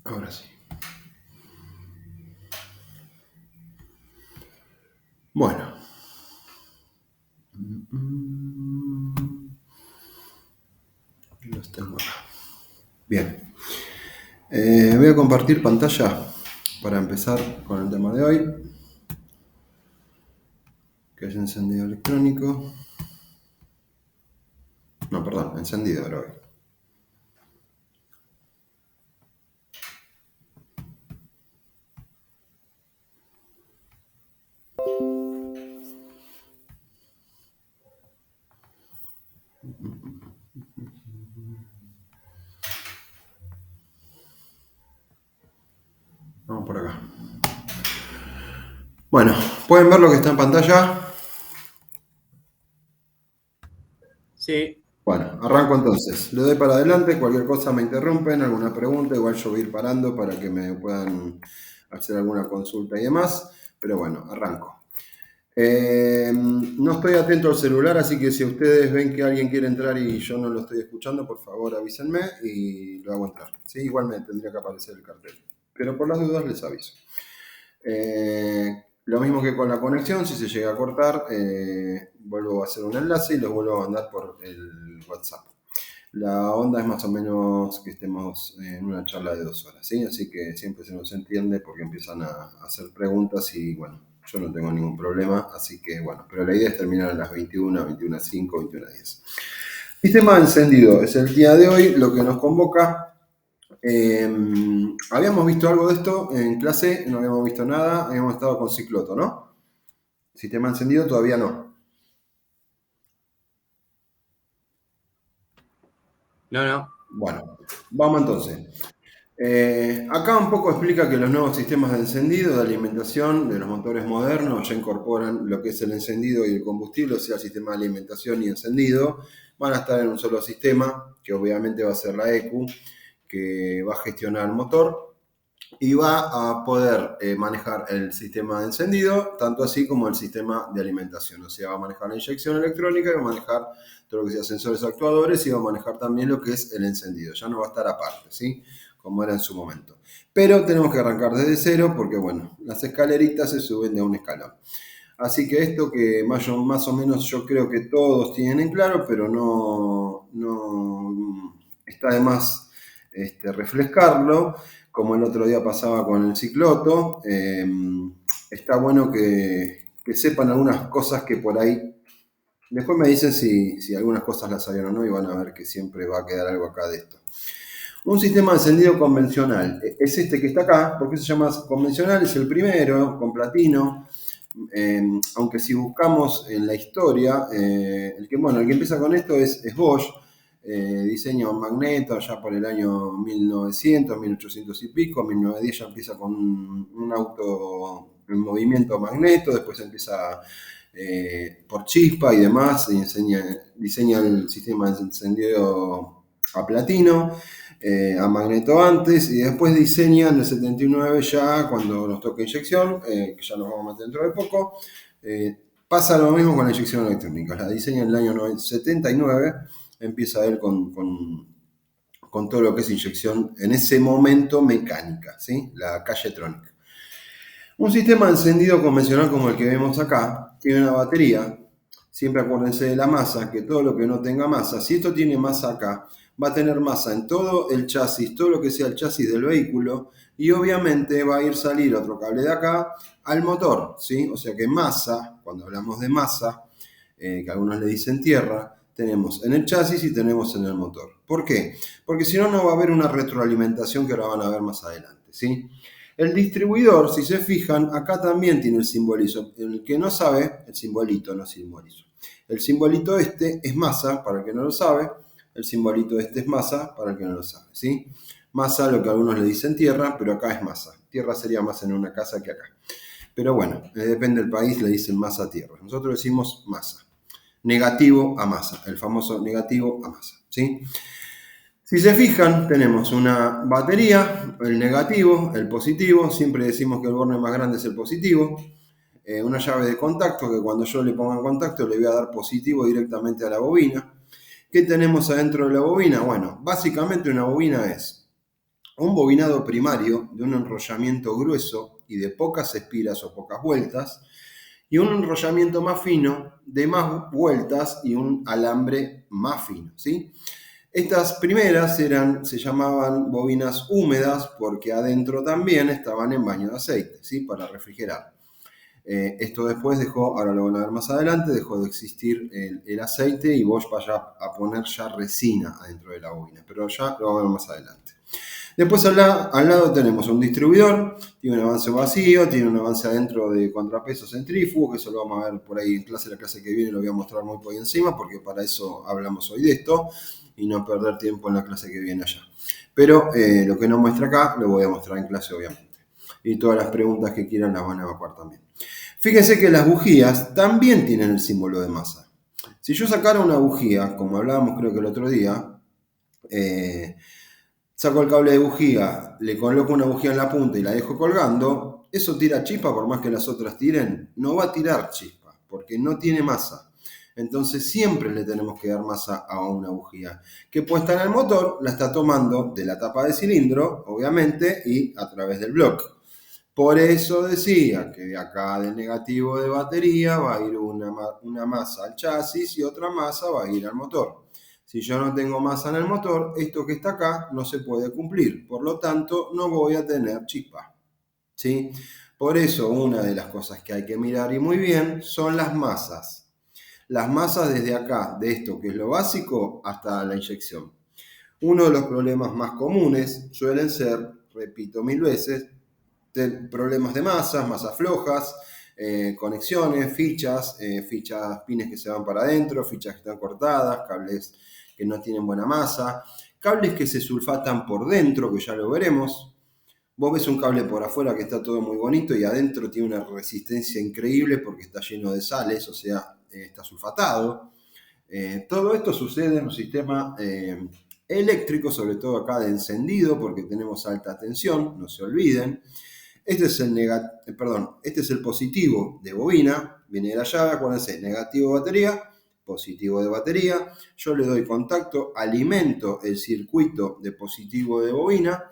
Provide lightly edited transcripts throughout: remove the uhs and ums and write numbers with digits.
Ahora sí. Bueno. Los tengo acá. Bien. Voy a compartir pantalla para empezar con el tema de hoy, que es encendido electrónico. No, perdón, encendido era hoy. Vamos por acá. Bueno, ¿pueden ver lo que está en pantalla? Sí. Bueno, arranco entonces. Le doy para adelante, cualquier cosa me interrumpen, alguna pregunta, igual yo voy a ir parando para que me puedan hacer alguna consulta y demás. Pero bueno, arranco. No estoy atento al celular, así que si ustedes ven que alguien quiere entrar y yo no lo estoy escuchando, por favor avísenme y lo hago entrar. ¿Sí? Igual me tendría que aparecer el cartel. Pero por las dudas les aviso. Lo mismo que con la conexión, si se llega a cortar, vuelvo a hacer un enlace y los vuelvo a mandar por el WhatsApp. La onda es más o menos que estemos en una charla de 2 horas, ¿sí? Así que siempre se nos entiende porque empiezan a hacer preguntas y bueno, yo no tengo ningún problema, así que bueno, pero la idea es terminar a las 21, 21:05, 21:10. Sistema encendido es el día de hoy, lo que nos convoca. Habíamos visto algo de esto en clase, no habíamos visto nada, habíamos estado con cicloto, ¿no? Sistema encendido todavía no. No. Bueno, vamos entonces. Acá un poco explica que los nuevos sistemas de encendido, de alimentación de los motores modernos ya incorporan lo que es el encendido y el combustible, o sea, el sistema de alimentación y encendido, van a estar en un solo sistema, que obviamente va a ser la ECU, que va a gestionar el motor y va a poder manejar el sistema de encendido, tanto así como el sistema de alimentación. O sea, va a manejar la inyección electrónica, y va a manejar todo lo que sea sensores actuadores y va a manejar también lo que es el encendido. Ya no va a estar aparte, ¿sí? Como era en su momento. Pero tenemos que arrancar desde cero porque, bueno, las escaleritas se suben de un escalón. Así que esto que más o menos yo creo que todos tienen en claro, pero no está de más refrescarlo, como el otro día pasaba con el cicloto. Está bueno que sepan algunas cosas que por ahí. Después me dicen si algunas cosas las sabían o no y van a ver que siempre va a quedar algo acá de esto. Un sistema de encendido convencional es este que está acá. ¿Por qué se llama convencional? Es el primero, con platino. Aunque si buscamos en la historia, el que empieza con esto es Bosch, diseño Magneto allá por el año 1900, 1800 y pico, 1910 ya empieza con un auto en movimiento Magneto, después empieza por chispa y demás, y diseña el sistema de encendido a platino. A Magneto antes y después diseña en el 79 ya cuando nos toca inyección, que ya nos vamos a meter dentro de poco. Pasa lo mismo con la inyección electrónica, la diseña en el año 79, empieza él con todo lo que es inyección en ese momento mecánica, ¿sí? La calletrónica. Un sistema de encendido convencional como el que vemos acá tiene una batería. Siempre acuérdense de la masa, que todo lo que no tenga masa, si esto tiene masa acá, va a tener masa en todo el chasis, todo lo que sea el chasis del vehículo, y obviamente va a ir salir otro cable de acá al motor, ¿sí? O sea que masa, cuando hablamos de masa, que algunos le dicen tierra, tenemos en el chasis y tenemos en el motor. ¿Por qué? Porque si no, no va a haber una retroalimentación que ahora van a ver más adelante, ¿sí? El distribuidor, si se fijan, acá también tiene el simbolito. El que no sabe, el simbolito, no simbolizo. El simbolito este es masa, para el que no lo sabe. El simbolito este es masa, para el que no lo sabe, ¿sí? Masa, lo que algunos le dicen tierra, pero acá es masa. Tierra sería más en una casa que acá. Pero bueno, depende del país, le dicen masa a tierra. Nosotros decimos masa. Negativo a masa, el famoso negativo a masa, ¿sí? Si se fijan, tenemos una batería, el negativo, el positivo, siempre decimos que el borne más grande es el positivo, una llave de contacto que cuando yo le ponga en contacto le voy a dar positivo directamente a la bobina. ¿Qué tenemos adentro de la bobina? Bueno, básicamente una bobina es un bobinado primario de un enrollamiento grueso y de pocas espiras o pocas vueltas, y un enrollamiento más fino de más vueltas y un alambre más fino, ¿sí? Estas primeras se llamaban bobinas húmedas porque adentro también estaban en baño de aceite, ¿sí? Para refrigerar. Esto después dejó, ahora lo van a ver más adelante, dejó de existir el aceite y Bosch vaya a poner ya resina adentro de la bobina, pero ya lo vamos a ver más adelante. Después al lado tenemos un distribuidor, tiene un avance vacío, tiene un avance adentro de contrapeso centrífugo, que eso lo vamos a ver por ahí en clase, la clase que viene lo voy a mostrar muy por encima, porque para eso hablamos hoy de esto y no perder tiempo en la clase que viene allá. Pero lo que no muestra acá lo voy a mostrar en clase obviamente. Y todas las preguntas que quieran las van a evacuar también. Fíjense que las bujías también tienen el símbolo de masa. Si yo sacara una bujía, como hablábamos creo que el otro día, saco el cable de bujía, le coloco una bujía en la punta y la dejo colgando, ¿eso tira chispa por más que las otras tiren? No va a tirar chispa, porque no tiene masa. Entonces siempre le tenemos que dar masa a una bujía, que puesta en el motor la está tomando de la tapa de cilindro, obviamente, y a través del bloque. Por eso decía que de acá del negativo de batería va a ir una masa al chasis y otra masa va a ir al motor. Si yo no tengo masa en el motor, esto que está acá no se puede cumplir. Por lo tanto, no voy a tener chispa, ¿sí? Por eso, una de las cosas que hay que mirar y muy bien son las masas. Las masas desde acá, de esto que es lo básico, hasta la inyección. Uno de los problemas más comunes suelen ser, repito 1000 veces, problemas de masas flojas, conexiones, fichas, pines que se van para adentro, fichas que están cortadas, cables que no tienen buena masa, cables que se sulfatan por dentro, que ya lo veremos. Vos ves un cable por afuera que está todo muy bonito y adentro tiene una resistencia increíble porque está lleno de sales, o sea, está sulfatado. Todo esto sucede en un sistema eléctrico, sobre todo acá de encendido, porque tenemos alta tensión, no se olviden. Este es el positivo de bobina, viene de la llave, acuérdense, negativo de batería, positivo de batería. Yo le doy contacto, alimento el circuito de positivo de bobina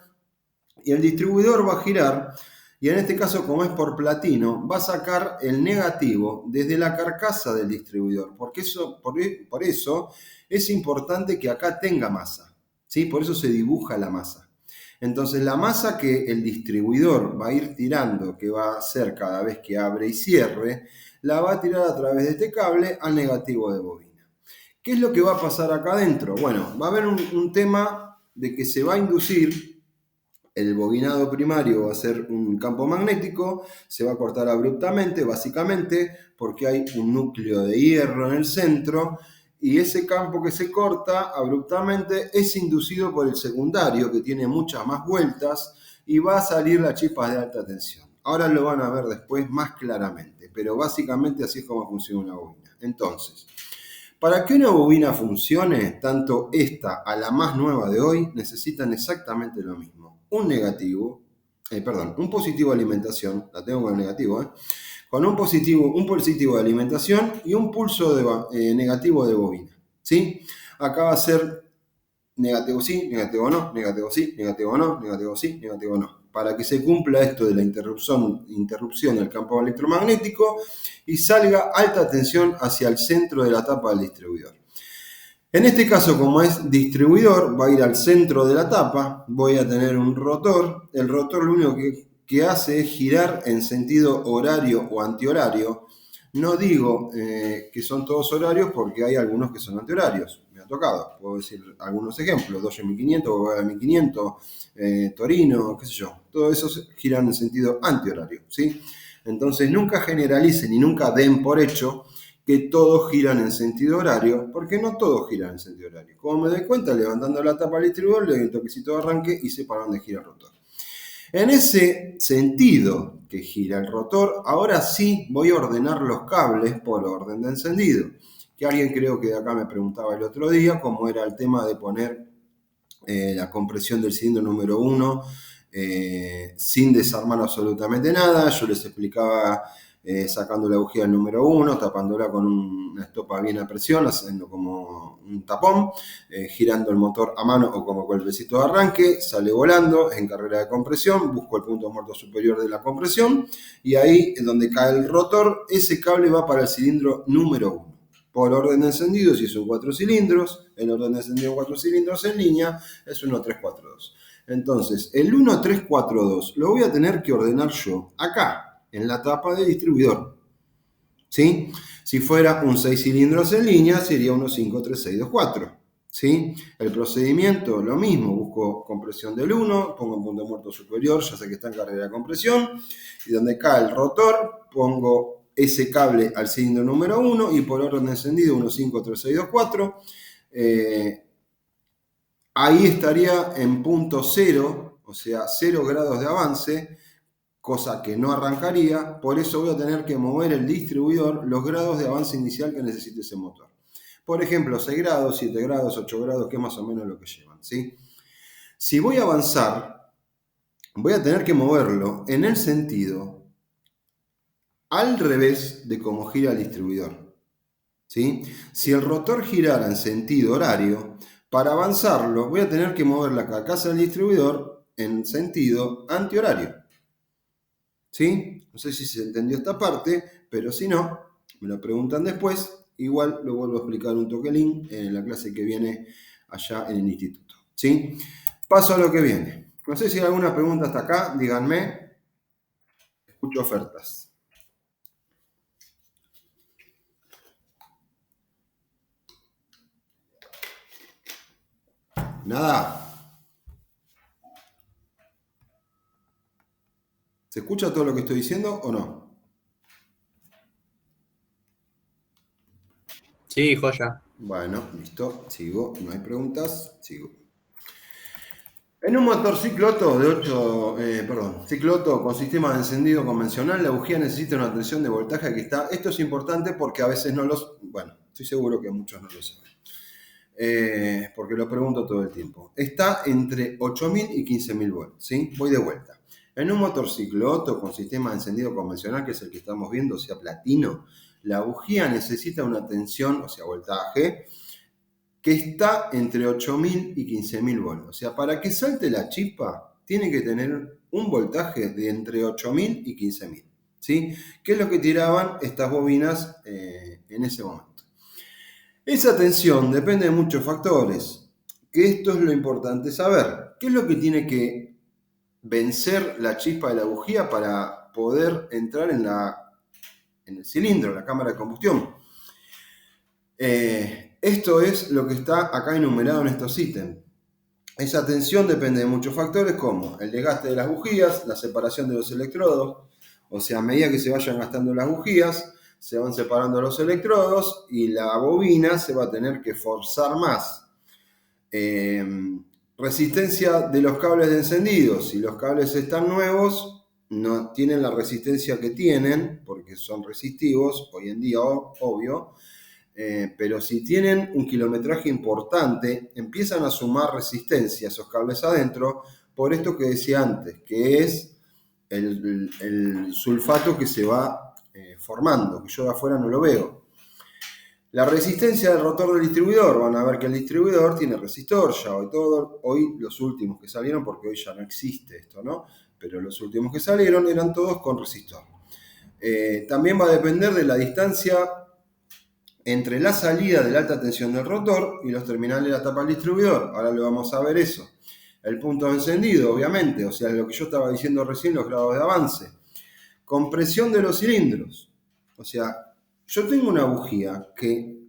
y el distribuidor va a girar. Y en este caso, como es por platino, va a sacar el negativo desde la carcasa del distribuidor. Por eso es importante que acá tenga masa, ¿sí? Por eso se dibuja la masa. Entonces la masa que el distribuidor va a ir tirando, que va a hacer cada vez que abre y cierre, la va a tirar a través de este cable al negativo de bobina. ¿Qué es lo que va a pasar acá adentro? Bueno, va a haber un tema de que se va a inducir el bobinado primario, va a ser un campo magnético, se va a cortar abruptamente, básicamente, porque hay un núcleo de hierro en el centro, y ese campo que se corta abruptamente es inducido por el secundario, que tiene muchas más vueltas, y va a salir las chispas de alta tensión. Ahora lo van a ver después más claramente, pero básicamente así es como funciona una bobina. Entonces, para que una bobina funcione, tanto esta a la más nueva de hoy, necesitan exactamente lo mismo. Un positivo de alimentación, la tengo con el negativo, con un positivo de alimentación y un pulso negativo de bobina, ¿sí? Acá va a ser negativo sí, negativo no, negativo sí, negativo no, negativo sí, negativo no. Para que se cumpla esto de la interrupción del campo electromagnético y salga alta tensión hacia el centro de la tapa del distribuidor. En este caso, como es distribuidor, va a ir al centro de la tapa, voy a tener un rotor. El rotor lo único que hace es girar en sentido horario o antihorario. No digo que son todos horarios porque hay algunos que son antihorarios. Me ha tocado, puedo decir algunos ejemplos, Dodge 1500, Bogotá 1500, Torino, qué sé yo. Todos esos giran en sentido antihorario, ¿sí? Entonces nunca generalicen y nunca den por hecho que todos giran en sentido horario, porque no todos giran en sentido horario. Como me doy cuenta, levantando la tapa al distribuidor, le doy un toquecito de arranque y sé para dónde gira el rotor. En ese sentido que gira el rotor, ahora sí voy a ordenar los cables por orden de encendido. Que alguien creo que de acá me preguntaba el otro día cómo era el tema de poner la compresión del cilindro número 1 sin desarmar absolutamente nada. Yo les explicaba sacando la bujía del número 1, tapándola con una estopa bien a presión, haciendo como un tapón, girando el motor a mano o como golpecito de arranque, sale volando en carrera de compresión, busco el punto muerto superior de la compresión y ahí es donde cae el rotor. Ese cable va para el cilindro número 1. Por orden de encendido, si son 4 cilindros, en orden de encendido 4 cilindros en línea, es 1342. Entonces, el 1342 lo voy a tener que ordenar yo acá, en la tapa del distribuidor. ¿Sí? Si fuera un 6 cilindros en línea, sería 153624. ¿Sí? El procedimiento, lo mismo, busco compresión del 1, pongo un punto muerto superior, ya sé que está en carrera de compresión, y donde cae el rotor, pongo ese cable al cilindro número 1 y por orden de encendido 153624. Ahí estaría en punto 0, o sea, 0 grados de avance, cosa que no arrancaría. Por eso voy a tener que mover el distribuidor los grados de avance inicial que necesite ese motor. Por ejemplo, 6 grados, 7 grados, 8 grados, que es más o menos lo que llevan, ¿sí? Si voy a avanzar, voy a tener que moverlo en el sentido al revés de cómo gira el distribuidor, ¿sí? Si el rotor girara en sentido horario, para avanzarlo voy a tener que mover la carcasa del distribuidor en sentido antihorario, ¿sí? No sé si se entendió esta parte, pero si no, me lo preguntan después. Igual lo vuelvo a explicar un toquelín en la clase que viene allá en el instituto, ¿sí? Paso a lo que viene. No sé si hay alguna pregunta hasta acá, díganme. Escucho ofertas. Nada. ¿Se escucha todo lo que estoy diciendo o no? Sí, joya. Bueno, listo, sigo, no hay preguntas, sigo. En un motor cicloto de 8, cicloto con sistema de encendido convencional, la bujía necesita una tensión de voltaje que está. Esto es importante porque a veces no los. Bueno, estoy seguro que muchos no lo saben. Porque lo pregunto todo el tiempo. Está entre 8000 y 15000 volts, ¿sí? Voy de vuelta. En un motor cicloto con sistema de encendido convencional, que es el que estamos viendo, o sea, platino, la bujía necesita una tensión, o sea, voltaje, que está entre 8000 y 15000 volts. O sea, para que salte la chispa, tiene que tener un voltaje de entre 8000 y 15000. ¿Sí? ¿Qué es lo que tiraban estas bobinas en ese momento? Esa tensión depende de muchos factores, que esto es lo importante saber. ¿Qué es lo que tiene que vencer la chispa de la bujía para poder entrar en el cilindro, en la cámara de combustión? Esto es lo que está acá enumerado en estos ítems. Esa tensión depende de muchos factores como el desgaste de las bujías, la separación de los electrodos, o sea, a medida que se vayan gastando las bujías, se van separando los electrodos y la bobina se va a tener que forzar más. Resistencia de los cables de encendido. Si los cables están nuevos, no tienen la resistencia que tienen, porque son resistivos, hoy en día, obvio. Pero si tienen un kilometraje importante, empiezan a sumar resistencia a esos cables adentro, por esto que decía antes, que es el sulfato que se va formando, que yo de afuera no lo veo. La resistencia del rotor del distribuidor, van a ver que el distribuidor tiene resistor ya, hoy los últimos que salieron, porque hoy ya no existe esto, ¿no? Pero los últimos que salieron eran todos con resistor. También va a depender de la distancia entre la salida de la alta tensión del rotor y los terminales de la tapa del distribuidor. Ahora lo vamos a ver eso. El punto de encendido, obviamente, o sea, lo que yo estaba diciendo recién, los grados de avance. Compresión de los cilindros. O sea, yo tengo una bujía que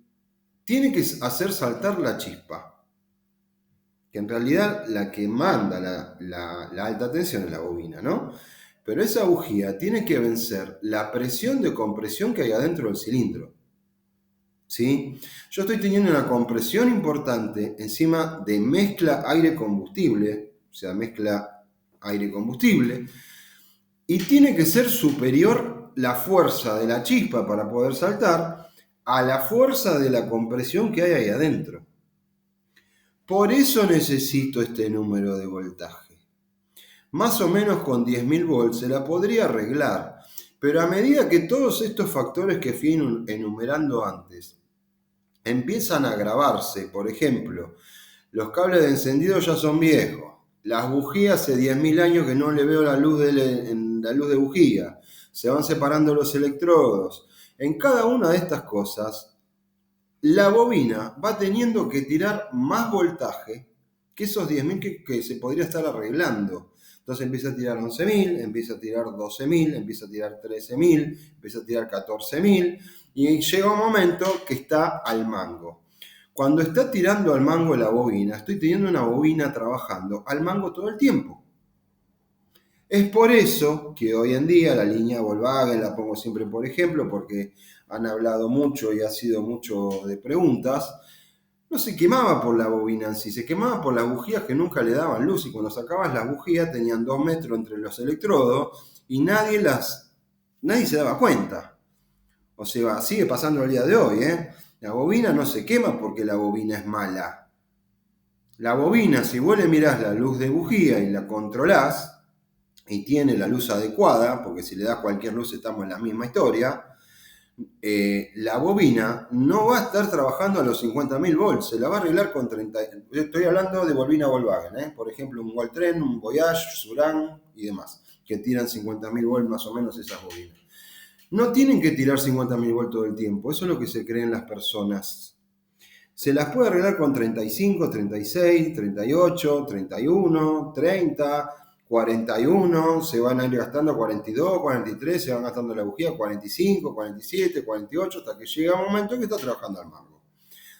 tiene que hacer saltar la chispa. Que en realidad la que manda la alta tensión es la bobina, ¿no? Pero esa bujía tiene que vencer la presión de compresión que hay adentro del cilindro. ¿Sí? Yo estoy teniendo una compresión importante encima de mezcla aire-combustible, o sea, mezcla aire-combustible, y tiene que ser superior la fuerza de la chispa para poder saltar a la fuerza de la compresión que hay ahí adentro. Por eso necesito este número de voltaje. Más o menos con 10.000 volts se la podría arreglar. Pero a medida que todos estos factores que fui enumerando antes empiezan a agravarse, por ejemplo, los cables de encendido ya son viejos, las bujías hace 10.000 años que no le veo la luz en la luz de bujía, se van separando los electrodos. En cada una de estas cosas, la bobina va teniendo que tirar más voltaje que esos 10.000 que se podría estar arreglando. Entonces empieza a tirar 11.000, empieza a tirar 12.000, empieza a tirar 13.000, empieza a tirar 14.000 y llega un momento que está al mango. Cuando está tirando al mango la bobina, estoy teniendo una bobina trabajando al mango todo el tiempo. Es por eso que hoy en día la línea Volkswagen, la pongo siempre por ejemplo, porque han hablado mucho y ha sido mucho de preguntas, no se quemaba por la bobina en sí, se quemaba por las bujías que nunca le daban luz y cuando sacabas las bujías tenían 2 metros entre los electrodos y nadie se daba cuenta. O sea, sigue pasando el día de hoy, ¿eh? La bobina no se quema porque la bobina es mala. La bobina, si vos le mirás la luz de bujía y la controlás, y tiene la luz adecuada, porque si le das cualquier luz estamos en la misma historia, la bobina no va a estar trabajando a los 50.000 volts, se la va a arreglar con 30. Estoy hablando de bobina Volkswagen, por ejemplo un Goltren, un Voyage, Suran y demás, que tiran 50.000 volts más o menos esas bobinas. No tienen que tirar 50.000 volts todo el tiempo, eso es lo que se creen las personas. Se las puede arreglar con 35, 36, 38, 31, 30, 41, se van a ir gastando 42, 43, se van gastando la bujía 45, 47, 48, hasta que llega un momento que está trabajando al mango.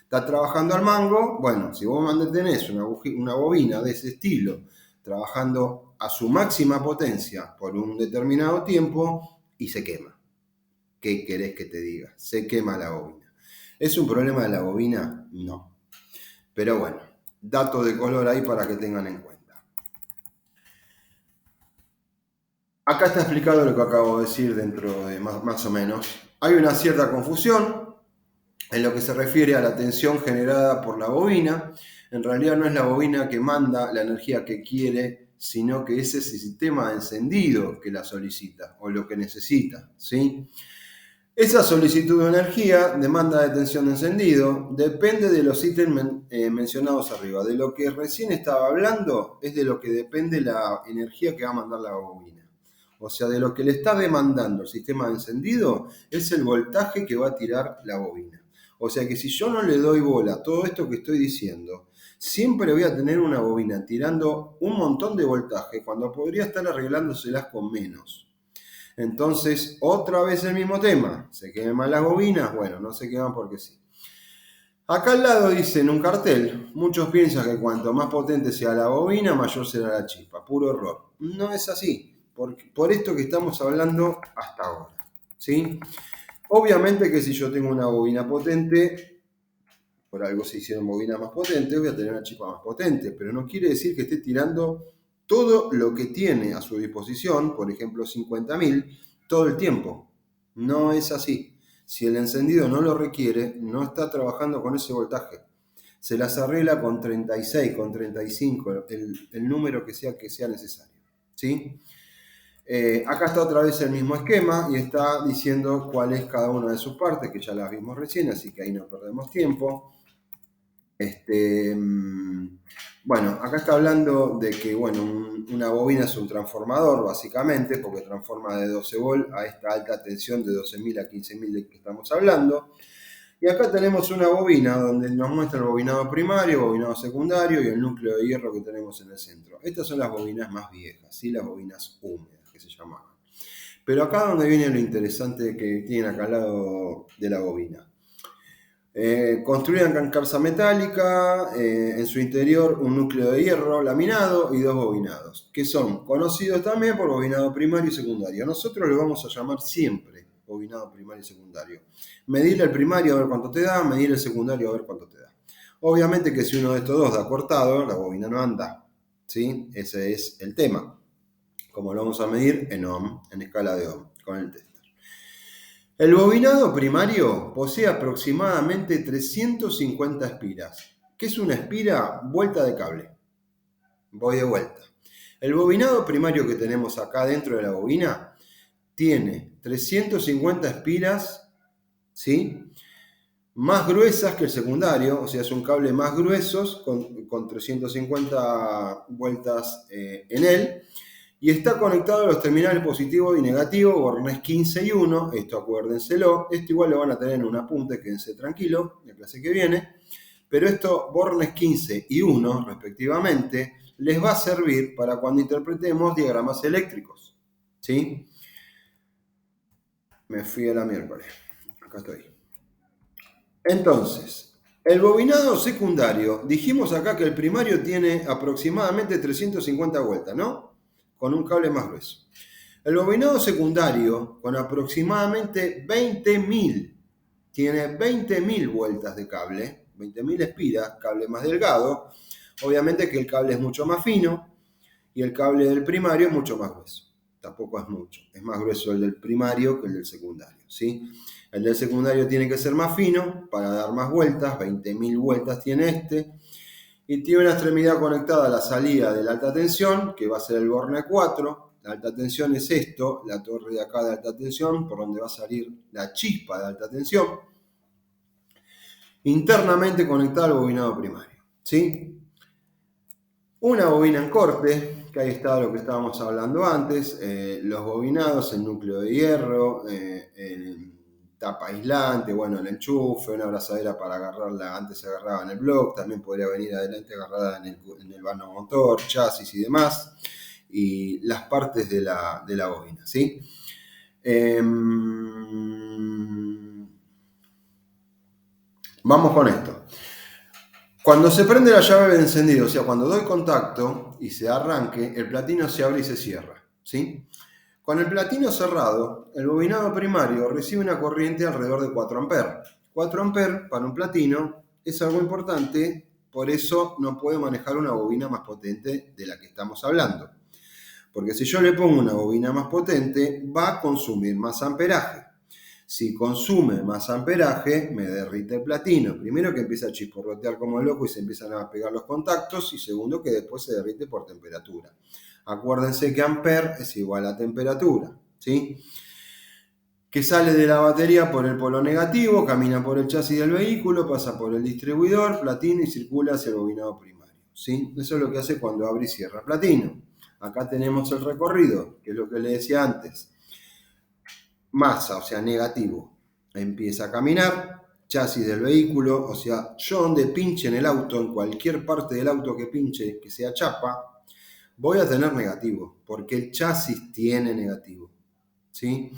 Está trabajando al mango, bueno, si vos tenés una bobina de ese estilo, trabajando a su máxima potencia por un determinado tiempo y se quema. ¿Qué querés que te diga? Se quema la bobina. ¿Es un problema de la bobina? No. Pero bueno, dato de color ahí para que tengan en cuenta. Acá está explicado lo que acabo de decir dentro de más o menos. Hay una cierta confusión en lo que se refiere a la tensión generada por la bobina. En realidad no es la bobina que manda la energía que quiere, sino que es ese sistema de encendido que la solicita o lo que necesita, ¿sí? Esa solicitud de energía, demanda de tensión de encendido, depende de los ítems mencionados arriba. De lo que recién estaba hablando es de lo que depende la energía que va a mandar la bobina. O sea, de lo que le está demandando el sistema de encendido es el voltaje que va a tirar la bobina. O sea que si yo no le doy bola a todo esto que estoy diciendo, siempre voy a tener una bobina tirando un montón de voltaje cuando podría estar arreglándoselas con menos. Entonces, otra vez el mismo tema. ¿Se queman las bobinas? Bueno, no se queman porque sí. Acá al lado dice en un cartel, muchos piensan que cuanto más potente sea la bobina, mayor será la chispa. Puro error. No es así. Por esto que estamos hablando hasta ahora, ¿sí? Obviamente que si yo tengo una bobina potente, por algo se hicieron bobinas más potentes, voy a tener una chispa más potente, pero no quiere decir que esté tirando todo lo que tiene a su disposición, por ejemplo 50.000, todo el tiempo. No es así. Si el encendido no lo requiere, no está trabajando con ese voltaje. Se las arregla con 36, con 35, el número que sea necesario, ¿sí? Acá está otra vez el mismo esquema y está diciendo cuál es cada una de sus partes, que ya las vimos recién, así que ahí no perdemos tiempo. Bueno, acá está hablando de que una bobina es un transformador, básicamente, porque transforma de 12 volt a esta alta tensión de 12.000 a 15.000 de que estamos hablando. Y acá tenemos una bobina donde nos muestra el bobinado primario, bobinado secundario y el núcleo de hierro que tenemos en el centro. Estas son las bobinas más viejas, ¿sí? Las bobinas húmedas que se llamaban. Pero acá donde viene lo interesante que tienen acá al lado de la bobina. Construían con calza metálica, en su interior un núcleo de hierro laminado y 2 bobinados, que son conocidos también por bobinado primario y secundario. Nosotros lo vamos a llamar siempre bobinado primario y secundario. Medir el primario a ver cuánto te da, medir el secundario a ver cuánto te da. Obviamente que si uno de estos dos da cortado, la bobina no anda, ¿sí? Ese es el tema. Como lo vamos a medir en ohm, en escala de ohm, con el tester. El bobinado primario posee aproximadamente 350 espiras. ¿Qué es una espira? Vuelta de cable. Voy de vuelta. El bobinado primario que tenemos acá dentro de la bobina tiene 350 espiras, ¿sí? Más gruesas que el secundario, o sea, es un cable más grueso con 350 vueltas en él. Y está conectado a los terminales positivo y negativo, bornes 15 y 1, esto acuérdenselo, esto igual lo van a tener en un apunte, quédense tranquilos, la clase que viene, pero esto, bornes 15 y 1, respectivamente, les va a servir para cuando interpretemos diagramas eléctricos, ¿sí? Me fui a la miércoles, acá estoy. Entonces, el bobinado secundario, dijimos acá que el primario tiene aproximadamente 350 vueltas, ¿no? Con un cable más grueso. El bobinado secundario, con aproximadamente 20.000, tiene 20.000 vueltas de cable, 20.000 espiras, cable más delgado. Obviamente que el cable es mucho más fino y el cable del primario es mucho más grueso. Tampoco es mucho, es más grueso el del primario que el del secundario, ¿sí? El del secundario tiene que ser más fino para dar más vueltas, 20.000 vueltas tiene este, y tiene una extremidad conectada a la salida de la alta tensión, que va a ser el borne 4. La alta tensión es esto, la torre de acá de alta tensión, por donde va a salir la chispa de alta tensión, internamente conectada al bobinado primario, ¿sí? Una bobina en corte, que ahí está lo que estábamos hablando antes, los bobinados, el núcleo de hierro, el tapa aislante, bueno, el enchufe, una abrazadera para agarrarla, antes se agarraba en el block, también podría venir adelante agarrada en el vano motor, chasis y demás, y las partes de la bobina, ¿sí? Vamos con esto. Cuando se prende la llave de encendido, o sea, cuando doy contacto y se arranque, el platino se abre y se cierra, ¿sí? Con el platino cerrado, el bobinado primario recibe una corriente alrededor de 4 amperes. 4 amperes para un platino es algo importante, por eso no puedo manejar una bobina más potente de la que estamos hablando. Porque si yo le pongo una bobina más potente, va a consumir más amperaje. Si consume más amperaje, me derrite el platino. Primero que empieza a chisporrotear como loco y se empiezan a pegar los contactos. Y segundo que después se derrite por temperatura. Acuérdense que amper es igual a temperatura, ¿sí? Que sale de la batería por el polo negativo, camina por el chasis del vehículo, pasa por el distribuidor, platino y circula hacia el bobinado primario, ¿sí? Eso es lo que hace cuando abre y cierra platino. Acá tenemos el recorrido, que es lo que le decía antes. Masa, o sea, negativo, empieza a caminar, chasis del vehículo, o sea, yo donde pinche en el auto, en cualquier parte del auto que pinche, que sea chapa, voy a tener negativo, porque el chasis tiene negativo, ¿sí?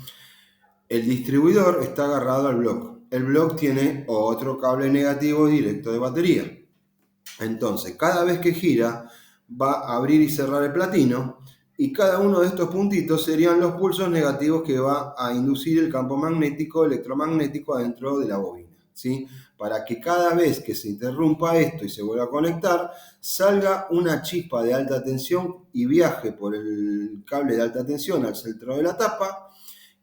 El distribuidor está agarrado al block. El block tiene otro cable negativo directo de batería. Entonces, cada vez que gira, va a abrir y cerrar el platino, y cada uno de estos puntitos serían los pulsos negativos que va a inducir el campo magnético electromagnético adentro de la bobina, ¿sí? Para que cada vez que se interrumpa esto y se vuelva a conectar, salga una chispa de alta tensión y viaje por el cable de alta tensión al centro de la tapa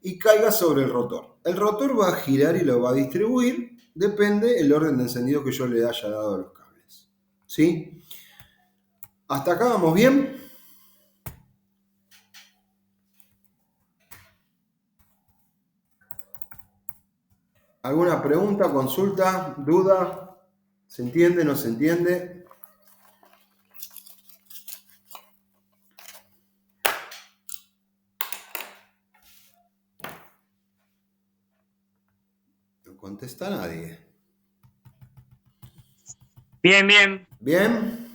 y caiga sobre el rotor. El rotor va a girar y lo va a distribuir, depende el orden de encendido que yo le haya dado a los cables, ¿sí? ¿Hasta acá vamos bien? ¿Alguna pregunta, consulta, duda? ¿Se entiende, no se entiende? No contesta nadie. Bien, bien. ¿Bien?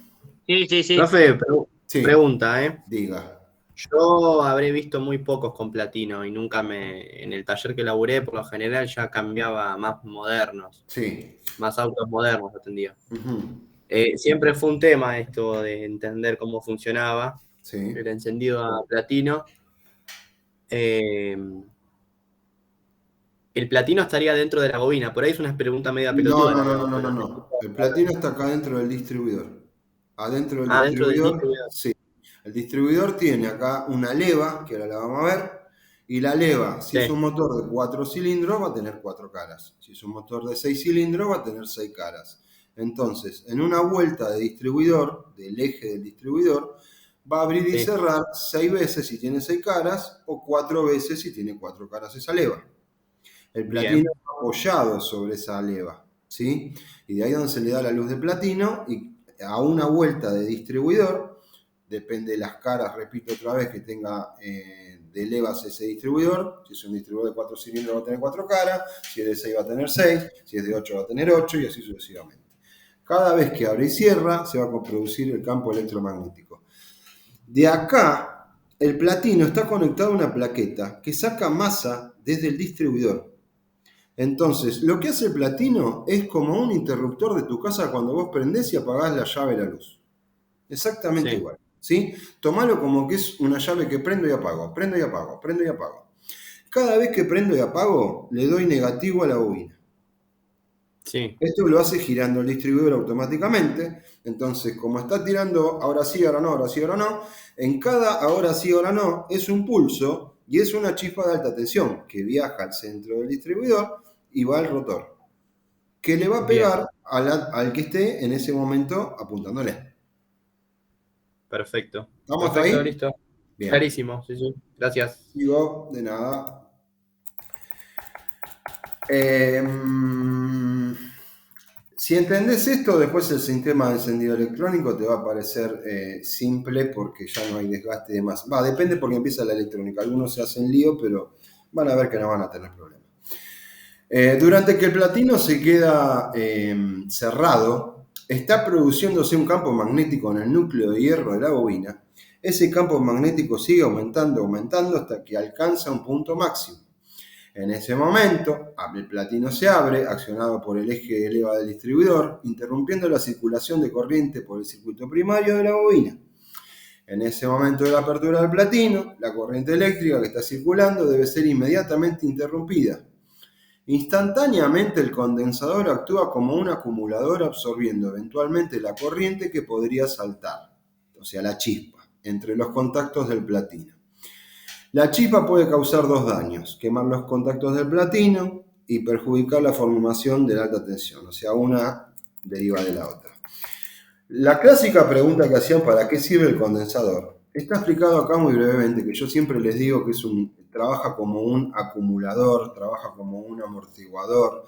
Sí. Profe, Sí, pregunta, ¿eh? diga. Yo habré visto muy pocos con platino y nunca en el taller que laburé, por lo general ya cambiaba más modernos, Sí. más autos modernos atendía. Uh-huh. Siempre fue un tema esto de entender cómo funcionaba Sí. el encendido a platino. El platino estaría dentro de la bobina, por ahí es una pregunta media pelotuda la que hago, pero No. El platino está acá dentro del distribuidor. Adentro del dentro del distribuidor, distribuidor. sí. El distribuidor tiene acá una leva, que ahora la vamos a ver, y la leva, si es un motor de 4 cilindros, va a tener 4 caras. Si es un motor de 6 cilindros, va a tener 6 caras. Entonces, en una vuelta de distribuidor, del eje del distribuidor, Va a abrir y Sí. cerrar 6 veces si tiene 6 caras o 4 veces si tiene 4 caras esa leva. El platino Bien. está apoyado sobre esa leva, ¿sí? Y de ahí donde se le da la luz de platino y a una vuelta de distribuidor, depende de las caras, repito otra vez, que tenga de levas ese distribuidor. Si es un distribuidor de 4 cilindros va a tener 4 caras, si es de 6 va a tener 6, si es de 8 va a tener 8 y así sucesivamente. Cada vez que abre y cierra se va a producir el campo electromagnético. De acá, el platino está conectado a una plaqueta que saca masa desde el distribuidor. Entonces, lo que hace el platino es como un interruptor de tu casa cuando vos prendés y apagás la llave de la luz. Exactamente Sí. igual, ¿sí? Tomalo como que es una llave que prendo y apago, prendo y apago, prendo y apago. Cada vez que prendo y apago, le doy negativo a la bobina. Sí. Esto lo hace girando el distribuidor automáticamente. Entonces, como está tirando ahora sí, ahora no, ahora sí, ahora no, en cada ahora sí, ahora no es un pulso y es una chispa de alta tensión que viaja al centro del distribuidor y va al rotor, que le va a Bien. pegar al que esté en ese momento apuntándole. Perfecto. ¿Estamos hasta Perfecto, ahí? listo. Bien. Clarísimo, sí, sí. Gracias. Digo, de nada. Si entendés esto, después el sistema de encendido electrónico te va a parecer simple porque ya no hay desgaste de más. Depende porque empieza la electrónica. Algunos se hacen lío, pero van a ver que no van a tener problemas. Durante que el platino se queda cerrado, está produciéndose un campo magnético en el núcleo de hierro de la bobina. Ese campo magnético sigue aumentando, aumentando hasta que alcanza un punto máximo. En ese momento, el platino se abre, accionado por el eje de leva del distribuidor, interrumpiendo la circulación de corriente por el circuito primario de la bobina. En ese momento de la apertura del platino, la corriente eléctrica que está circulando debe ser inmediatamente interrumpida. Instantáneamente el condensador actúa como un acumulador absorbiendo eventualmente la corriente que podría saltar, o sea, la chispa, entre los contactos del platino. La chispa puede causar 2 daños: quemar los contactos del platino y perjudicar la formación de la alta tensión, o sea, una deriva de la otra. La clásica pregunta que hacían, ¿para qué sirve el condensador? Está explicado acá muy brevemente, que yo siempre les digo que trabaja como un acumulador, trabaja como un amortiguador,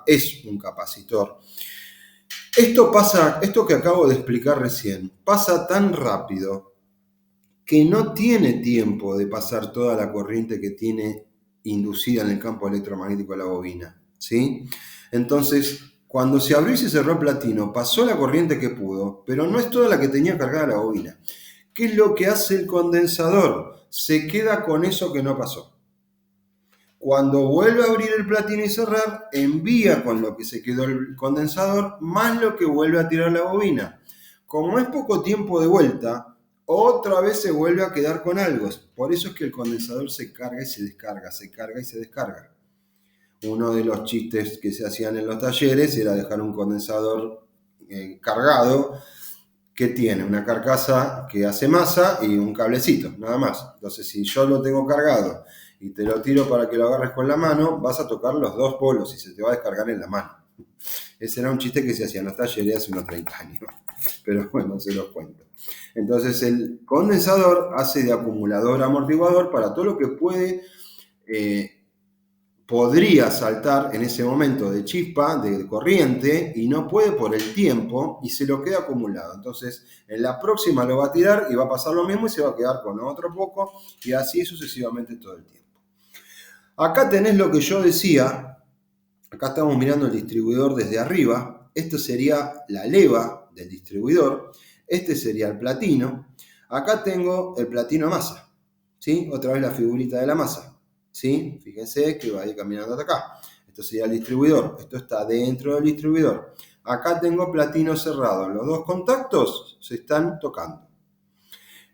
es un capacitor. Esto que acabo de explicar recién, pasa tan rápido que no tiene tiempo de pasar toda la corriente que tiene inducida en el campo electromagnético de la bobina, ¿sí? Entonces, cuando se abrió y se cerró el platino, pasó la corriente que pudo, pero no es toda la que tenía cargada la bobina. ¿Qué es lo que hace el condensador? Se queda con eso que no pasó. Cuando vuelve a abrir el platino y cerrar, envía con lo que se quedó el condensador más lo que vuelve a tirar la bobina. Como es poco tiempo de vuelta, otra vez se vuelve a quedar con algo. Por eso es que el condensador se carga y se descarga, se carga y se descarga. Uno de los chistes que se hacían en los talleres era dejar un condensador cargado que tiene una carcasa que hace masa y un cablecito, nada más. Entonces, si yo lo tengo cargado y te lo tiro para que lo agarres con la mano, vas a tocar los dos polos y se te va a descargar en la mano. Ese era un chiste que se hacía en los talleres hace unos 30 años, pero bueno, se los cuento. Entonces el condensador hace de acumulador amortiguador para todo lo que podría saltar en ese momento de chispa, de corriente, y no puede por el tiempo y se lo queda acumulado. Entonces en la próxima lo va a tirar y va a pasar lo mismo y se va a quedar con otro poco y así sucesivamente todo el tiempo. Acá tenés lo que yo decía. Acá estamos mirando el distribuidor desde arriba. Esto sería la leva del distribuidor. Este sería el platino. Acá tengo el platino masa, ¿sí? Otra vez la figurita de la masa, ¿sí? Fíjense que va a ir caminando hasta acá. Esto sería el distribuidor. Esto está dentro del distribuidor. Acá tengo platino cerrado. Los dos contactos se están tocando.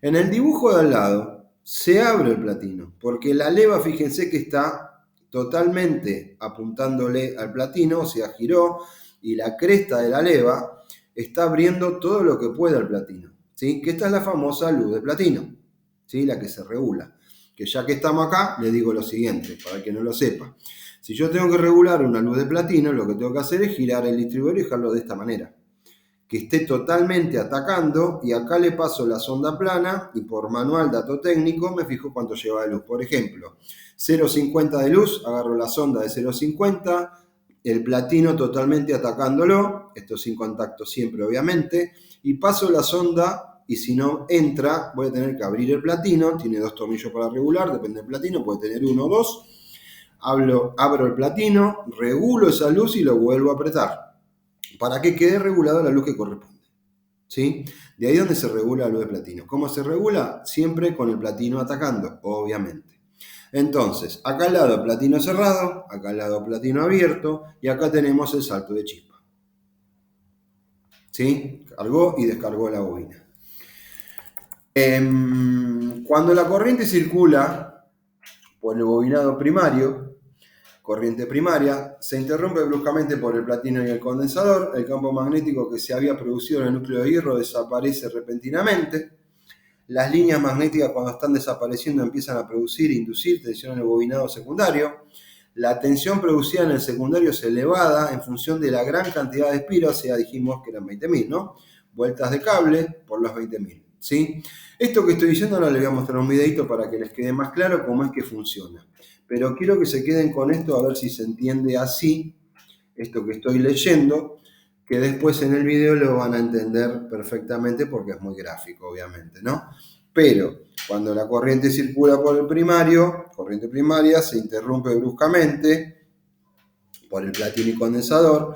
En el dibujo de al lado se abre el platino, porque la leva, fíjense que está totalmente apuntándole al platino, o sea, giró, y la cresta de la leva está abriendo todo lo que puede al platino, ¿sí? Que esta es la famosa luz de platino, ¿sí? La que se regula. Que ya que estamos acá, le digo lo siguiente, para el que no lo sepa. Si yo tengo que regular una luz de platino, lo que tengo que hacer es girar el distribuidor y dejarlo de esta manera. que esté totalmente atacando, y acá le paso la sonda plana y por manual dato técnico me fijo cuánto lleva de luz. Por ejemplo, 0,50 de luz, agarro la sonda de 0,50, el platino totalmente atacándolo, esto sin contacto siempre obviamente, y paso la sonda, y si no entra voy a tener que abrir el platino, tiene 2 tornillos para regular, depende del platino, puede tener 1 o 2, abro el platino, regulo esa luz y lo vuelvo a apretar, para que quede regulada la luz que corresponde, ¿sí? De ahí donde se regula la luz de platino. ¿Cómo se regula? Siempre con el platino atacando, obviamente. Entonces, acá al lado platino cerrado, acá al lado platino abierto, y acá tenemos el salto de chispa. ¿Sí? Cargó y descargó la bobina. Cuando la corriente circula por el bobinado primario, corriente primaria, se interrumpe bruscamente por el platino y el condensador, el campo magnético que se había producido en el núcleo de hierro desaparece repentinamente. Las líneas magnéticas, cuando están desapareciendo, empiezan a producir e inducir tensión en el bobinado secundario. La tensión producida en el secundario es elevada en función de la gran cantidad de espiras, ya dijimos que eran 20.000, ¿no? Vueltas de cable por los 20.000, ¿sí? Esto que estoy diciendo ahora les voy a mostrar un videito para que les quede más claro cómo es que funciona. Pero quiero que se queden con esto a ver si se entiende así, esto que estoy leyendo, que después en el video lo van a entender perfectamente porque es muy gráfico, obviamente, ¿no? Pero cuando la corriente circula por el primario, corriente primaria, se interrumpe bruscamente por el platino y condensador,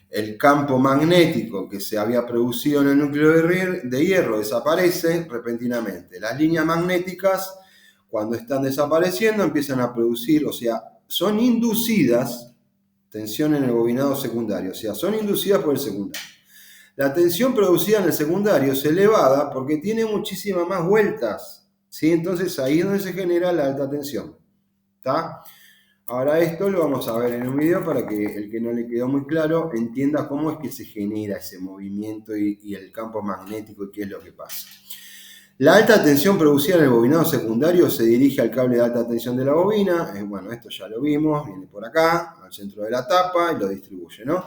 el campo magnético que se había producido en el núcleo de hierro desaparece repentinamente. Las líneas magnéticas, cuando están desapareciendo, empiezan a producir, o sea, son inducidas, tensión en el bobinado secundario, o sea, son inducidas por el secundario. La tensión producida en el secundario es elevada porque tiene muchísimas más vueltas, ¿sí? Entonces ahí es donde se genera la alta tensión, ¿está? Ahora esto lo vamos a ver en un video para que el que no le quedó muy claro entienda cómo es que se genera ese movimiento y el campo magnético y qué es lo que pasa. La alta tensión producida en el bobinado secundario se dirige al cable de alta tensión de la bobina. Bueno, esto ya lo vimos, viene por acá, al centro de la tapa y lo distribuye, ¿no?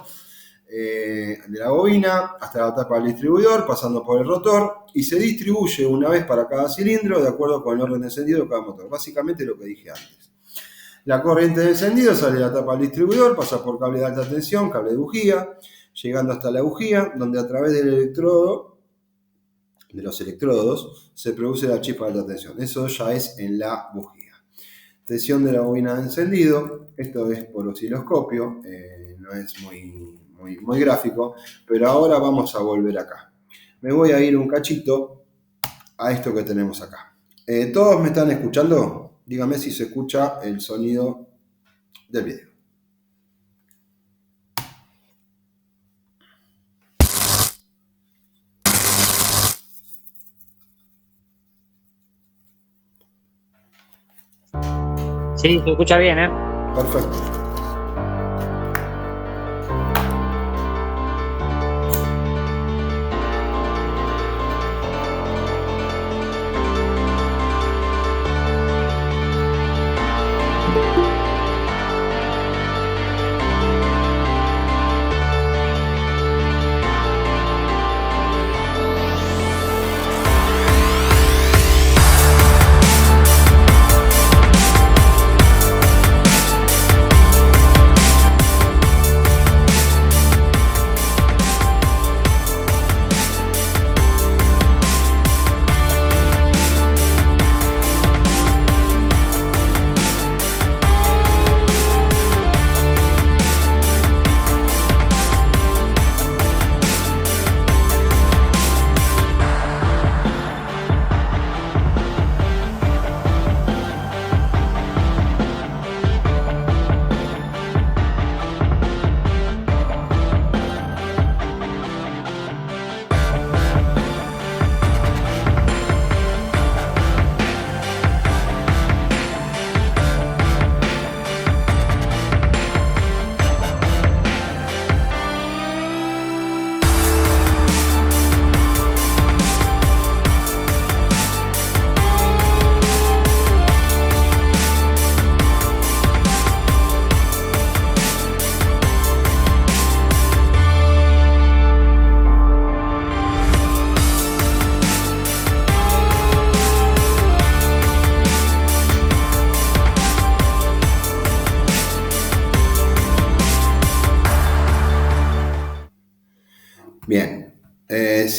De la bobina hasta la tapa del distribuidor, pasando por el rotor, y se distribuye una vez para cada cilindro de acuerdo con el orden de encendido de cada motor. Básicamente lo que dije antes. La corriente de encendido sale de la tapa del distribuidor, pasa por cable de alta tensión, cable de bujía, llegando hasta la bujía, donde a través del electrodo, de los electrodos, se produce la chispa de alta tensión. Eso ya es en la bujía. Tensión de la bobina de encendido, esto es por osciloscopio, no es muy gráfico, pero ahora vamos a volver acá. Me voy a ir un cachito a esto que tenemos acá. ¿Todos me están escuchando? Dígame si se escucha el sonido del video. Sí, se escucha bien, ¿eh? Perfecto.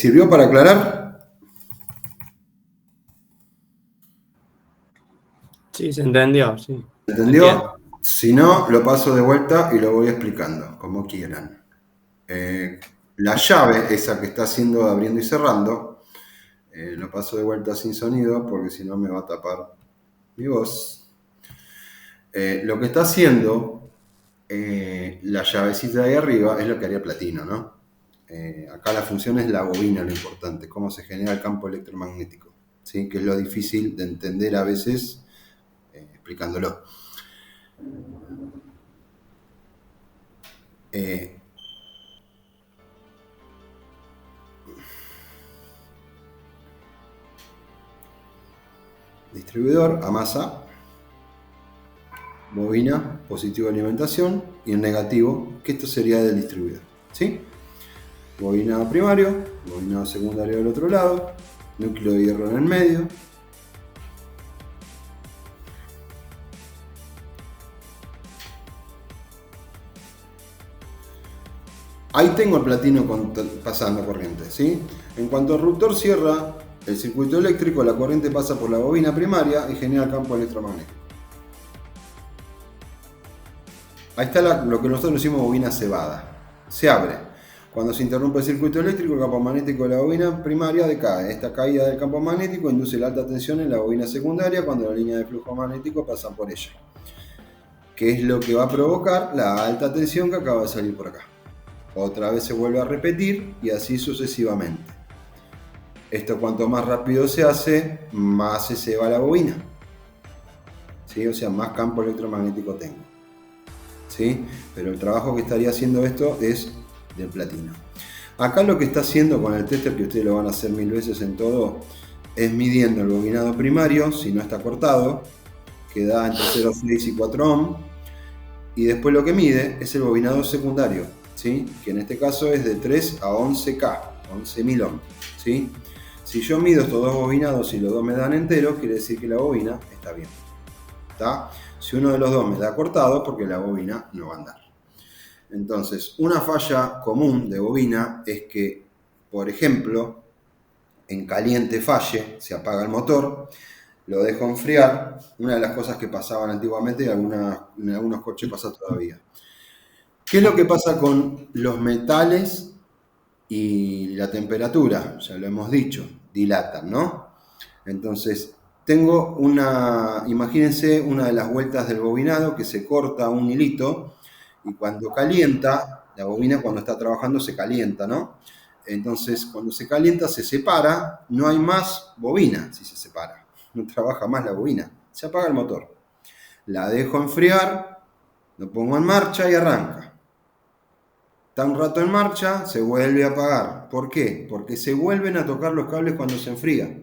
¿Sirvió para aclarar? Sí, se entendió, sí. ¿Entendió? Entiendo. Si no, lo paso de vuelta y lo voy explicando, como quieran. La llave, esa que está haciendo abriendo y cerrando, lo paso de vuelta sin sonido porque si no me va a tapar mi voz. Lo que está haciendo la llavecita de ahí arriba es lo que haría platino, ¿no? Acá la función es la bobina, lo importante, cómo se genera el campo electromagnético, ¿sí? Que es lo difícil de entender a veces explicándolo. Distribuidor, amasa, bobina, positivo de alimentación, y en negativo, que esto sería del distribuidor, ¿sí? Bobinado primario, bobinado secundario del otro lado, núcleo de hierro en el medio. Ahí tengo el platino pasando corriente, ¿sí? En cuanto el ruptor cierra el circuito eléctrico, la corriente pasa por la bobina primaria y genera el campo electromagnético. Ahí está lo que nosotros decimos bobina cebada. Se abre. Cuando se interrumpe el circuito eléctrico, el campo magnético de la bobina primaria decae. Esta caída del campo magnético induce la alta tensión en la bobina secundaria cuando la línea de flujo magnético pasa por ella. ¿Qué es lo que va a provocar? La alta tensión que acaba de salir por acá. Otra vez se vuelve a repetir y así sucesivamente. Esto cuanto más rápido se hace, más se ceba la bobina. ¿Sí? O sea, más campo electromagnético tengo. ¿Sí? Pero el trabajo que estaría haciendo esto es del platino. Acá lo que está haciendo con el tester, que ustedes lo van a hacer 1000 veces en todo, es midiendo el bobinado primario, si no está cortado, que da entre 0,6 y 4 ohm, y después lo que mide es el bobinado secundario, ¿sí? Que en este caso es de 3 a 11K, 11.000 ohm, ¿sí? Si yo mido estos dos bobinados y los dos me dan enteros, quiere decir que la bobina está bien. ¿Está? Si uno de los dos me da cortado, porque la bobina no va a andar. Entonces, una falla común de bobina es que, por ejemplo, en caliente falle, se apaga el motor, lo dejo enfriar, una de las cosas que pasaban antiguamente y en algunos coches pasa todavía. ¿Qué es lo que pasa con los metales y la temperatura? Ya lo hemos dicho, dilatan, ¿no? Entonces, tengo imagínense una de las vueltas del bobinado que se corta un hilito y cuando calienta, la bobina cuando está trabajando se calienta, ¿no? Entonces, cuando se calienta se separa, no hay más bobina si se separa, no trabaja más la bobina, se apaga el motor. La dejo enfriar, lo pongo en marcha y arranca. Está un rato en marcha, se vuelve a apagar. ¿Por qué? Porque se vuelven a tocar los cables cuando se enfría.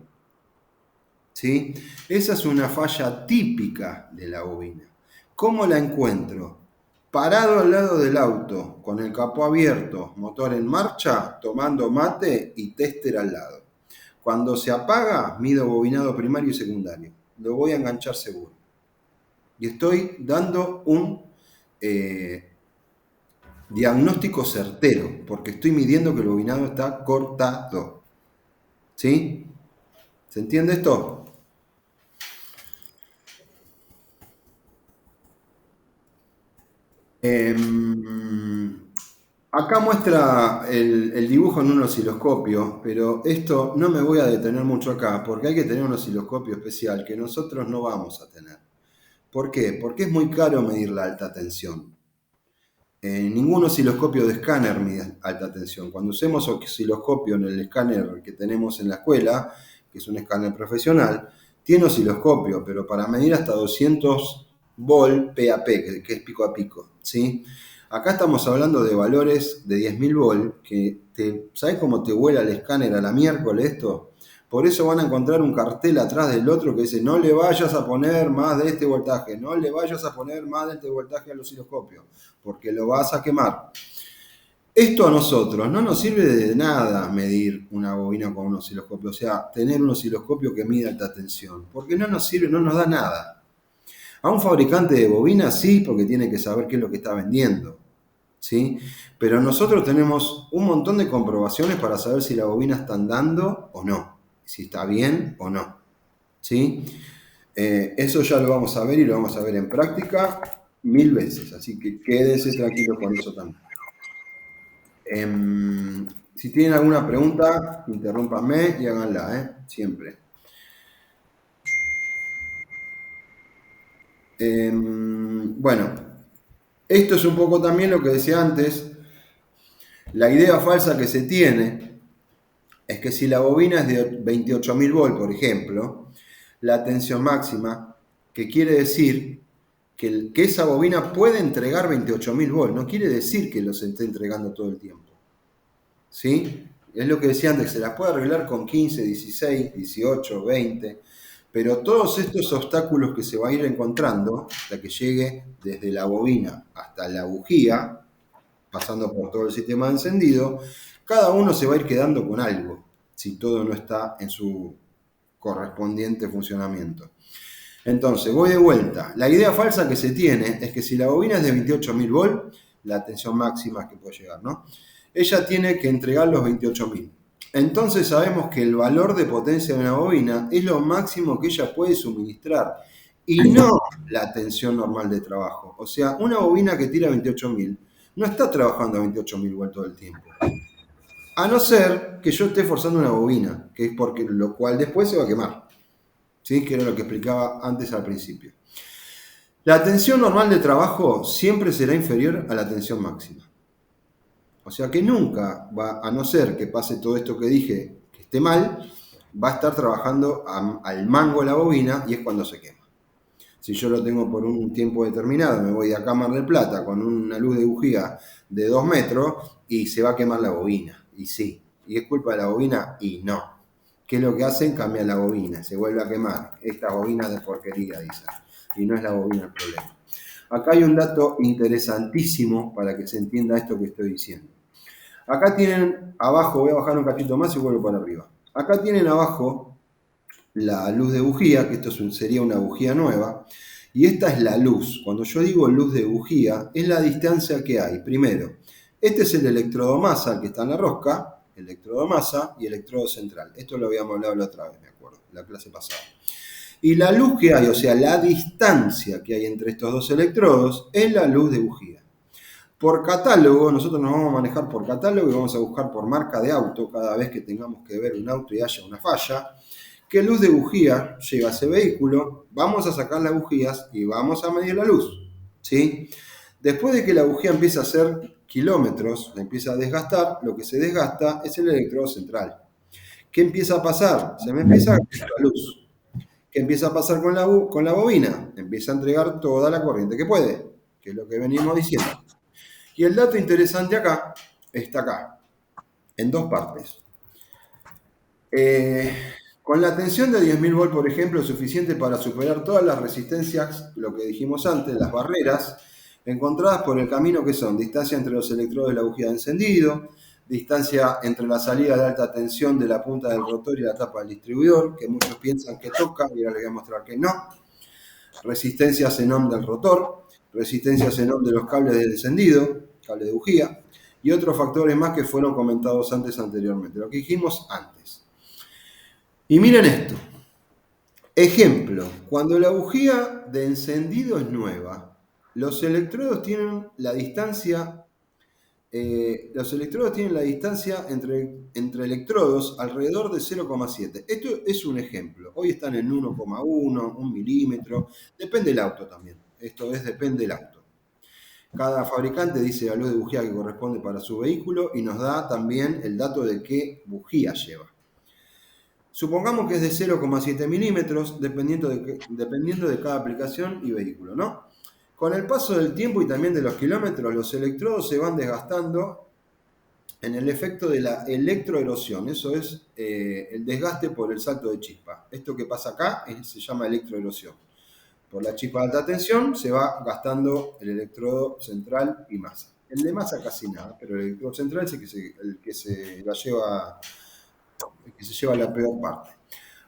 ¿Sí? Esa es una falla típica de la bobina. ¿Cómo la encuentro? Parado al lado del auto, con el capó abierto, motor en marcha, tomando mate y tester al lado. Cuando se apaga, mido bobinado primario y secundario. Lo voy a enganchar seguro. Y estoy dando un diagnóstico certero, porque estoy midiendo que el bobinado está cortado. ¿Sí? ¿Se entiende esto? Acá muestra el dibujo en un osciloscopio, pero esto no me voy a detener mucho acá, porque hay que tener un osciloscopio especial que nosotros no vamos a tener. ¿Por qué? Porque es muy caro medir la alta tensión. Ningún osciloscopio de escáner mide alta tensión. Cuando usemos osciloscopio en el escáner que tenemos en la escuela, que es un escáner profesional, tiene osciloscopio, pero para medir hasta 200 volt PAP, que es pico a pico, ¿sí? Acá estamos hablando de valores de 10.000 volt, que ¿sabes cómo te vuela el escáner a la miércoles esto? Por eso van a encontrar un cartel atrás del otro que dice: no le vayas a poner más de este voltaje, no le vayas a poner más de este voltaje al osciloscopio, porque lo vas a quemar. Esto a nosotros no nos sirve de nada medir una bobina con un osciloscopio, o sea, tener un osciloscopio que mida alta tensión, porque no nos sirve, no nos da nada. A un fabricante de bobinas sí, porque tiene que saber qué es lo que está vendiendo. ¿sí? Pero nosotros tenemos un montón de comprobaciones para saber si la bobina está andando o no, si está bien o no, ¿sí? Eso ya lo vamos a ver y lo vamos a ver en práctica 1000 veces, así que quédese tranquilo con eso también. Si tienen alguna pregunta, interrúmpanme y háganla, siempre. Bueno, esto es un poco también lo que decía antes. La idea falsa que se tiene es que si la bobina es de 28.000 volt, por ejemplo, la tensión máxima, que quiere decir que esa bobina puede entregar 28.000 volt, no quiere decir que los esté entregando todo el tiempo. ¿Sí? Es lo que decía antes, se las puede arreglar con 15, 16, 18, 20, pero todos estos obstáculos que se va a ir encontrando hasta que llegue desde la bobina hasta la bujía, pasando por todo el sistema de encendido, cada uno se va a ir quedando con algo, si todo no está en su correspondiente funcionamiento. Entonces, voy de vuelta. La idea falsa que se tiene es que si la bobina es de 28.000 volt, la tensión máxima que puede llegar, ¿no? Ella tiene que entregar los 28.000. Entonces sabemos que el valor de potencia de una bobina es lo máximo que ella puede suministrar y no la tensión normal de trabajo. O sea, una bobina que tira 28.000 no está trabajando a 28.000 volt todo el tiempo. A no ser que yo esté forzando una bobina, que es porque lo cual después se va a quemar. ¿Sí? Que era lo que explicaba antes al principio. La tensión normal de trabajo siempre será inferior a la tensión máxima. O sea que nunca va, a no ser que pase todo esto que dije, que esté mal, va a estar trabajando al mango la bobina y es cuando se quema. Si yo lo tengo por un tiempo determinado, me voy de acá a Mar del Plata con una luz de bujía de 2 metros y se va a quemar la bobina. Y sí. ¿Y es culpa de la bobina? Y no. ¿Qué es lo que hacen? Cambian la bobina, se vuelve a quemar. Esta bobina de porquería, dicen. Y no es la bobina el problema. Acá hay un dato interesantísimo para que se entienda esto que estoy diciendo. Acá tienen abajo, voy a bajar un cachito más y vuelvo para arriba. Acá tienen abajo la luz de bujía, que esto sería una bujía nueva, y esta es la luz. Cuando yo digo luz de bujía, es la distancia que hay. Primero, este es el electrodo masa que está en la rosca, electrodo masa y electrodo central. Esto lo habíamos hablado la otra vez, me acuerdo, la clase pasada. Y la luz que hay, o sea, la distancia que hay entre estos dos electrodos, es la luz de bujía. Por catálogo, nosotros nos vamos a manejar por catálogo y vamos a buscar por marca de auto cada vez que tengamos que ver un auto y haya una falla. ¿Qué luz de bujía lleva ese vehículo? Vamos a sacar las bujías y vamos a medir la luz, ¿sí? Después de que la bujía empieza a hacer kilómetros, la empieza a desgastar, lo que se desgasta es el electrodo central. ¿Qué empieza a pasar? Se me empieza a caer la luz. ¿Qué empieza a pasar con la bobina? Empieza a entregar toda la corriente que puede, que es lo que venimos diciendo. Y el dato interesante acá está acá, en dos partes. Con la tensión de 10.000 volt, por ejemplo, es suficiente para superar todas las resistencias, lo que dijimos antes, las barreras, encontradas por el camino que son distancia entre los electrodos de la bujía de encendido, distancia entre la salida de alta tensión de la punta del rotor y la tapa del distribuidor, que muchos piensan que toca, y ahora les voy a mostrar que no, resistencia xenón del rotor, resistencia xenón de los cables de encendido, cable de bujía, y otros factores más que fueron comentados anteriormente, lo que dijimos antes. Y miren esto. Ejemplo, cuando la bujía de encendido es nueva, los electrodos tienen la distancia entre electrodos alrededor de 0,7. Esto es un ejemplo. Hoy están en 1,1, 1 milímetro. Depende del auto también. Depende del auto. Cada fabricante dice la luz de bujía que corresponde para su vehículo y nos da también el dato de qué bujía lleva. Supongamos que es de 0,7 milímetros, dependiendo de cada aplicación y vehículo, ¿no? Con el paso del tiempo y también de los kilómetros, los electrodos se van desgastando en el efecto de la electroerosión. Eso es el desgaste por el salto de chispa. Esto que pasa acá se llama electroerosión. Por la chispa de alta tensión se va gastando el electrodo central y masa. El de masa casi nada, pero el electrodo central es el que se lleva la peor parte.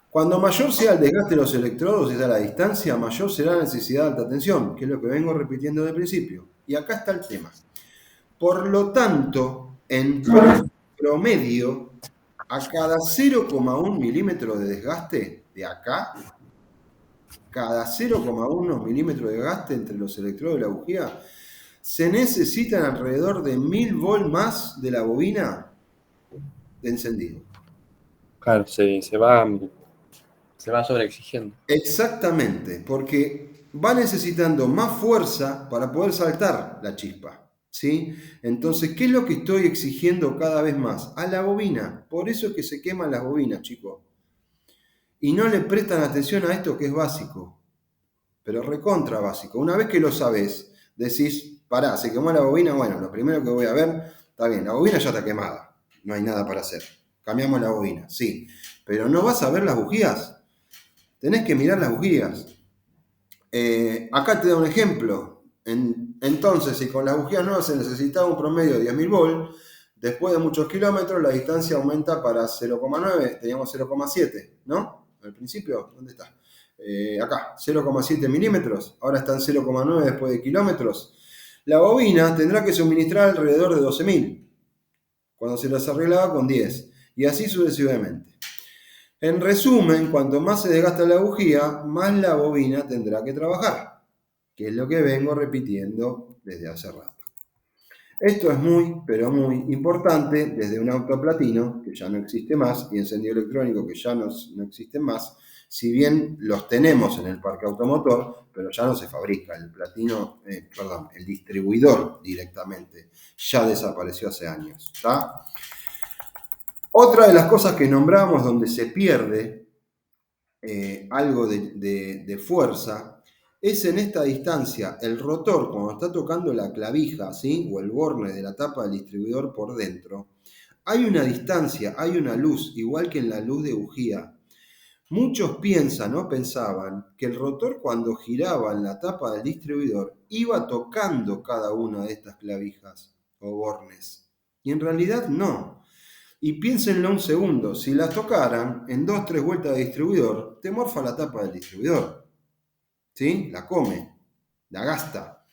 Cuando mayor sea el desgaste de los electrodos y da la distancia, mayor será la necesidad de alta tensión, que es lo que vengo repitiendo desde el principio. Y acá está el tema. Por lo tanto, en promedio, a cada 0,1 milímetro de desgaste de acá, cada 0,1 milímetro de desgaste entre los electrodos de la bujía, se necesitan alrededor de 1000 volts más de la bobina de encendido. Claro, se va sobreexigiendo. Exactamente, porque va necesitando más fuerza para poder saltar la chispa, ¿sí? Entonces, ¿qué es lo que estoy exigiendo cada vez más? A la bobina. Por eso es que se queman las bobinas, chicos. Y no le prestan atención a esto que es básico, pero recontra básico. Una vez que lo sabés, decís, pará, se quemó la bobina, bueno, lo primero que voy a ver, está bien, la bobina ya está quemada, no hay nada para hacer. Cambiamos la bobina, sí, pero no vas a ver las bujías. Tenés que mirar las bujías. Acá te da un ejemplo. Entonces, si con las bujías nuevas se necesitaba un promedio de 10.000 volts, después de muchos kilómetros la distancia aumenta para 0,9, teníamos 0,7, ¿no? Al principio, ¿dónde está? Acá, 0,7 milímetros, ahora está en 0,9 después de kilómetros. La bobina tendrá que suministrar alrededor de 12.000, cuando se las arreglaba con 10, y así sucesivamente. En resumen, cuanto más se desgasta la bujía, más la bobina tendrá que trabajar, que es lo que vengo repitiendo desde hace rato. Esto es muy, pero muy importante desde un auto platino, que ya no existe más, y encendido electrónico, que ya no existen más, si bien los tenemos en el parque automotor, pero ya no se fabrica. El platino, el distribuidor directamente, ya desapareció hace años, ¿está? Otra de las cosas que nombramos donde se pierde algo de fuerza es en esta distancia. El rotor, cuando está tocando la clavija, ¿sí? O el borne de la tapa del distribuidor por dentro, hay una distancia, hay una luz, igual que en la luz de bujía. Muchos piensan o pensaban que el rotor, cuando giraba en la tapa del distribuidor, iba tocando cada una de estas clavijas o bornes. Y en realidad no. Y piénsenlo un segundo, si las tocaran en 2-3 vueltas de distribuidor, te morfa la tapa del distribuidor, ¿sí? La come, la gasta.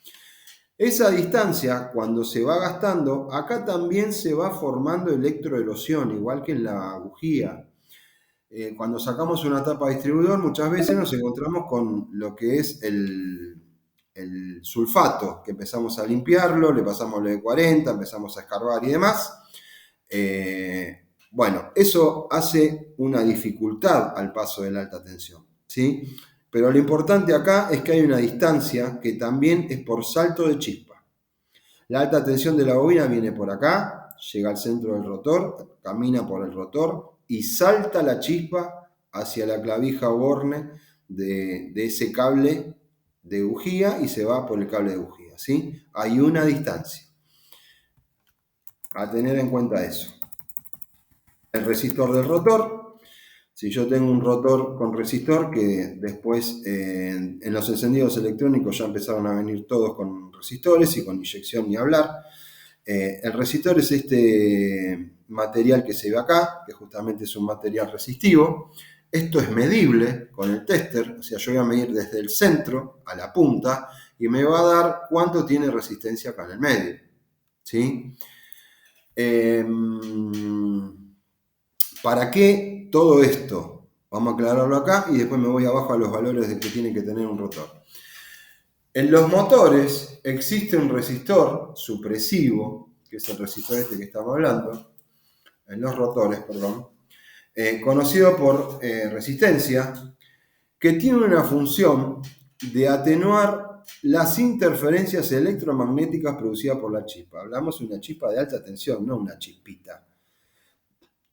Esa distancia, cuando se va gastando, acá también se va formando electroerosión, igual que en la bujía. Cuando sacamos una tapa de distribuidor, muchas veces nos encontramos con lo que es el sulfato, que empezamos a limpiarlo, le pasamos lo de 40, empezamos a escarbar y demás. Bueno, eso hace una dificultad al paso de la alta tensión, ¿sí? Pero lo importante acá es que hay una distancia que también es por salto de chispa. La alta tensión de la bobina viene por acá, llega al centro del rotor, camina por el rotor y salta la chispa hacia la clavija o borne de ese cable de bujía y se va por el cable de bujía, ¿sí? Hay una distancia. A tener en cuenta eso. El resistor del rotor. Si yo tengo un rotor con resistor, que después en los encendidos electrónicos ya empezaron a venir todos con resistores y con inyección ni hablar. El resistor es este material que se ve acá, que justamente es un material resistivo. Esto es medible con el tester, o sea, yo voy a medir desde el centro a la punta y me va a dar cuánto tiene resistencia acá en el medio, ¿sí? ¿Para qué todo esto? Vamos a aclararlo acá y después me voy abajo a los valores de que tiene que tener un rotor. En los motores existe un resistor supresivo, que es el resistor este que estamos hablando, en los rotores, perdón, conocido por resistencia, que tiene una función de atenuar las interferencias electromagnéticas producidas por la chispa. Hablamos de una chispa de alta tensión, no una chispita.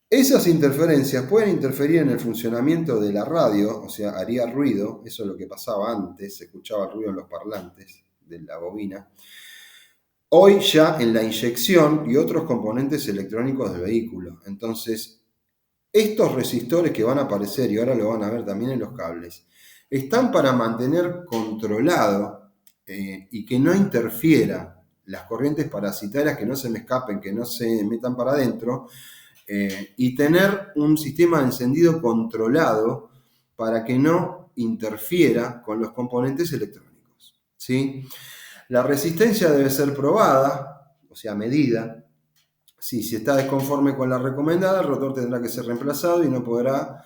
Esas interferencias pueden interferir en el funcionamiento de la radio, o sea, haría ruido, eso es lo que pasaba antes, se escuchaba el ruido en los parlantes de la bobina. Hoy ya en la inyección y otros componentes electrónicos del vehículo. Entonces, estos resistores que van a aparecer, y ahora lo van a ver también en los cables, están para mantener controlado y que no interfiera las corrientes parasitarias, que no se me escapen, que no se metan para adentro, y tener un sistema de encendido controlado para que no interfiera con los componentes electrónicos, ¿sí? La resistencia debe ser probada, o sea, medida. Si está desconforme con la recomendada, el rotor tendrá que ser reemplazado y no podrá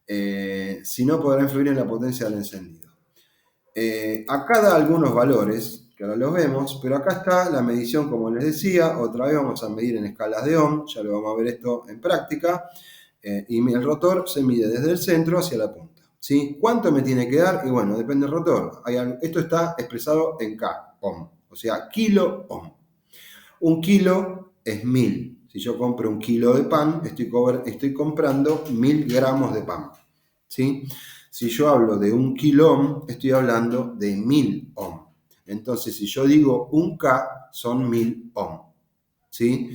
influir en la potencia del encendido. Acá da algunos valores, que ahora los vemos, pero acá está la medición, como les decía. Otra vez vamos a medir en escalas de ohm, ya lo vamos a ver esto en práctica. Y el rotor se mide desde el centro hacia la punta, ¿sí? ¿Cuánto me tiene que dar? Y bueno, depende del rotor. Esto está expresado en K, ohm, o sea, kilo ohm. Un kilo es 1000. Si yo compro un kilo de pan, estoy comprando 1000 gramos de pan, ¿sí? Si yo hablo de un kilo ohm, estoy hablando de 1000 ohm. Entonces, si yo digo un K, son 1000 ohm, ¿sí?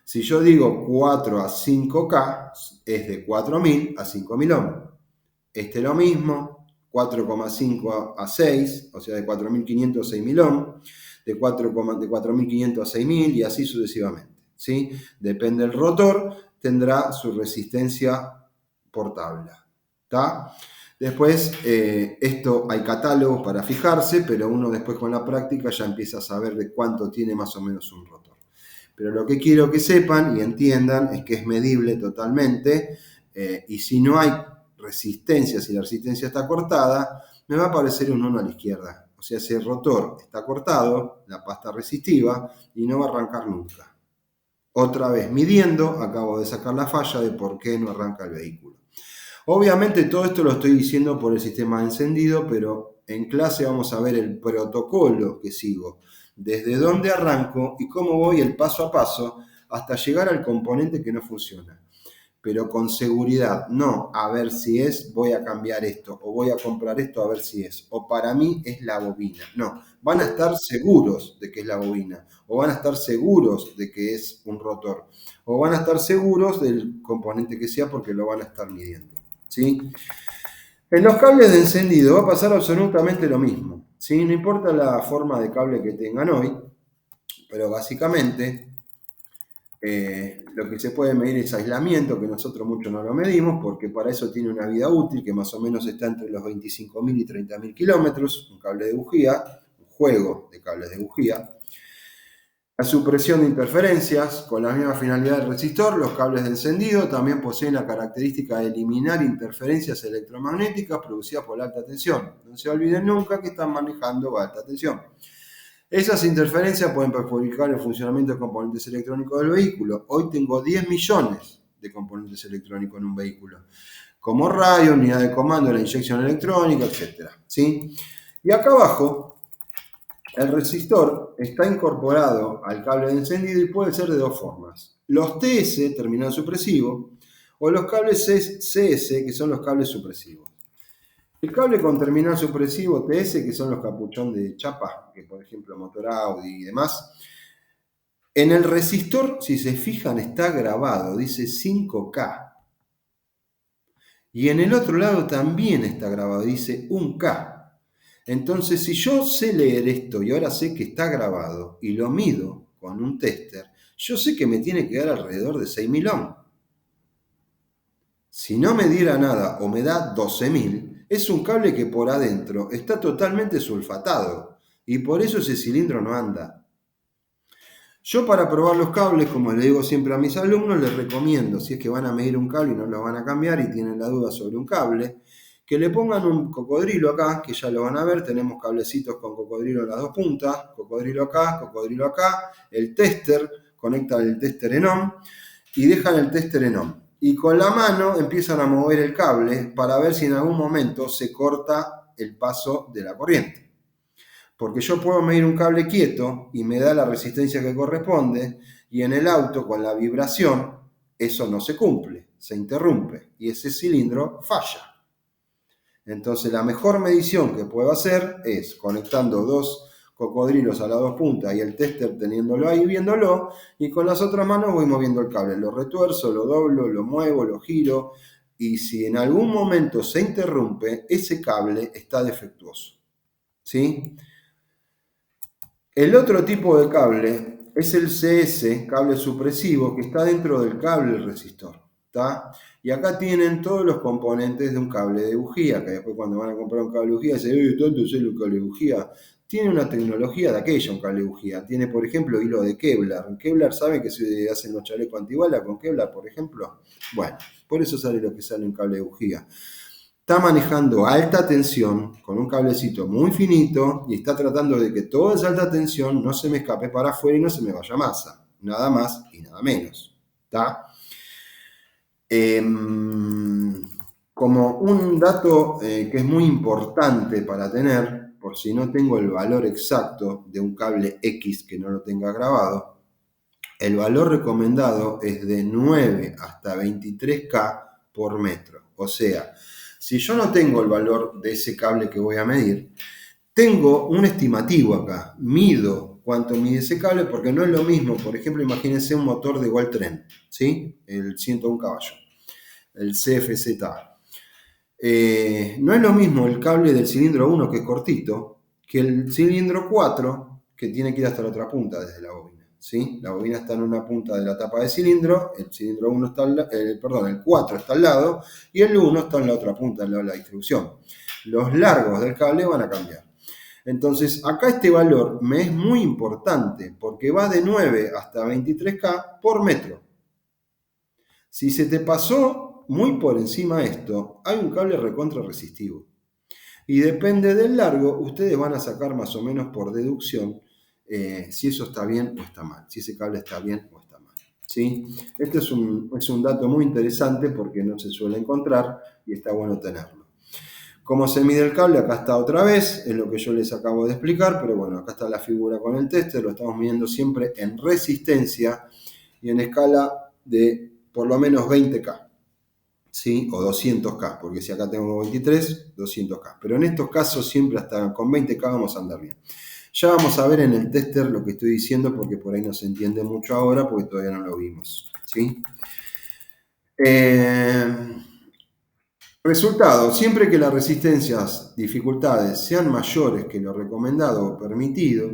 Si yo digo 4 a 5K, es de 4000 a 5000 ohm. Este es lo mismo, 4,5 a 6, o sea, de 4500 a 6000 ohm, de 4500 a 6000 y así sucesivamente, ¿sí? Depende del rotor, tendrá su resistencia por tabla, ¿está? Después, esto hay catálogos para fijarse, pero uno después con la práctica ya empieza a saber de cuánto tiene más o menos un rotor. Pero lo que quiero que sepan y entiendan es que es medible totalmente, y si no hay resistencia, si la resistencia está cortada, me va a aparecer un 1 a la izquierda. O sea, si el rotor está cortado, la pasta resistiva, y no va a arrancar nunca. Otra vez midiendo, acabo de sacar la falla de por qué no arranca el vehículo. Obviamente todo esto lo estoy diciendo por el sistema de encendido, pero en clase vamos a ver el protocolo que sigo, desde dónde arranco y cómo voy el paso a paso hasta llegar al componente que no funciona. Pero con seguridad, no a ver si es, voy a cambiar esto, o voy a comprar esto a ver si es, o para mí es la bobina. No, van a estar seguros de que es la bobina, o van a estar seguros de que es un rotor, o van a estar seguros del componente que sea porque lo van a estar midiendo, ¿sí? En los cables de encendido va a pasar absolutamente lo mismo, ¿sí? No importa la forma de cable que tengan hoy, pero básicamente lo que se puede medir es aislamiento, que nosotros mucho no lo medimos, porque para eso tiene una vida útil que más o menos está entre los 25.000 y 30.000 kilómetros, un cable de bujía, un juego de cables de bujía. La supresión de interferencias, con la misma finalidad del resistor, los cables de encendido también poseen la característica de eliminar interferencias electromagnéticas producidas por la alta tensión. No se olviden nunca que están manejando alta tensión. Esas interferencias pueden perjudicar el funcionamiento de componentes electrónicos del vehículo. Hoy tengo 10 millones de componentes electrónicos en un vehículo, como radio, unidad de comando, la inyección electrónica, etc., ¿sí? Y acá abajo, el resistor está incorporado al cable de encendido y puede ser de dos formas. Los TS, terminal supresivo, o los cables CS, que son los cables supresivos. El cable con terminal supresivo TS, que son los capuchón de chapa, que por ejemplo motor Audi y demás, en el resistor, si se fijan, está grabado, dice 5K. Y en el otro lado también está grabado, dice 1K. Entonces, si yo sé leer esto y ahora sé que está grabado y lo mido con un tester, yo sé que me tiene que dar alrededor de 6.000 ohm. Si no me diera nada o me da 12.000, es un cable que por adentro está totalmente sulfatado y por eso ese cilindro no anda. Yo para probar los cables, como le digo siempre a mis alumnos, les recomiendo, si es que van a medir un cable y no lo van a cambiar y tienen la duda sobre un cable, que le pongan un cocodrilo acá, que ya lo van a ver, tenemos cablecitos con cocodrilo en las dos puntas, cocodrilo acá, el tester, conectan el tester en ohm y dejan el tester en ohm. Y con la mano empiezan a mover el cable para ver si en algún momento se corta el paso de la corriente. Porque yo puedo medir un cable quieto y me da la resistencia que corresponde, y en el auto con la vibración eso no se cumple, se interrumpe y ese cilindro falla. Entonces la mejor medición que puedo hacer es conectando dos cocodrilos a las dos puntas y el tester teniéndolo ahí, viéndolo, y con las otras manos voy moviendo el cable, lo retuerzo, lo doblo, lo muevo, lo giro, y si en algún momento se interrumpe, ese cable está defectuoso, ¿sí? El otro tipo de cable es el CS, cable supresivo, que está dentro del cable del resistor. ¿está? Y acá tienen todos los componentes de un cable de bujía, que después cuando van a comprar un cable de bujía dicen, ¿tanto es un cable de bujía? Tiene una tecnología de aquella, un cable de bujía. Tiene, por ejemplo, hilo de Kevlar. Kevlar, ¿sabe que se hacen los chalecos antibalas con Kevlar, por ejemplo? Bueno, por eso sale lo que sale un cable de bujía. Está manejando alta tensión con un cablecito muy finito y está tratando de que toda esa alta tensión no se me escape para afuera y no se me vaya masa. Nada más y nada menos. ¿Está? Como un dato que es muy importante para tener, por si no tengo el valor exacto de un cable X que no lo tenga grabado, el valor recomendado es de 9 hasta 23K por metro. O sea, si yo no tengo el valor de ese cable que voy a medir, tengo un estimativo acá. Mido cuánto mide ese cable porque no es lo mismo. Por ejemplo, imagínense un motor de Waltren, ¿sí? El 101 caballos, el CFZ. No es lo mismo el cable del cilindro 1 que es cortito que el cilindro 4 que tiene que ir hasta la otra punta desde la bobina. ¿Sí? La bobina está en una punta de la tapa de cilindro, el cilindro 1 está el 4 está al lado y el 1 está en la otra punta, al lado de la distribución. Los largos del cable van a cambiar. Entonces, acá este valor me es muy importante porque va de 9 hasta 23K por metro. Si se te pasó muy por encima esto, hay un cable recontra resistivo. Y depende del largo, ustedes van a sacar más o menos por deducción si eso está bien o está mal, si ese cable está bien o está mal. ¿Sí? Este es un dato muy interesante porque no se suele encontrar y está bueno tenerlo. ¿Cómo se mide el cable? Acá está otra vez, es lo que yo les acabo de explicar, pero bueno, acá está la figura con el tester, lo estamos midiendo siempre en resistencia y en escala de por lo menos 20K. ¿Sí? O 200K, porque si acá tengo 23, 200K. Pero en estos casos siempre hasta con 20K vamos a andar bien. Ya vamos a ver en el tester lo que estoy diciendo, porque por ahí no se entiende mucho ahora, porque todavía no lo vimos. ¿Sí? Resultado, siempre que las resistencias, dificultades sean mayores que lo recomendado o permitido,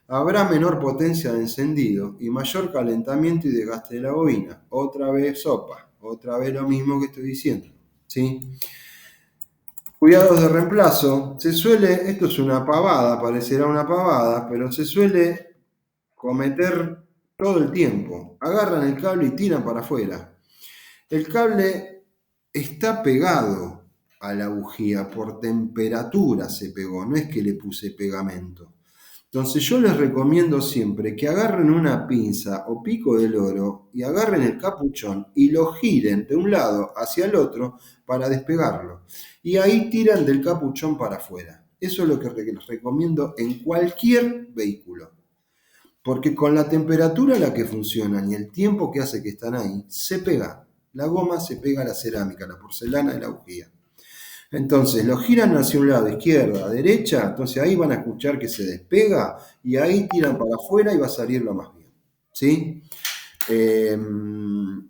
habrá menor potencia de encendido y mayor calentamiento y desgaste de la bobina. Otra vez sopa, otra vez lo mismo que estoy diciendo. ¿Sí? Cuidados de reemplazo. Esto es una pavada, parecerá una pavada, pero se suele cometer todo el tiempo. Agarran el cable y tiran para afuera. El cable está pegado a la bujía, por temperatura se pegó, no es que le puse pegamento. Entonces yo les recomiendo siempre que agarren una pinza o pico de loro y agarren el capuchón y lo giren de un lado hacia el otro para despegarlo. Y ahí tiran del capuchón para afuera. Eso es lo que les recomiendo en cualquier vehículo. Porque con la temperatura a la que funcionan y el tiempo que hace que están ahí, se pega. La goma se pega a la cerámica, la porcelana y la bujía. Entonces lo giran hacia un lado, izquierda, derecha, entonces ahí van a escuchar que se despega y ahí tiran para afuera y va a salir lo más bien. ¿Sí?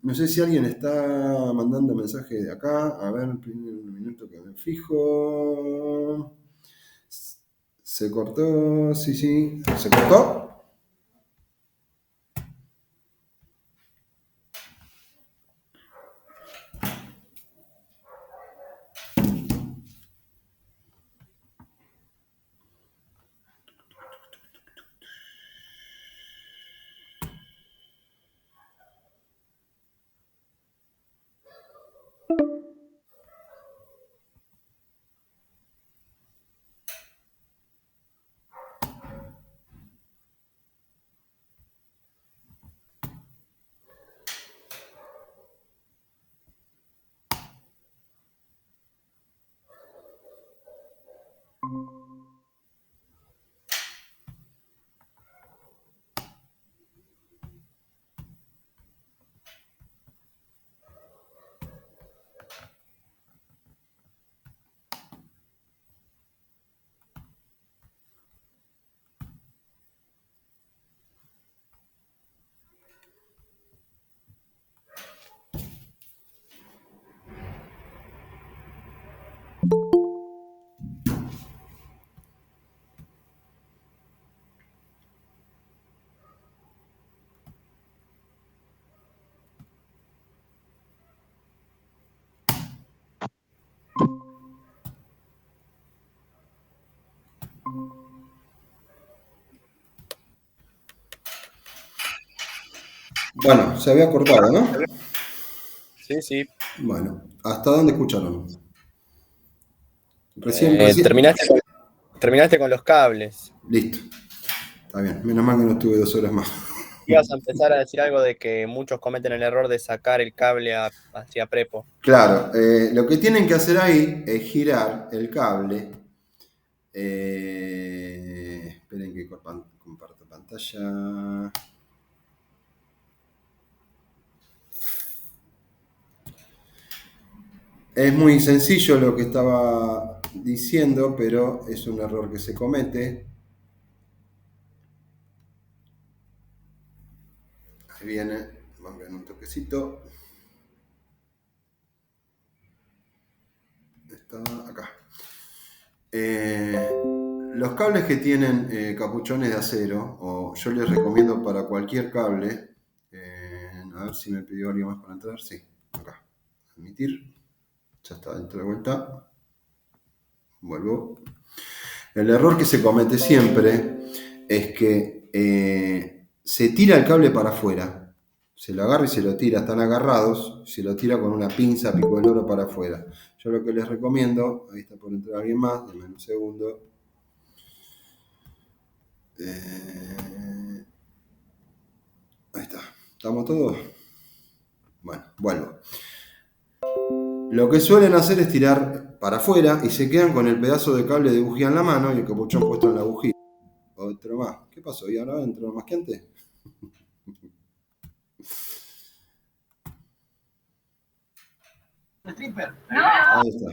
No sé si alguien está mandando mensaje de acá. A ver, un minuto que me fijo. Se cortó, sí, se cortó. Bueno, se había cortado, ¿no? Sí, sí. Bueno, ¿hasta dónde escucharon? Recién. Terminaste con los cables. Listo. Está bien. Menos mal que no estuve 2 horas más. Ibas a empezar a decir algo de que muchos cometen el error de sacar el cable hacia prepo. Claro, lo que tienen que hacer ahí es girar el cable. Esperen que comparto pantalla. Es muy sencillo lo que estaba diciendo, pero es un error que se comete. Ahí viene, vamos a ver un toquecito. Está acá. Los cables que tienen capuchones de acero, o yo les recomiendo para cualquier cable, a ver si me pidió alguien más para entrar, sí, acá, admitir, ya está dentro de vuelta, vuelvo. El error que se comete siempre es que se tira el cable para afuera, se lo agarra y se lo tira, están agarrados, se lo tira con una pinza pico del oro para afuera. Yo lo que les recomiendo, ahí está por entrar alguien más, denme un segundo. Ahí está. ¿Estamos todos? Bueno, vuelvo. Lo que suelen hacer es tirar para afuera y se quedan con el pedazo de cable de bujía en la mano y el capuchón puesto en la bujía. Otro más. ¿Qué pasó? ¿Y ahora entró más que antes? Ahí está.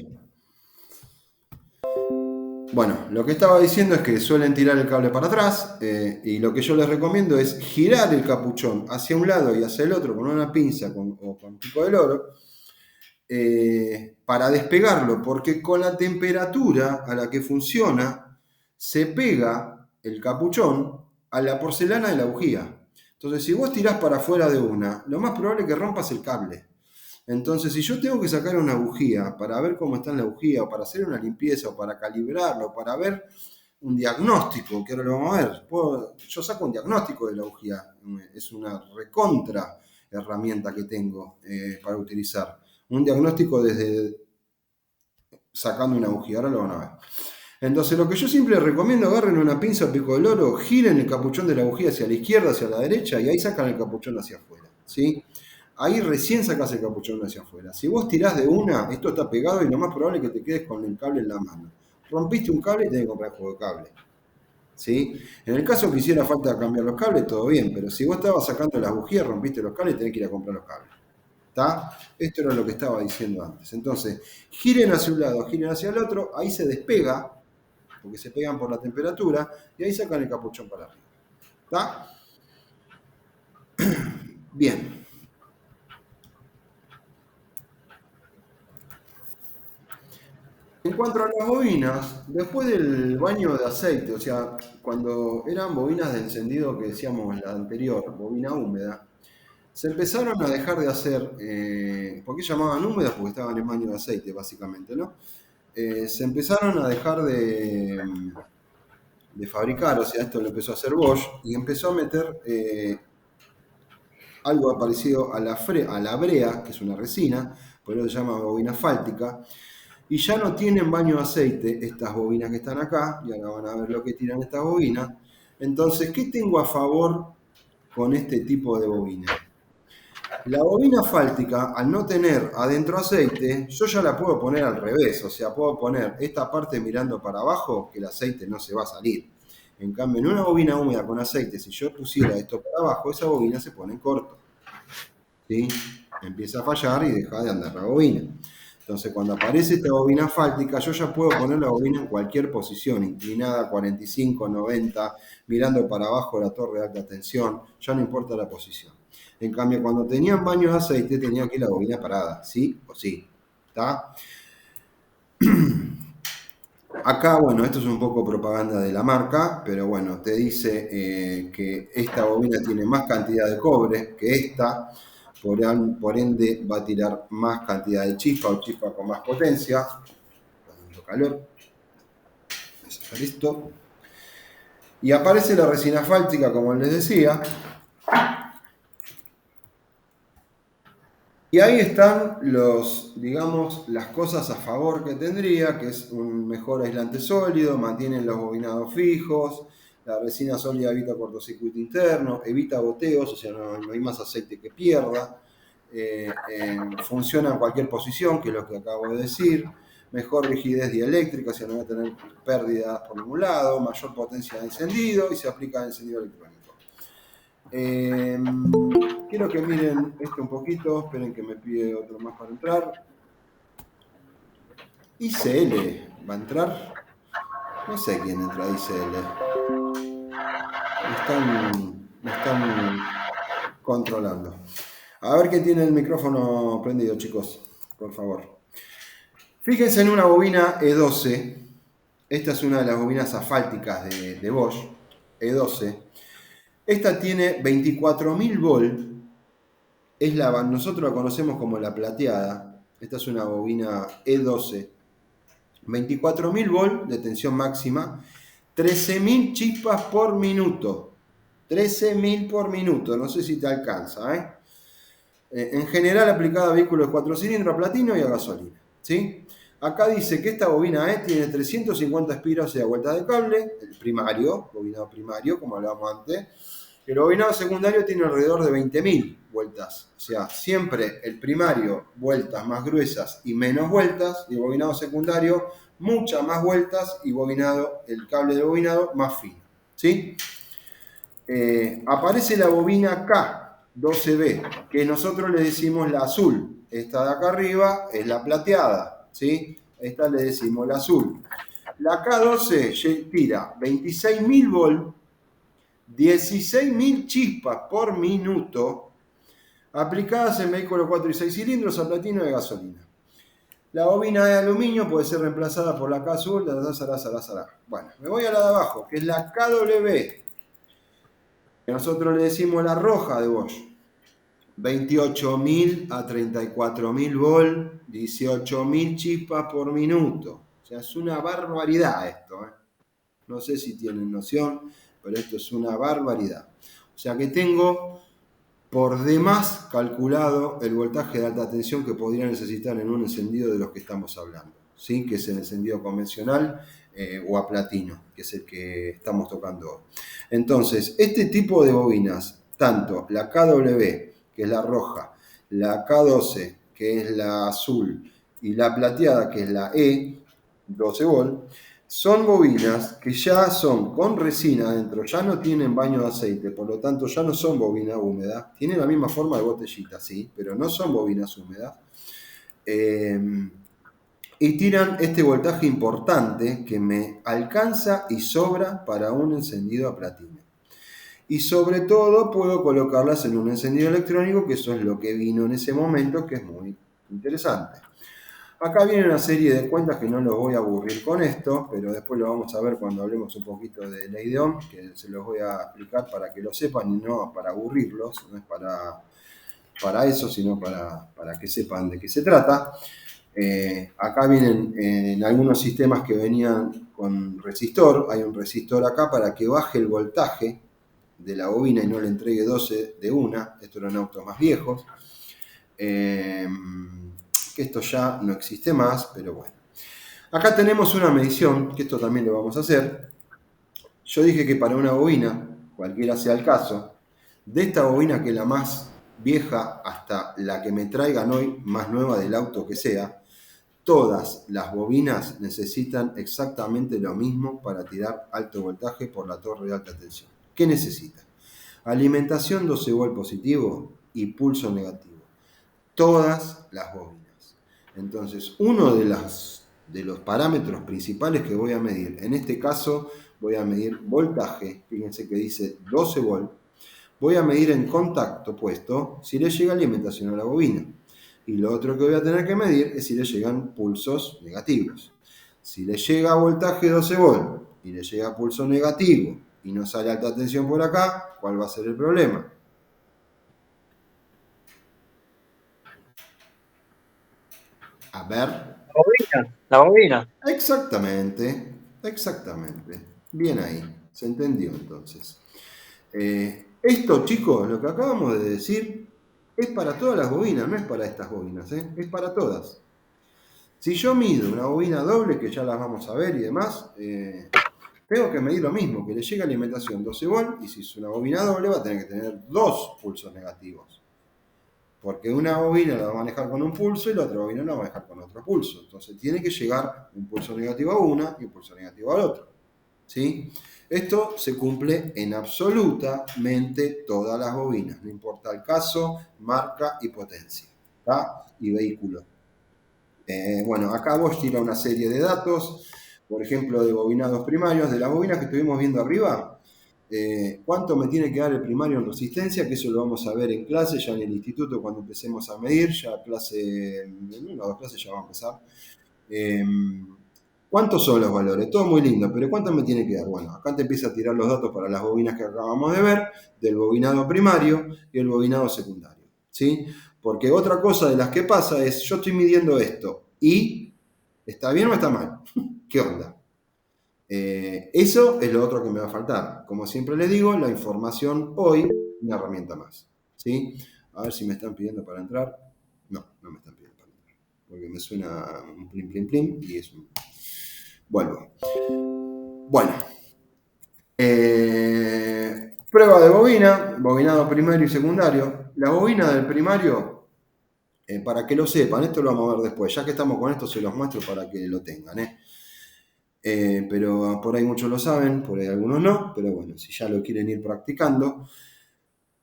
Bueno, lo que estaba diciendo es que suelen tirar el cable para atrás y lo que yo les recomiendo es girar el capuchón hacia un lado y hacia el otro con una pinza o con pico del oro para despegarlo, porque con la temperatura a la que funciona se pega el capuchón a la porcelana de la bujía. Entonces, si vos tirás para afuera de una, lo más probable es que rompas el cable. Entonces, si yo tengo que sacar una bujía para ver cómo está en la bujía, o para hacer una limpieza, o para calibrarlo, para ver un diagnóstico, que ahora lo vamos a ver, yo saco un diagnóstico de la bujía, es una recontra herramienta que tengo para utilizar. Un diagnóstico desde sacando una bujía, ahora lo van a ver. Entonces, lo que yo siempre recomiendo, agarren una pinza pico del oro, giren el capuchón de la bujía hacia la izquierda, hacia la derecha, y ahí sacan el capuchón hacia afuera, ¿sí? Ahí recién sacas el capuchón hacia afuera. Si vos tirás de una, esto está pegado y lo más probable es que te quedes con el cable en la mano. Rompiste un cable y tenés que comprar el juego de cable. ¿Sí? En el caso que hiciera falta cambiar los cables, todo bien, pero si vos estabas sacando las bujías, rompiste los cables, tenés que ir a comprar los cables. ¿Está? Esto era lo que estaba diciendo antes. Entonces, giren hacia un lado, giren hacia el otro, ahí se despega, porque se pegan por la temperatura, y ahí sacan el capuchón para arriba. ¿Está? Bien. En cuanto a las bobinas, después del baño de aceite, o sea, cuando eran bobinas de encendido que decíamos la anterior, bobina húmeda, se empezaron a dejar de hacer, ¿por qué llamaban húmedas? Porque estaban en baño de aceite, básicamente, ¿no? Se empezaron a dejar de fabricar, o sea, esto lo empezó a hacer Bosch, y empezó a meter algo parecido a la brea, que es una resina, por eso se llama bobina fáltica, y ya no tienen baño de aceite estas bobinas que están acá, y ahora van a ver lo que tiran estas bobinas. Entonces, ¿qué tengo a favor con este tipo de bobina? La bobina fáltica, al no tener adentro aceite, yo ya la puedo poner al revés, o sea, puedo poner esta parte mirando para abajo, que el aceite no se va a salir. En cambio, en una bobina húmeda con aceite, si yo pusiera esto para abajo, esa bobina se pone en corto. ¿Sí? Empieza a fallar y deja de andar la bobina. Entonces, cuando aparece esta bobina fáltica, yo ya puedo poner la bobina en cualquier posición, inclinada, 45, 90, mirando para abajo la torre de alta tensión, ya no importa la posición. En cambio, cuando tenían baño de aceite, tenía que ir la bobina parada, sí o sí. ¿Está? Acá, bueno, esto es un poco propaganda de la marca, pero bueno, te dice que esta bobina tiene más cantidad de cobre que esta, por ende va a tirar más cantidad de chispa o chispa con más potencia. Dando calor. Voy a sacar esto. Y aparece la resina fáltica, como les decía. Y ahí están digamos, las cosas a favor que tendría, que es un mejor aislante sólido, mantiene los bobinados fijos, la resina sólida evita cortocircuito interno, evita goteos, o sea, no hay más aceite que pierda, funciona en cualquier posición, que es lo que acabo de decir, mejor rigidez dieléctrica, o sea, no va a tener pérdidas por ningún lado, mayor potencia de encendido y se aplica en encendido electrónico. Quiero que miren esto un poquito, esperen que me pide otro más para entrar. ICL, ¿va a entrar? No sé quién entra a ICL. Me están controlando. A ver quién tiene el micrófono prendido, chicos, por favor. Fíjense en una bobina E12. Esta es una de las bobinas asfálticas de Bosch, E12. Esta tiene 24.000 volt. Nosotros la conocemos como la plateada. Esta es una bobina E12. 24.000 volt de tensión máxima. 13.000 chispas por minuto. 13.000 por minuto. No sé si te alcanza, en general aplicada a vehículos de 4 cilindros, a platino y a gasolina. ¿Sí? Acá dice que esta bobina tiene 350 espiras de vueltas de cable. El primario, bobinado primario, como hablábamos antes. El bobinado secundario tiene alrededor de 20.000 vueltas. O sea, siempre el primario, vueltas más gruesas y menos vueltas. Y el bobinado secundario, muchas más vueltas y el cable de bobinado más fino. ¿Sí? Aparece la bobina K12B, que nosotros le decimos la azul. Esta de acá arriba es la plateada. ¿Sí? Esta le decimos la azul. La K12 tira 26.000 volt. 16.000 chispas por minuto aplicadas en vehículos 4 y 6 cilindros a platino de gasolina. La bobina de aluminio puede ser reemplazada por la K azul. Bueno, me voy a la de abajo, que es la KW, que nosotros le decimos la roja de Bosch. 28.000 a 34.000 volt, 18.000 chispas por minuto. O sea, es una barbaridad esto. No sé si tienen noción, pero esto es una barbaridad. O sea que tengo por demás calculado el voltaje de alta tensión que podría necesitar en un encendido de los que estamos hablando, ¿sí? Que es el encendido convencional o a platino, que es el que estamos tocando hoy. Entonces, este tipo de bobinas, tanto la KW, que es la roja, la K12, que es la azul, y la plateada, que es la E, 12 volt, son bobinas que ya son con resina adentro, ya no tienen baño de aceite, por lo tanto ya no son bobinas húmedas, tienen la misma forma de botellita, sí, pero no son bobinas húmedas. Y tiran este voltaje importante que me alcanza y sobra para un encendido a platino. Y sobre todo puedo colocarlas en un encendido electrónico, que eso es lo que vino en ese momento, que es muy interesante. Acá viene una serie de cuentas que no los voy a aburrir con esto, pero después lo vamos a ver cuando hablemos un poquito de ley de Ohm, que se los voy a explicar para que lo sepan y no para aburrirlos, no es para eso, sino para que sepan de qué se trata. Acá vienen en algunos sistemas que venían con resistor, hay un resistor acá para que baje el voltaje de la bobina y no le entregue 12 de una. Estos eran autos más viejos. Que esto ya no existe más, pero bueno. Acá tenemos una medición, que esto también lo vamos a hacer. Yo dije que para una bobina, cualquiera sea el caso, de esta bobina que es la más vieja hasta la que me traigan hoy, más nueva del auto que sea, todas las bobinas necesitan exactamente lo mismo para tirar alto voltaje por la torre de alta tensión. ¿Qué necesita? Alimentación 12 volt positivo y pulso negativo. Todas las bobinas. Entonces, uno de los parámetros principales que voy a medir, en este caso voy a medir voltaje, fíjense que dice 12 volt, voy a medir en contacto puesto si le llega alimentación a la bobina. Y lo otro que voy a tener que medir es si le llegan pulsos negativos. Si le llega voltaje 12 volt y le llega pulso negativo y no sale alta tensión por acá, ¿cuál va a ser el problema? A ver. La bobina. Exactamente. Bien ahí, se entendió entonces. Esto, chicos, lo que acabamos de decir, Es para todas las bobinas, no es para estas bobinas, es para todas. Si yo mido una bobina doble, que ya las vamos a ver y demás, tengo que medir lo mismo, que le llegue alimentación 12 volt, y si es una bobina doble va a tener que tener 2 pulsos negativos. Porque una bobina la va a manejar con un pulso y la otra bobina la va a manejar con otro pulso. Entonces tiene que llegar un pulso negativo a una y un pulso negativo al otro. ¿Sí? Esto se cumple en absolutamente todas las bobinas, no importa el caso, marca y potencia, ¿tá? Y vehículo. Bueno, acá Bosch tira una serie de datos, por ejemplo, de bobinados primarios, de las bobinas que estuvimos viendo arriba. ¿Cuánto me tiene que dar el primario en resistencia? Que eso lo vamos a ver en clase, ya en el instituto, cuando empecemos a medir, ya clase, en una o dos clases ya va a empezar. ¿Cuántos son los valores? Todo muy lindo, pero ¿cuánto me tiene que dar? Bueno, acá te empieza a tirar los datos para las bobinas que acabamos de ver, del bobinado primario y el bobinado secundario, ¿sí? Porque otra cosa de las que pasa es, yo estoy midiendo esto, ¿y está bien o está mal? ¿Qué onda? Eso es lo otro que me va a faltar. Como siempre les digo, la información hoy es una herramienta más, ¿sí? A ver si me están pidiendo para entrar. No, no me están pidiendo para entrar, porque me suena un plim, plim, plim, y es un... Vuelvo. Bueno. Prueba de bobina, bobinado primario y secundario. La bobina del primario, para que lo sepan, esto lo vamos a ver después. Ya que estamos con esto, se los muestro para que lo tengan. Pero por ahí muchos lo saben, por ahí algunos no, pero bueno, si ya lo quieren ir practicando.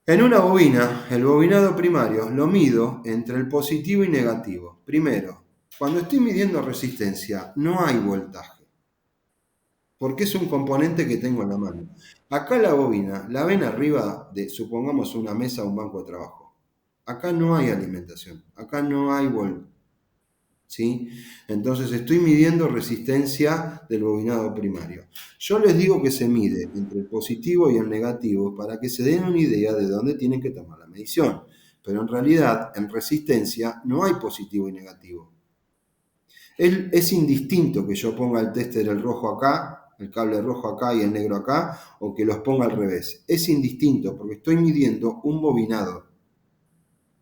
En una bobina, el bobinado primario lo mido entre el positivo y negativo. Primero, cuando estoy midiendo resistencia, no hay voltaje, porque es un componente que tengo en la mano. Acá la bobina, la ven arriba de, supongamos, una mesa o un banco de trabajo. Acá no hay alimentación, acá no hay volt, ¿sí? Entonces estoy midiendo resistencia del bobinado primario. Yo les digo que se mide entre el positivo y el negativo para que se den una idea de dónde tienen que tomar la medición. Pero en realidad, en resistencia, no hay positivo y negativo. Es indistinto que yo ponga el tester el rojo acá, el cable rojo acá y el negro acá, o que los ponga al revés. Es indistinto porque estoy midiendo un bobinado,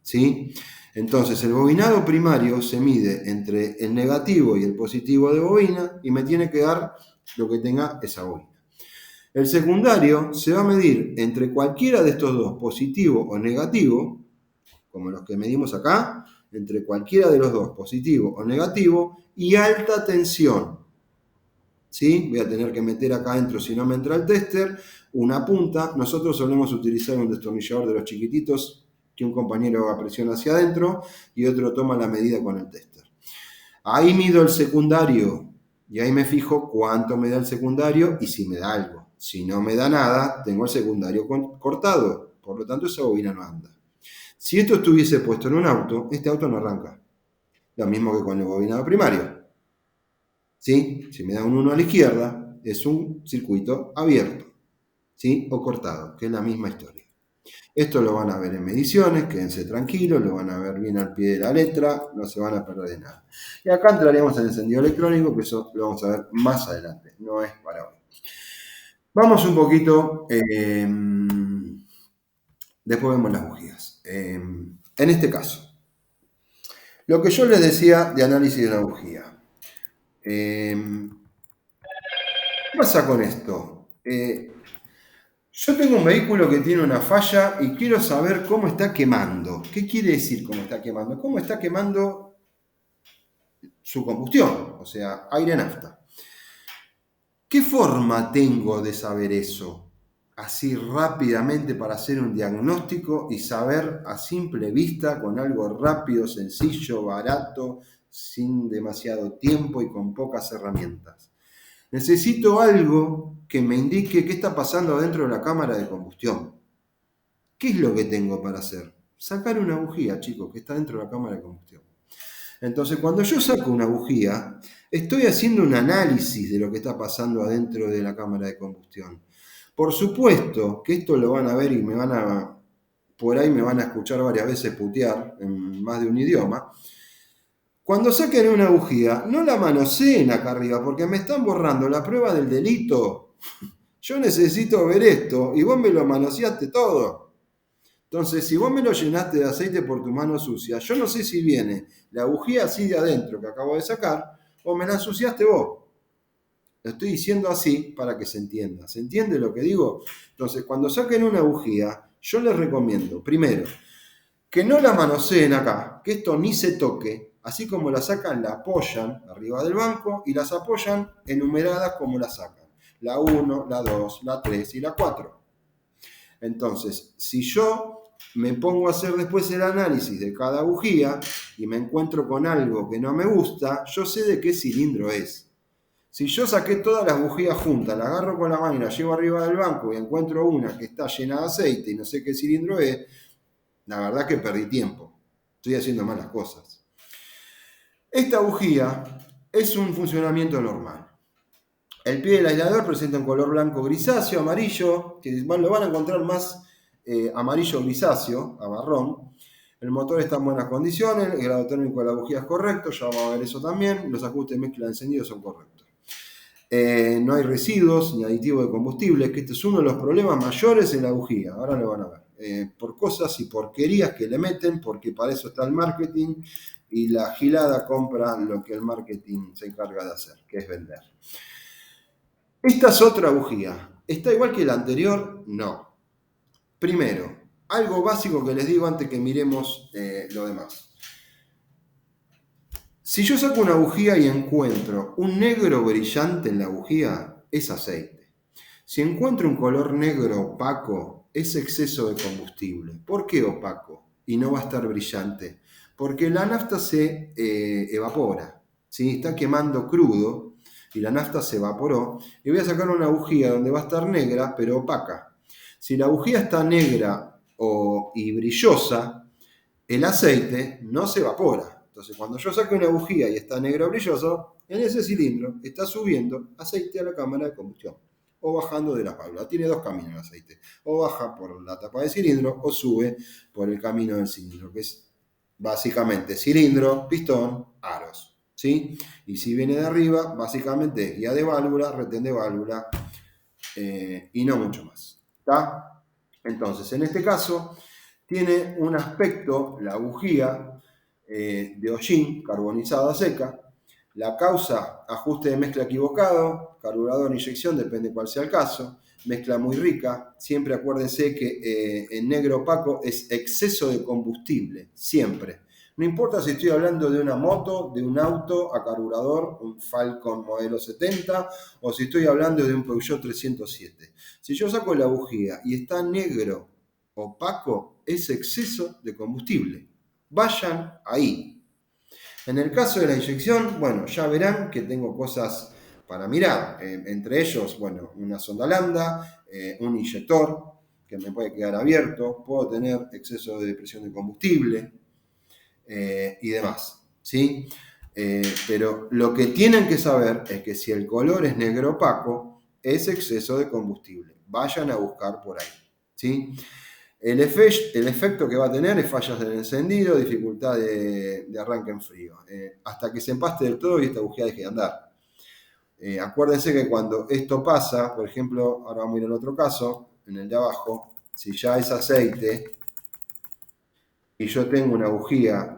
¿sí? Entonces el bobinado primario se mide entre el negativo y el positivo de bobina y me tiene que dar lo que tenga esa bobina. El secundario se va a medir entre cualquiera de estos dos, positivo o negativo, como los que medimos acá, entre cualquiera de los dos, positivo o negativo, y alta tensión. ¿Sí? Voy a tener que meter acá adentro, si no me entra el tester, una punta. Nosotros solemos utilizar un destornillador de los chiquititos que un compañero apresiona hacia adentro y otro toma la medida con el tester. Ahí mido el secundario y ahí me fijo cuánto me da el secundario y si me da algo. Si no me da nada, tengo el secundario cortado. Por lo tanto, esa bobina no anda. Si esto estuviese puesto en un auto, este auto no arranca. Lo mismo que con el bobinado primario. ¿Sí? Si me da un 1 a la izquierda, es un circuito abierto, ¿sí? O cortado, que es la misma historia. Esto lo van a ver en mediciones, quédense tranquilos, lo van a ver bien al pie de la letra, no se van a perder de nada. Y acá entraremos en encendido electrónico, que eso lo vamos a ver más adelante, no es para hoy. Vamos un poquito, después vemos las bujías. En este caso, lo que yo les decía de análisis de la bujía. ¿Qué pasa con esto? Yo tengo un vehículo que tiene una falla y quiero saber cómo está quemando. ¿Qué quiere decir cómo está quemando? ¿Cómo está quemando su combustión? O sea, aire-nafta. ¿Qué forma tengo de saber eso? Así rápidamente para hacer un diagnóstico y saber a simple vista, con algo rápido, sencillo, barato, sin demasiado tiempo y con pocas herramientas. Necesito algo que me indique qué está pasando dentro de la cámara de combustión. ¿Qué es lo que tengo para hacer? Sacar una bujía, chicos, que está dentro de la cámara de combustión. Entonces, cuando yo saco una bujía, estoy haciendo un análisis de lo que está pasando adentro de la cámara de combustión. Por supuesto que esto lo van a ver y por ahí me van a escuchar varias veces putear en más de un idioma. Cuando saquen una bujía, no la manoseen acá arriba porque me están borrando la prueba del delito. Yo necesito ver esto y vos me lo manoseaste todo. Entonces, si vos me lo llenaste de aceite por tu mano sucia, yo no sé si viene la bujía así de adentro que acabo de sacar o me la ensuciaste vos. Lo estoy diciendo así para que se entienda. ¿Se entiende lo que digo? Entonces, cuando saquen una bujía, yo les recomiendo, primero, que no la manoseen acá, que esto ni se toque, así como la sacan, la apoyan arriba del banco y las apoyan enumeradas como la sacan. La 1, la 2, la 3 y la 4. Entonces, si yo me pongo a hacer después el análisis de cada bujía y me encuentro con algo que no me gusta, yo sé de qué cilindro es. Si yo saqué todas las bujías juntas, las agarro con la mano y las llevo arriba del banco y encuentro una que está llena de aceite y no sé qué cilindro es, la verdad que perdí tiempo. Estoy haciendo malas cosas. Esta bujía es un funcionamiento normal. El pie del aislador presenta un color blanco grisáceo, amarillo, que lo van a encontrar más amarillo grisáceo, a marrón. El motor está en buenas condiciones, el grado térmico de la bujía es correcto, ya vamos a ver eso también. Los ajustes de mezcla de encendido son correctos. No hay residuos ni aditivos de combustible, que este es uno de los problemas mayores en la bujía, ahora lo van a ver. Por cosas y porquerías que le meten, porque para eso está el marketing, y la gilada compra lo que el marketing se encarga de hacer, que es vender. Esta es otra bujía. ¿Está igual que la anterior? No. Primero, algo básico que les digo antes que miremos lo demás. Si yo saco una bujía y encuentro un negro brillante en la bujía, es aceite. Si encuentro un color negro opaco, es exceso de combustible. ¿Por qué opaco? Y no va a estar brillante. Porque la nafta se evapora, ¿sí? Está quemando crudo y la nafta se evaporó. Y voy a sacar una bujía donde va a estar negra, pero opaca. Si la bujía está negra y brillosa, el aceite no se evapora. Entonces, cuando yo saco una bujía y está negro brilloso, en ese cilindro está subiendo aceite a la cámara de combustión o bajando de la válvula. Tiene dos caminos el aceite. O baja por la tapa del cilindro o sube por el camino del cilindro, que es básicamente cilindro, pistón, aros. ¿Sí? Y si viene de arriba, básicamente guía de válvula, retén de válvula y no mucho más. ¿Está? Entonces, en este caso, tiene un aspecto, la bujía, de hollín, carbonizada seca. La causa, ajuste de mezcla equivocado, carburador, inyección, depende cuál sea el caso. Mezcla muy rica. Siempre acuérdense que en negro opaco es exceso de combustible, siempre. No importa si estoy hablando de una moto, de un auto a carburador, un Falcon modelo 70, o si estoy hablando de un Peugeot 307. Si yo saco la bujía y está negro opaco, es exceso de combustible. Vayan ahí. En el caso de la inyección, bueno, ya verán que tengo cosas para mirar. Entre ellos, bueno, una sonda lambda, un inyector que me puede quedar abierto, puedo tener exceso de presión de combustible y demás, ¿sí? Pero lo que tienen que saber es que si el color es negro opaco, es exceso de combustible. Vayan a buscar por ahí, ¿sí? El efecto que va a tener es fallas del encendido, dificultad de arranque en frío, hasta que se empaste del todo y esta bujía deje de andar. Acuérdense que cuando esto pasa, por ejemplo, ahora vamos a ir al otro caso, en el de abajo, si ya es aceite y yo tengo una bujía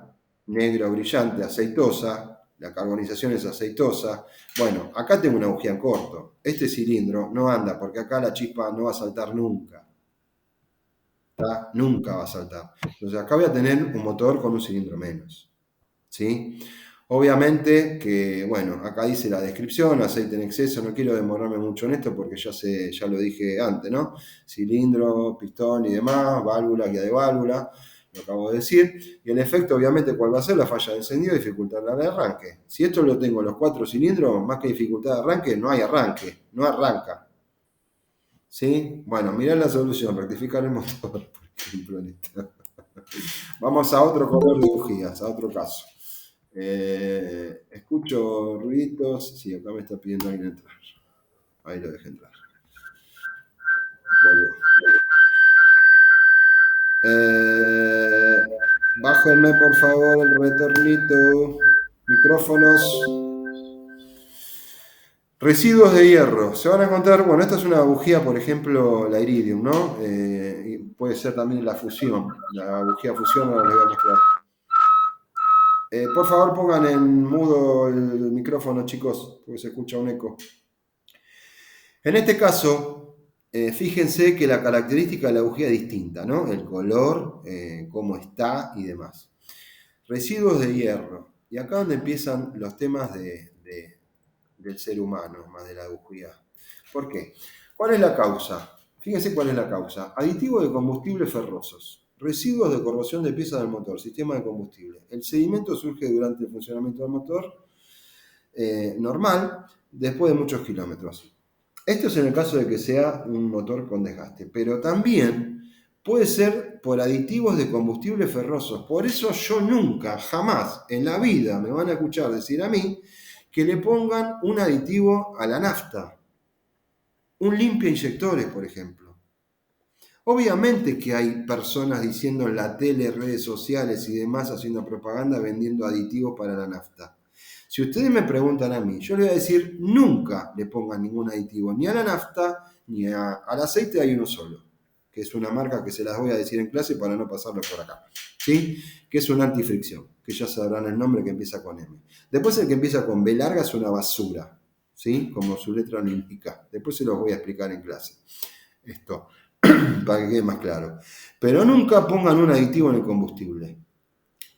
negra brillante, aceitosa, la carbonización es aceitosa, bueno, acá tengo una bujía en corto. Este cilindro no anda porque acá la chispa no va a saltar nunca. Nunca va a saltar. Entonces acá voy a tener un motor con un cilindro menos, ¿sí? Obviamente que, bueno, acá dice la descripción, aceite en exceso, no quiero demorarme mucho en esto porque ya lo dije antes, ¿no? Cilindro, pistón y demás, válvula, guía de válvula, lo acabo de decir. Y el efecto, obviamente, ¿cuál va a ser? La falla de encendido, dificultad de arranque. Si esto lo tengo en los 4 cilindros, más que dificultad de arranque, no hay arranque, no arranca. ¿Sí? Bueno, mirá la solución, rectificar el motor, por ejemplo, en esto. Vamos a otro color de bujías, a otro caso. Escucho ruiditos. Sí, acá me está pidiendo alguien entrar. Ahí lo dejé entrar. Bájenme por favor el retornito. Micrófonos. Residuos de hierro. Se van a encontrar, bueno, esta es una bujía, por ejemplo, la iridium, ¿no? Y puede ser también la fusión, la bujía fusión, ahora les voy a mostrar. Por favor, pongan en mudo el micrófono, chicos, porque se escucha un eco. En este caso, fíjense que la característica de la bujía es distinta, ¿no? El color, cómo está y demás. Residuos de hierro. Y acá donde empiezan los temas del ser humano, más de la bujía. ¿Por qué? ¿Cuál es la causa? Fíjense cuál es la causa. Aditivos de combustibles ferrosos, residuos de corrosión de piezas del motor, sistema de combustible. El sedimento surge durante el funcionamiento del motor normal, después de muchos kilómetros. Esto es en el caso de que sea un motor con desgaste, pero también puede ser por aditivos de combustibles ferrosos. Por eso yo nunca, jamás en la vida me van a escuchar decir a mí que le pongan un aditivo a la nafta. Un limpia inyectores, por ejemplo. Obviamente que hay personas diciendo en la tele, redes sociales y demás, haciendo propaganda, vendiendo aditivos para la nafta. Si ustedes me preguntan a mí, yo les voy a decir, nunca le pongan ningún aditivo, ni a la nafta, ni al aceite, hay uno solo, que es una marca que se las voy a decir en clase para no pasarlo por acá, ¿sí? Que es un antifricción, que ya sabrán el nombre, que empieza con M. Después el que empieza con B larga es una basura, ¿sí? Como su letra lo indica. Después se los voy a explicar en clase. Esto, para que quede más claro. Pero nunca pongan un aditivo en el combustible.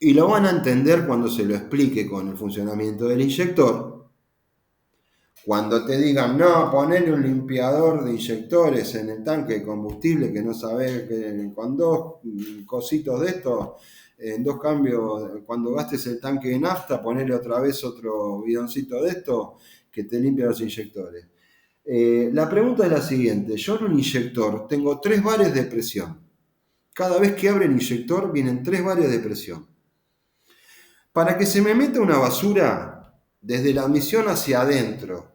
Y lo van a entender cuando se lo explique con el funcionamiento del inyector. Cuando te digan, no, ponele un limpiador de inyectores en el tanque de combustible que no sabes, que con dos cositos de estos, en dos cambios, cuando gastes el tanque de nafta, ponele otra vez otro bidoncito de esto que te limpia los inyectores. La pregunta es la siguiente. Yo en un inyector tengo 3 bares de presión. Cada vez que abre el inyector vienen 3 bares de presión. Para que se me meta una basura desde la admisión hacia adentro,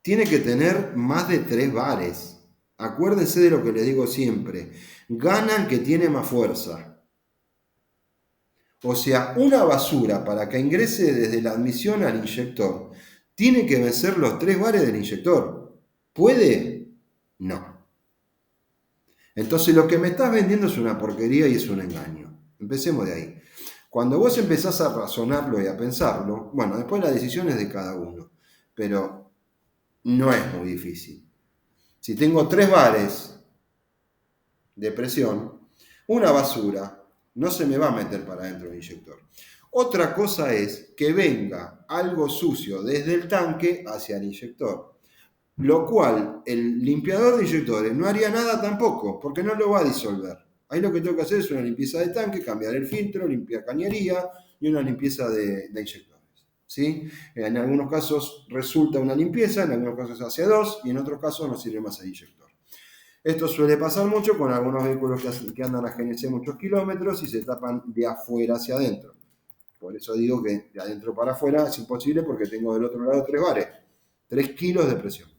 tiene que tener más de 3 bares. Acuérdense de lo que les digo siempre. Gana el que tiene más fuerza. O sea, una basura para que ingrese desde la admisión al inyector tiene que vencer los 3 bares del inyector. ¿Puede? No. Entonces lo que me estás vendiendo es una porquería y es un engaño. Empecemos de ahí. Cuando vos empezás a razonarlo y a pensarlo, bueno, después la decisión es de cada uno, pero no es muy difícil. Si tengo 3 bares de presión, una basura no se me va a meter para adentro del inyector. Otra cosa es que venga algo sucio desde el tanque hacia el inyector, lo cual el limpiador de inyectores no haría nada tampoco, porque no lo va a disolver. Ahí lo que tengo que hacer es una limpieza de tanque, cambiar el filtro, limpiar cañería y una limpieza de inyectores, ¿sí? En algunos casos resulta una limpieza, en algunos casos hace 2 y en otros casos no sirve más el inyector. Esto suele pasar mucho con algunos vehículos que andan a GNC muchos kilómetros y se tapan de afuera hacia adentro. Por eso digo que de adentro para afuera es imposible porque tengo del otro lado 3 bares, 3 kilos de presión.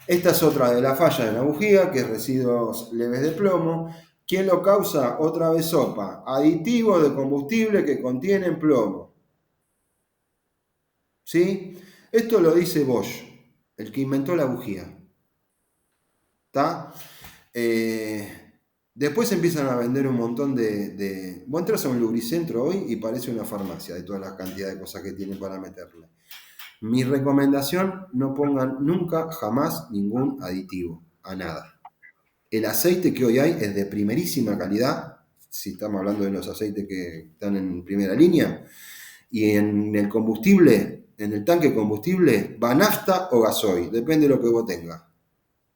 Esta es otra de las fallas de la bujía, que es residuos leves de plomo. ¿Quién lo causa? Otra vez sopa. Aditivos de combustible que contienen plomo. ¿Sí? Esto lo dice Bosch, el que inventó la bujía. ¿Está? Después empiezan a vender un montón de... Vos entras a un lubricentro hoy y parece una farmacia de toda la cantidad de cosas que tienen para meterle. Mi recomendación, no pongan nunca, jamás ningún aditivo a nada. El aceite que hoy hay es de primerísima calidad, si estamos hablando de los aceites que están en primera línea, y en el combustible, en el tanque de combustible, va nafta o gasoil, depende de lo que vos tengas.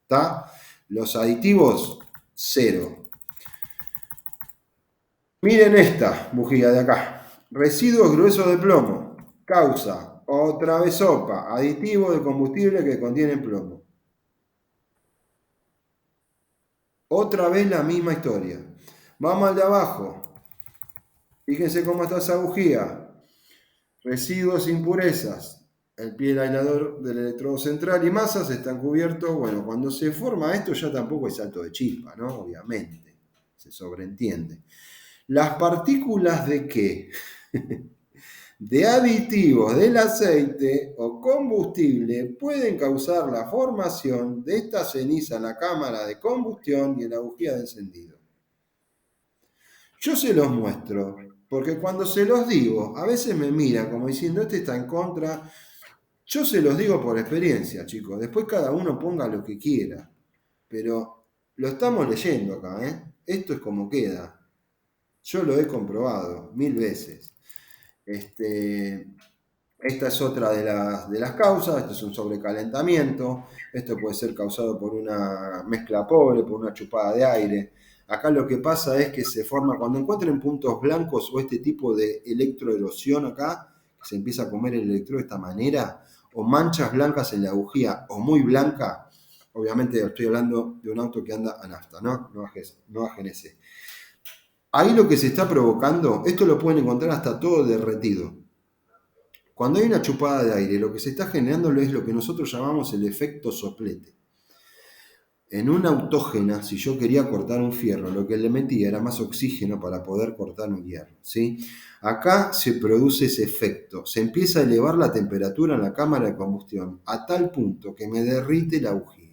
¿Está? Los aditivos, 0. Miren esta bujía de acá. Residuos gruesos de plomo. Causa, otra vez sopa, aditivo de combustible que contienen plomo. Otra vez la misma historia. Vamos al de abajo. Fíjense cómo está esa bujía. Residuos, impurezas. El pie del aislador del electrodo central y masas están cubiertos. Bueno, cuando se forma esto ya tampoco es salto de chispa, ¿no? Obviamente. Se sobreentiende. ¿Las partículas de qué? de aditivos del aceite o combustible pueden causar la formación de esta ceniza en la cámara de combustión y en la bujía de encendido. Yo se los muestro, porque cuando se los digo, a veces me miran como diciendo, este está en contra. Yo se los digo por experiencia, chicos. Después cada uno ponga lo que quiera. Pero lo estamos leyendo acá, ¿eh? Esto es como queda. Yo lo he comprobado 1000 veces. Esta es otra de las causas. Esto es un sobrecalentamiento. Esto puede ser causado por una mezcla pobre, por una chupada de aire. Acá lo que pasa es que se forma, cuando encuentren puntos blancos o este tipo de electroerosión acá, que se empieza a comer el electrodo de esta manera, o manchas blancas en la bujía, o muy blanca, obviamente estoy hablando de un auto que anda a nafta, ¿no? No a GNC. Ahí lo que se está provocando, esto lo pueden encontrar hasta todo derretido. Cuando hay una chupada de aire, lo que se está generando es lo que nosotros llamamos el efecto soplete. En una autógena, si yo quería cortar un fierro, lo que le metía era más oxígeno para poder cortar un hierro, ¿sí? Acá se produce ese efecto. Se empieza a elevar la temperatura en la cámara de combustión a tal punto que me derrite la bujía.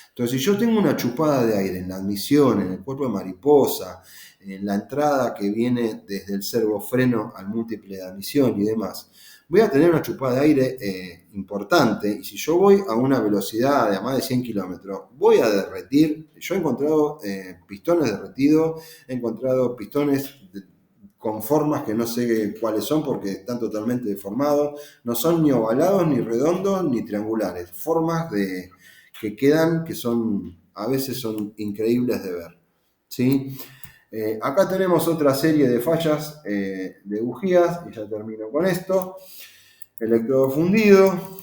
Entonces, si yo tengo una chupada de aire en la admisión, en el cuerpo de mariposa, en la entrada que viene desde el servofreno al múltiple de admisión y demás, voy a tener una chupada de aire importante, y si yo voy a una velocidad de a más de 100 kilómetros, voy a derretir. Yo he encontrado pistones derretidos, he encontrado pistones con formas que no sé cuáles son porque están totalmente deformados, no son ni ovalados, ni redondos, ni triangulares, formas que quedan, que a veces son increíbles de ver, ¿sí? Acá tenemos otra serie de fallas de bujías, y ya termino con esto. Electrodo fundido.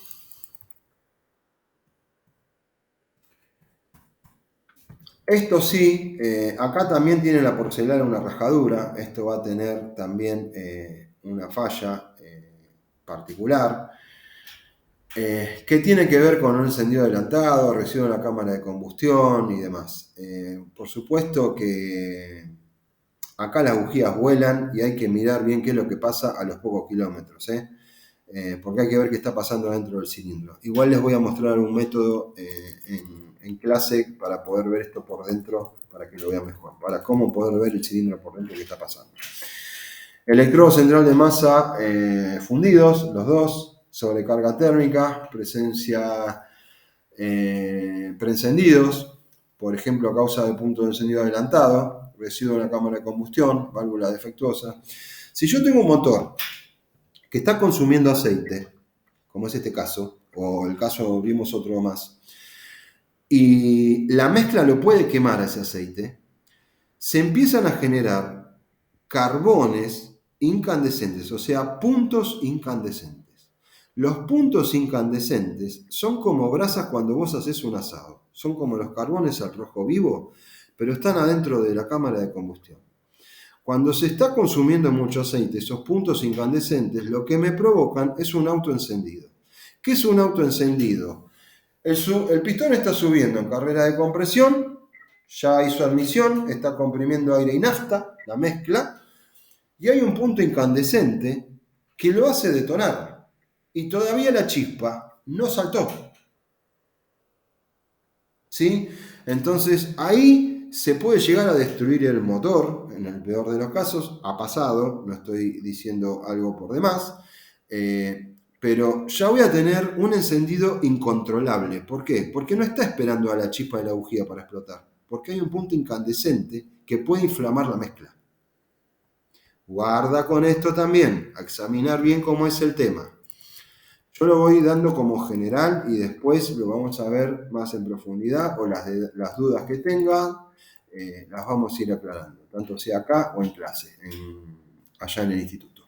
Esto sí, acá también tiene la porcelana una rajadura. Esto va a tener también una falla particular. Que tiene que ver con un encendido adelantado, residuo en la cámara de combustión y demás. Por supuesto que acá las bujías vuelan y hay que mirar bien qué es lo que pasa a los pocos kilómetros, porque hay que ver qué está pasando dentro del cilindro. Igual les voy a mostrar un método en clase para poder ver esto por dentro, para que lo vean mejor, para cómo poder ver el cilindro por dentro qué está pasando. Electrodo central de masa fundidos, los dos. Sobrecarga térmica, presencia preencendidos, por ejemplo a causa de punto de encendido adelantado, residuo en la cámara de combustión, válvula defectuosa. Si yo tengo un motor que está consumiendo aceite, como es este caso, o el caso vimos otro más, y la mezcla lo puede quemar a ese aceite, se empiezan a generar carbones incandescentes, o sea, puntos incandescentes. Los puntos incandescentes son como brasas cuando vos haces un asado. Son como los carbones al rojo vivo, pero están adentro de la cámara de combustión. Cuando se está consumiendo mucho aceite, esos puntos incandescentes lo que me provocan es un autoencendido. ¿Qué es un autoencendido? El pistón está subiendo en carrera de compresión, ya hizo admisión, está comprimiendo aire y nafta, la mezcla, y hay un punto incandescente que lo hace detonar. Y todavía la chispa no saltó. ¿Sí? Entonces ahí se puede llegar a destruir el motor, en el peor de los casos. Ha pasado, no estoy diciendo algo por demás, pero ya voy a tener un encendido incontrolable. ¿Por qué? Porque no está esperando a la chispa de la bujía para explotar, porque hay un punto incandescente que puede inflamar la mezcla. Guarda con esto también, a examinar bien cómo es el tema. Yo lo voy dando como general y después lo vamos a ver más en profundidad, o las dudas que tengan, las vamos a ir aclarando, tanto sea acá o en clase, allá en el instituto.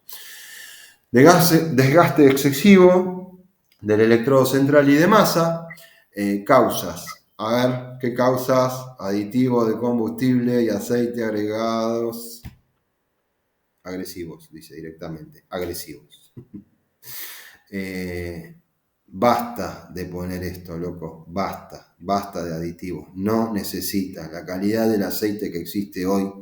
Desgaste excesivo del electrodo central y de masa, causas. A ver, ¿qué causas? Aditivos de combustible y aceite agregados. Agresivos, dice directamente, agresivos. Basta de poner esto, loco, basta de aditivos, no necesita, la calidad del aceite que existe hoy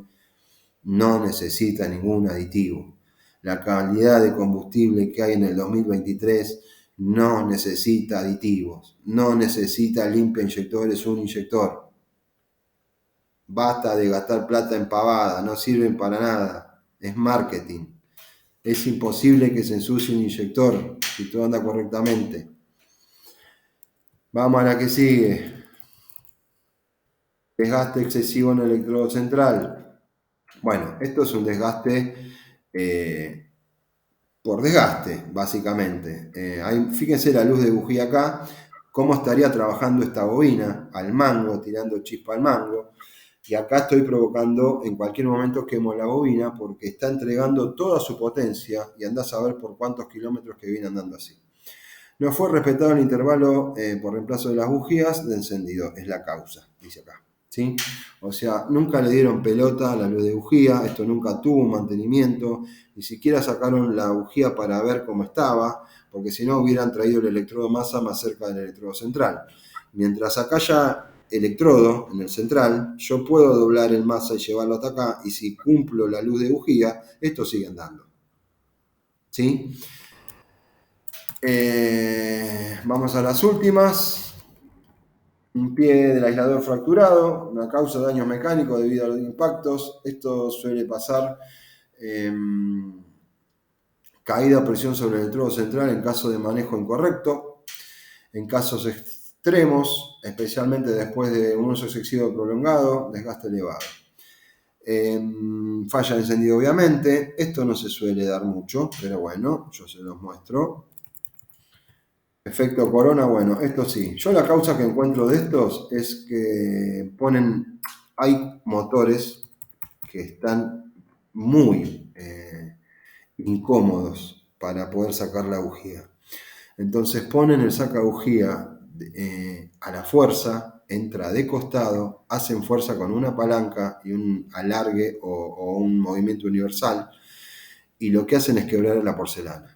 no necesita ningún aditivo. La calidad de combustible que hay en el 2023 no necesita aditivos, no necesita limpia inyectores, un inyector. Basta de gastar plata en pavada, no sirven para nada, es marketing. Es imposible que se ensucie un inyector si todo anda correctamente. Vamos a la que sigue. Desgaste excesivo en el electrodo central. Bueno, esto es un desgaste por desgaste, básicamente. Fíjense la luz de bujía acá, cómo estaría trabajando esta bobina al mango, tirando chispa al mango. Y acá estoy provocando, en cualquier momento quemo la bobina porque está entregando toda su potencia y andás a ver por cuántos kilómetros que viene andando así. No fue respetado el intervalo por reemplazo de las bujías de encendido, es la causa, dice acá. ¿Sí? O sea, nunca le dieron pelota a la luz de bujía, esto nunca tuvo un mantenimiento, ni siquiera sacaron la bujía para ver cómo estaba, porque si no hubieran traído el electrodo masa más cerca del electrodo central. Mientras acá haya electrodo en el central, yo puedo doblar el masa y llevarlo hasta acá, y si cumplo la luz de bujía, esto sigue andando. ¿Sí? Vamos a las últimas. Un pie del aislador fracturado, una causa de daños mecánicos debido a los impactos. Esto suele pasar. Caída o presión sobre el electrodo central en caso de manejo incorrecto. En casos extremos, especialmente después de un uso excesivo prolongado, desgaste elevado. Falla de encendido, obviamente. Esto no se suele dar mucho, pero bueno, yo se los muestro. Efecto corona, bueno, esto sí. Yo la causa que encuentro de estos es que hay motores que están muy incómodos para poder sacar la bujía. Entonces ponen el saca bujía a la fuerza, entra de costado, hacen fuerza con una palanca y un alargue o un movimiento universal, y lo que hacen es quebrar la porcelana.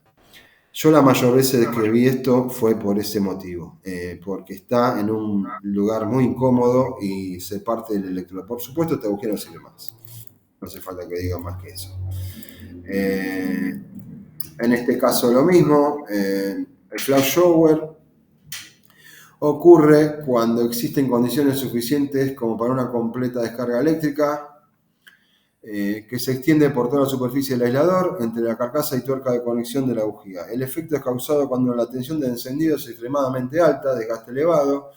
Yo la mayor veces que vi esto fue por ese motivo, porque está en un lugar muy incómodo y se parte el electrodo. Por supuesto, esta bujía no sirve más. No hace falta que diga más que eso. En este caso lo mismo. El flash shower ocurre cuando existen condiciones suficientes como para una completa descarga eléctrica, que se extiende por toda la superficie del aislador, entre la carcasa y tuerca de conexión de la bujía. El efecto es causado cuando la tensión de encendido es extremadamente alta, desgaste elevado,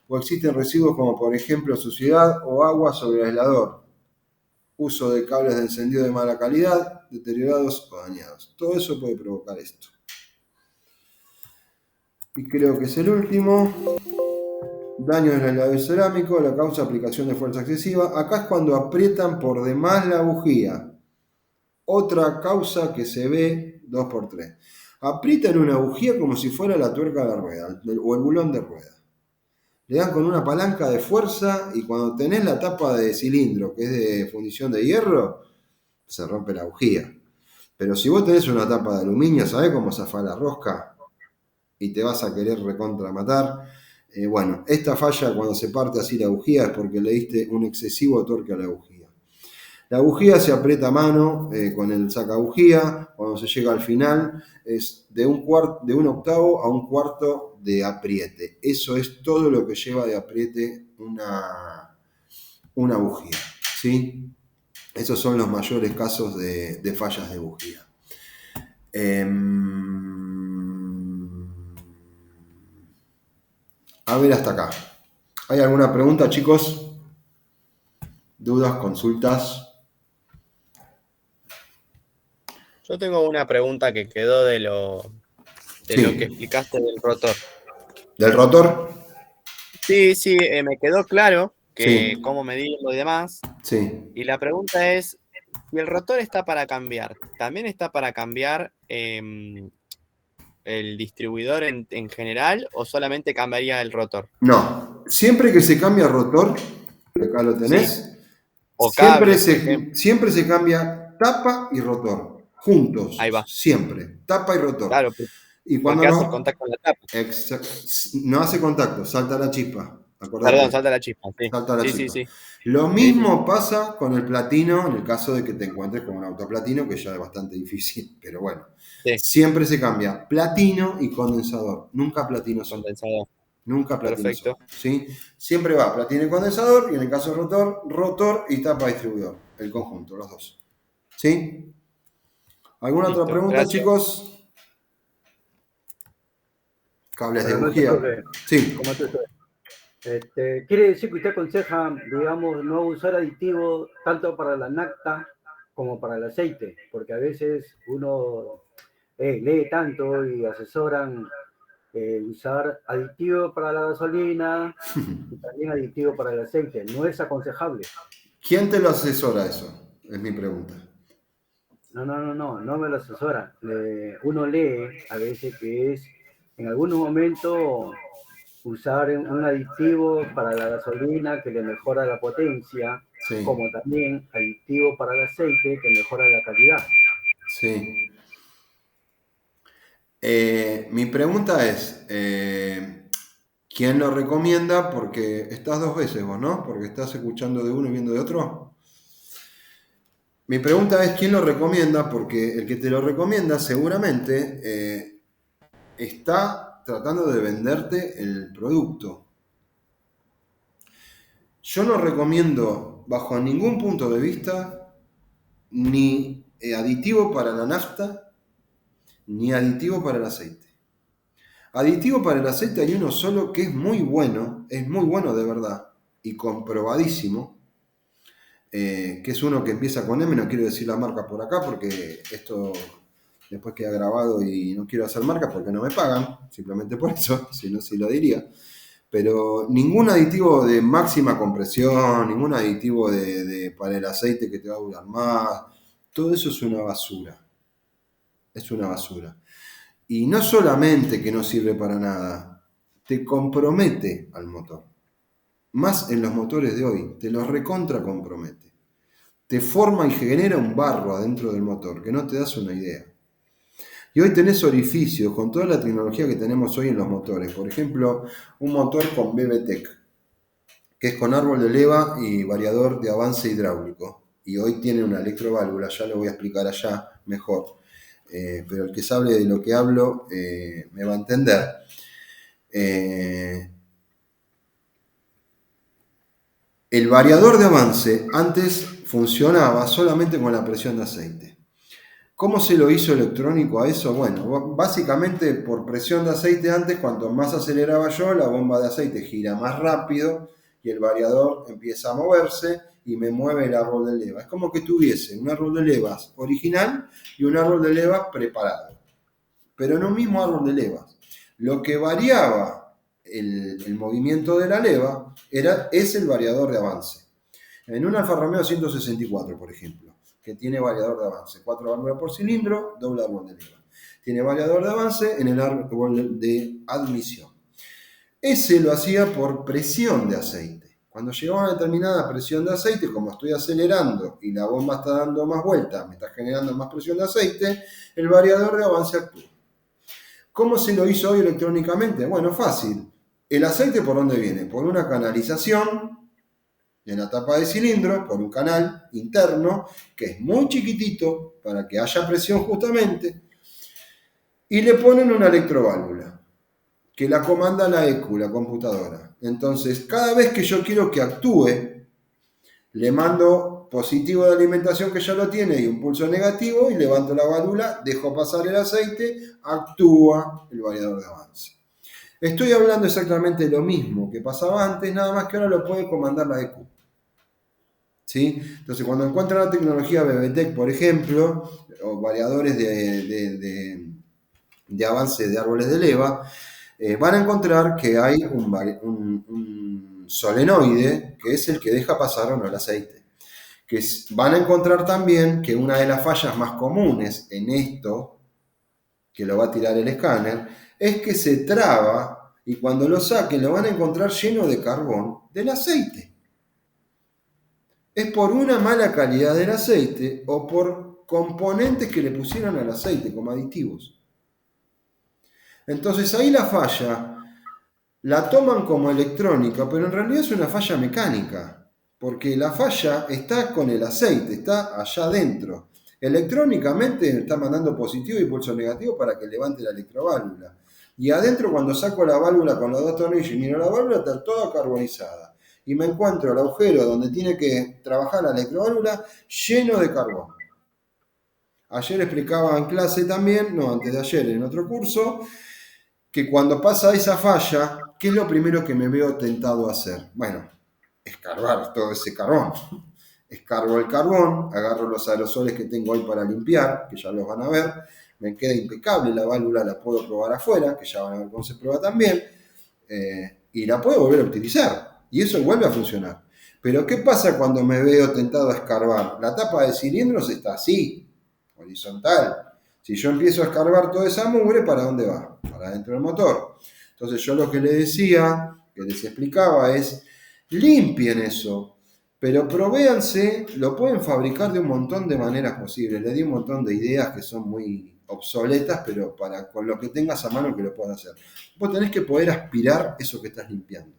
o existen residuos como por ejemplo suciedad o agua sobre el aislador, uso de cables de encendido de mala calidad, deteriorados o dañados. Todo eso puede provocar esto. Y creo que es el último. Daño del aislador cerámico, la causa aplicación de fuerza excesiva. Acá es cuando aprietan por demás la bujía. Otra causa que se ve 2x3. Aprietan una bujía como si fuera la tuerca de la rueda o el bulón de rueda. Le dan con una palanca de fuerza y cuando tenés la tapa de cilindro, que es de fundición de hierro, se rompe la bujía. Pero si vos tenés una tapa de aluminio, ¿sabés cómo zafar la rosca? Y te vas a querer recontra matar. Bueno, esta falla cuando se parte así la bujía es porque le diste un excesivo torque a la bujía. La bujía se aprieta a mano con el sacabujía. Cuando se llega al final es de un octavo a un cuarto de apriete. Eso es todo lo que lleva de apriete una bujía, ¿sí? Esos son los mayores casos de fallas de bujía. A ver hasta acá. ¿Hay alguna pregunta, chicos? ¿Dudas, consultas? Yo tengo una pregunta que quedó de lo que explicaste del rotor. ¿Del rotor? Sí, me quedó claro que cómo medirlo y demás. Sí. Y la pregunta es, si el rotor está para cambiar, ¿también está para cambiar el distribuidor en general o solamente cambiaría el rotor? No, siempre que se cambia rotor, acá lo tenés, sí. O cable, siempre se cambia tapa y rotor, juntos. Ahí va. Siempre, tapa y rotor. Claro, y cuando porque hace contacto con la tapa. No hace contacto, salta la chispa. Acordate. Perdón, salta la chispa. Sí, Salta la sí, chispa. sí. Lo mismo pasa con el platino en el caso de que te encuentres con un auto platino, que ya es bastante difícil, pero bueno. Sí. Siempre se cambia platino y condensador, nunca platino solo. Condensador. Nunca platino Perfecto. solo, ¿sí? Siempre va platino y condensador, y en el caso de rotor, rotor y tapa distribuidor, el conjunto, los dos. ¿Sí? ¿Alguna Listo, otra pregunta, gracias. chicos? Cables de Buenas noches, bujía. profe. Sí. ¿Cómo te quiere decir que usted aconseja, digamos, no usar aditivos tanto para la nafta como para el aceite, porque a veces uno lee tanto y asesoran usar aditivos para la gasolina y también aditivos para el aceite. No es aconsejable. ¿Quién te lo asesora eso? Es mi pregunta. No me lo asesora. Uno lee a veces que es en algunos momentos usar un aditivo para la gasolina que le mejora la potencia, Sí, como también aditivo para el aceite que mejora la calidad. sí. Mi pregunta es, ¿quién lo recomienda? Porque estás dos veces vos, ¿no? Porque estás escuchando de uno y viendo de otro. Mi pregunta es, ¿quién lo recomienda? Porque el que te lo recomienda seguramente está tratando de venderte el producto. Yo no recomiendo bajo ningún punto de vista ni aditivo para la nafta ni aditivo para el aceite. Aditivo para el aceite hay uno solo que es muy bueno de verdad y comprobadísimo, que es uno que empieza con M, no quiero decir la marca por acá porque esto después queda grabado y no quiero hacer marca porque no me pagan, simplemente por eso, si no, sí lo diría. Pero ningún aditivo de máxima compresión, ningún aditivo para el aceite que te va a durar más, todo eso es una basura. Es una basura. Y no solamente que no sirve para nada, te compromete al motor. Más en los motores de hoy, te los recontra compromete. Te forma y genera un barro adentro del motor, que no te das una idea. Y hoy tenés orificios con toda la tecnología que tenemos hoy en los motores. Por ejemplo, un motor con BBTEC, que es con árbol de leva y variador de avance hidráulico. Y hoy tiene una electroválvula, ya lo voy a explicar allá mejor. Pero el que sabe de lo que hablo me va a entender. El variador de avance antes funcionaba solamente con la presión de aceite. ¿Cómo se lo hizo electrónico a eso? Bueno, básicamente por presión de aceite antes, cuanto más aceleraba yo, la bomba de aceite gira más rápido y el variador empieza a moverse y me mueve el árbol de leva. Es como que tuviese un árbol de levas original y un árbol de levas preparado, pero en un mismo árbol de levas. Lo que variaba el movimiento de la leva es el variador de avance. En un Alfa Romeo 164, por ejemplo, que tiene variador de avance, 4 válvulas por cilindro, doble árbol de leva. Tiene variador de avance en el árbol de admisión. Ese lo hacía por presión de aceite. Cuando llegaba a una determinada presión de aceite, como estoy acelerando y la bomba está dando más vueltas, me está generando más presión de aceite, el variador de avance actúa. ¿Cómo se lo hizo hoy electrónicamente? Bueno, fácil. ¿El aceite por dónde viene? Por una canalización en la tapa de cilindro, por un canal interno, que es muy chiquitito para que haya presión justamente, y le ponen una electroválvula, que la comanda la ECU, la computadora. Entonces, cada vez que yo quiero que actúe, le mando positivo de alimentación que ya lo tiene y un pulso negativo y levanto la válvula, dejo pasar el aceite, actúa el variador de avance. Estoy hablando exactamente lo mismo que pasaba antes, nada más que ahora lo puede comandar la ECU. ¿Sí? Entonces, cuando encuentran la tecnología BBTEC, por ejemplo, o variadores de avance de árboles de leva, van a encontrar que hay un solenoide que es el que deja pasar o no el aceite. Van a encontrar también que una de las fallas más comunes en esto, que lo va a tirar el escáner, es que se traba y cuando lo saquen lo van a encontrar lleno de carbón del aceite. Es por una mala calidad del aceite o por componentes que le pusieron al aceite como aditivos. Entonces ahí la falla la toman como electrónica, pero en realidad es una falla mecánica, porque la falla está con el aceite, está allá adentro. Electrónicamente está mandando positivo y pulso negativo para que levante la electroválvula. Y adentro, cuando saco la válvula con los dos tornillos y miro la válvula, está toda carbonizada. Y me encuentro el agujero donde tiene que trabajar la electroválvula lleno de carbón. Ayer explicaba en clase también, no, antes de ayer en otro curso, que cuando pasa esa falla, ¿qué es lo primero que me veo tentado a hacer? Bueno, escarbar todo ese carbón. Escarbo el carbón, agarro los aerosoles que tengo ahí para limpiar, que ya los van a ver, me queda impecable la válvula, la puedo probar afuera, que ya van a ver cómo se prueba también, y la puedo volver a utilizar, y eso vuelve a funcionar. Pero ¿qué pasa cuando me veo tentado a escarbar? La tapa de cilindros está así, horizontal. Si yo empiezo a escarbar toda esa mugre, ¿para dónde va? Para dentro del motor. Entonces yo lo que les decía, que les explicaba es, limpien eso, pero provéanse, lo pueden fabricar de un montón de maneras posibles. Les di un montón de ideas que son muy obsoletas, pero con lo que tengas a mano que lo puedas hacer. Vos tenés que poder aspirar eso que estás limpiando.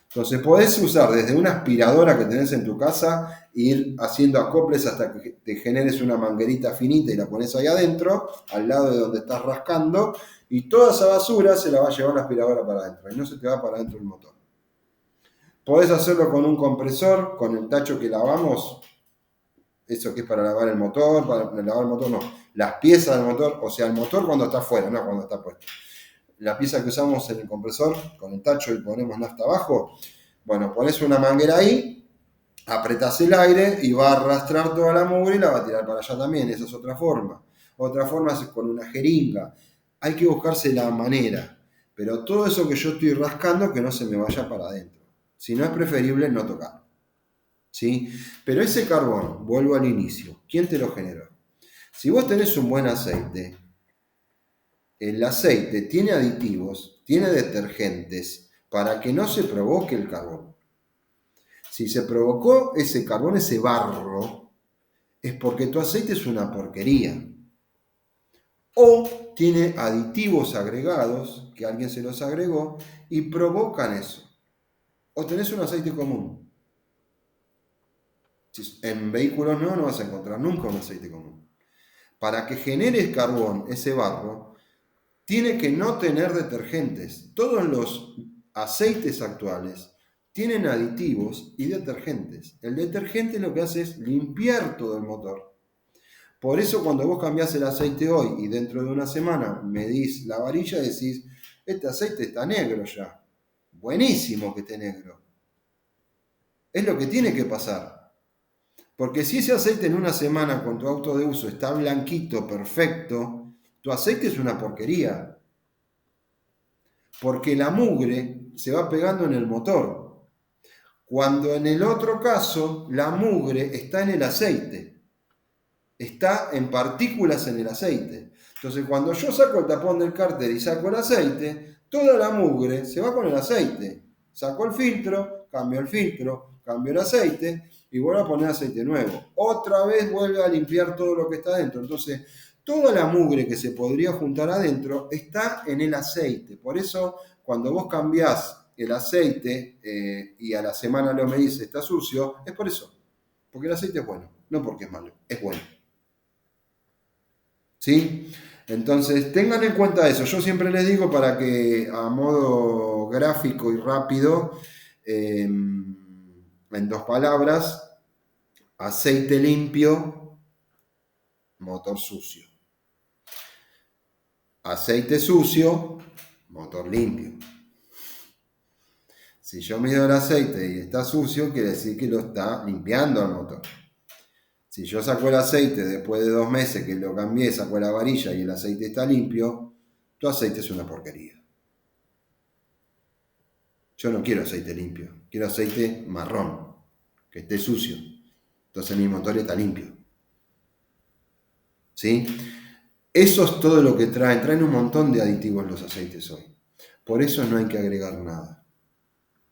Entonces podés usar desde una aspiradora que tenés en tu casa, ir haciendo acoples hasta que te generes una manguerita finita y la pones ahí adentro, al lado de donde estás rascando, y toda esa basura se la va a llevar la aspiradora para adentro, y no se te va para adentro el motor. Podés hacerlo con un compresor, con el tacho que lavamos, eso que es para lavar el motor, no, las piezas del motor, o sea, el motor cuando está afuera, no cuando está puesto. La pieza que usamos en el compresor, con el tacho y ponemos nafta abajo, bueno, pones una manguera ahí, apretás el aire y va a arrastrar toda la mugre y la va a tirar para allá también. Esa es otra forma. Otra forma es con una jeringa. Hay que buscarse la manera. Pero todo eso que yo estoy rascando, que no se me vaya para adentro. Si no, es preferible no tocar. ¿Sí? Pero ese carbón, vuelvo al inicio, ¿quién te lo generó? Si vos tenés un buen aceite, el aceite tiene aditivos, tiene detergentes, para que no se provoque el carbón. Si se provocó ese carbón, ese barro, es porque tu aceite es una porquería. O tiene aditivos agregados, que alguien se los agregó, y provocan eso. O tenés un aceite común. En vehículos no vas a encontrar nunca un aceite común. Para que genere carbón, ese barro, tiene que no tener detergentes. Todos los aceites actuales tienen aditivos y detergentes. El detergente lo que hace es limpiar todo el motor. Por eso cuando vos cambiás el aceite hoy y dentro de una semana medís la varilla y decís, este aceite está negro ya. Buenísimo que esté negro. Es lo que tiene que pasar. Porque si ese aceite en una semana con tu auto de uso está blanquito, perfecto, tu aceite es una porquería. Porque la mugre se va pegando en el motor. Cuando en el otro caso, la mugre está en el aceite. Está en partículas en el aceite. Entonces, cuando yo saco el tapón del cárter y saco el aceite, toda la mugre se va con el aceite. Saco el filtro, cambio el aceite y vuelvo a poner aceite nuevo. Otra vez vuelve a limpiar todo lo que está adentro. Entonces, toda la mugre que se podría juntar adentro está en el aceite. Por eso, cuando vos cambiás el aceite y a la semana lo medís, está sucio, es por eso. Porque el aceite es bueno, no porque es malo, es bueno. ¿Sí? Entonces, tengan en cuenta eso. Yo siempre les digo para que a modo gráfico y rápido, en 2 palabras, aceite limpio, motor sucio. Aceite sucio, motor limpio. Si yo mido el aceite y está sucio, quiere decir que lo está limpiando el motor. Si yo saco el aceite después de 2 meses que lo cambié, saco la varilla y el aceite está limpio, tu aceite es una porquería. Yo no quiero aceite limpio, quiero aceite marrón, que esté sucio. Entonces mi motor está limpio. ¿Sí? Eso es todo lo que traen. Traen un montón de aditivos los aceites hoy. Por eso no hay que agregar nada.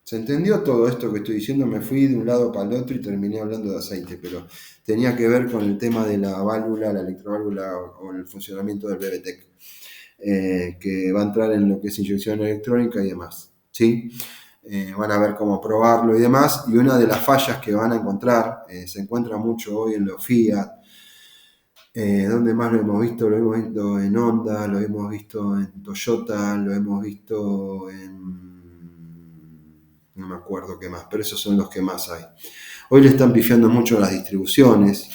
¿Se entendió todo esto que estoy diciendo? Me fui de un lado para el otro y terminé hablando de aceite, pero tenía que ver con el tema de la válvula, la electroválvula o el funcionamiento del BBTEC, que va a entrar en lo que es inyección electrónica y demás. ¿sí? Van a ver cómo probarlo y demás. Y una de las fallas que van a encontrar, se encuentra mucho hoy en los Fiat. ¿Dónde más lo hemos visto? Lo hemos visto en Honda, lo hemos visto en Toyota, lo hemos visto no me acuerdo qué más, pero esos son los que más hay. Hoy le están pifiando mucho las distribuciones.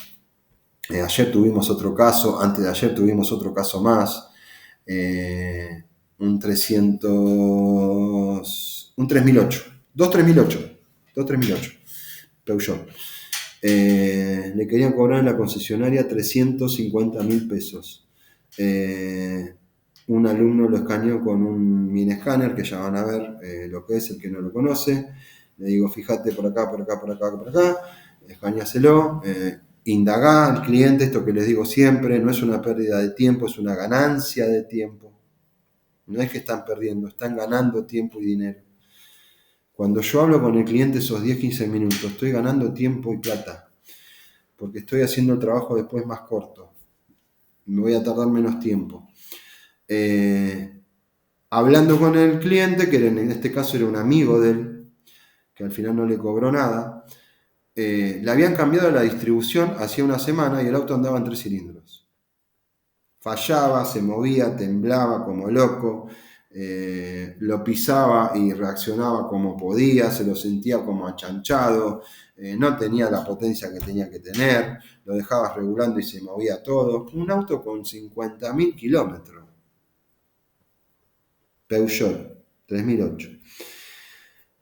Ayer tuvimos otro caso, antes de ayer tuvimos otro caso más. Un 3008, dos 3008 Peugeot. Le querían cobrar en la concesionaria 350.000 pesos. Un alumno lo escaneó con un mini escáner, que ya van a ver lo que es, el que no lo conoce. Le digo, fíjate por acá, escaneáselo. Indagá al cliente, esto que les digo siempre, no es una pérdida de tiempo, es una ganancia de tiempo. No es que están perdiendo, están ganando tiempo y dinero. Cuando yo hablo con el cliente esos 10-15 minutos, estoy ganando tiempo y plata, porque estoy haciendo el trabajo después más corto. Me voy a tardar menos tiempo. Hablando con el cliente, que en este caso era un amigo de él, que al final no le cobró nada, le habían cambiado la distribución hacía una semana y el auto andaba en 3 cilindros. Fallaba, se movía, temblaba como loco, lo pisaba y reaccionaba como podía, se lo sentía como achanchado, no tenía la potencia que tenía que tener, lo dejabas regulando y se movía todo. Un auto con 50.000 kilómetros. Peugeot 3008.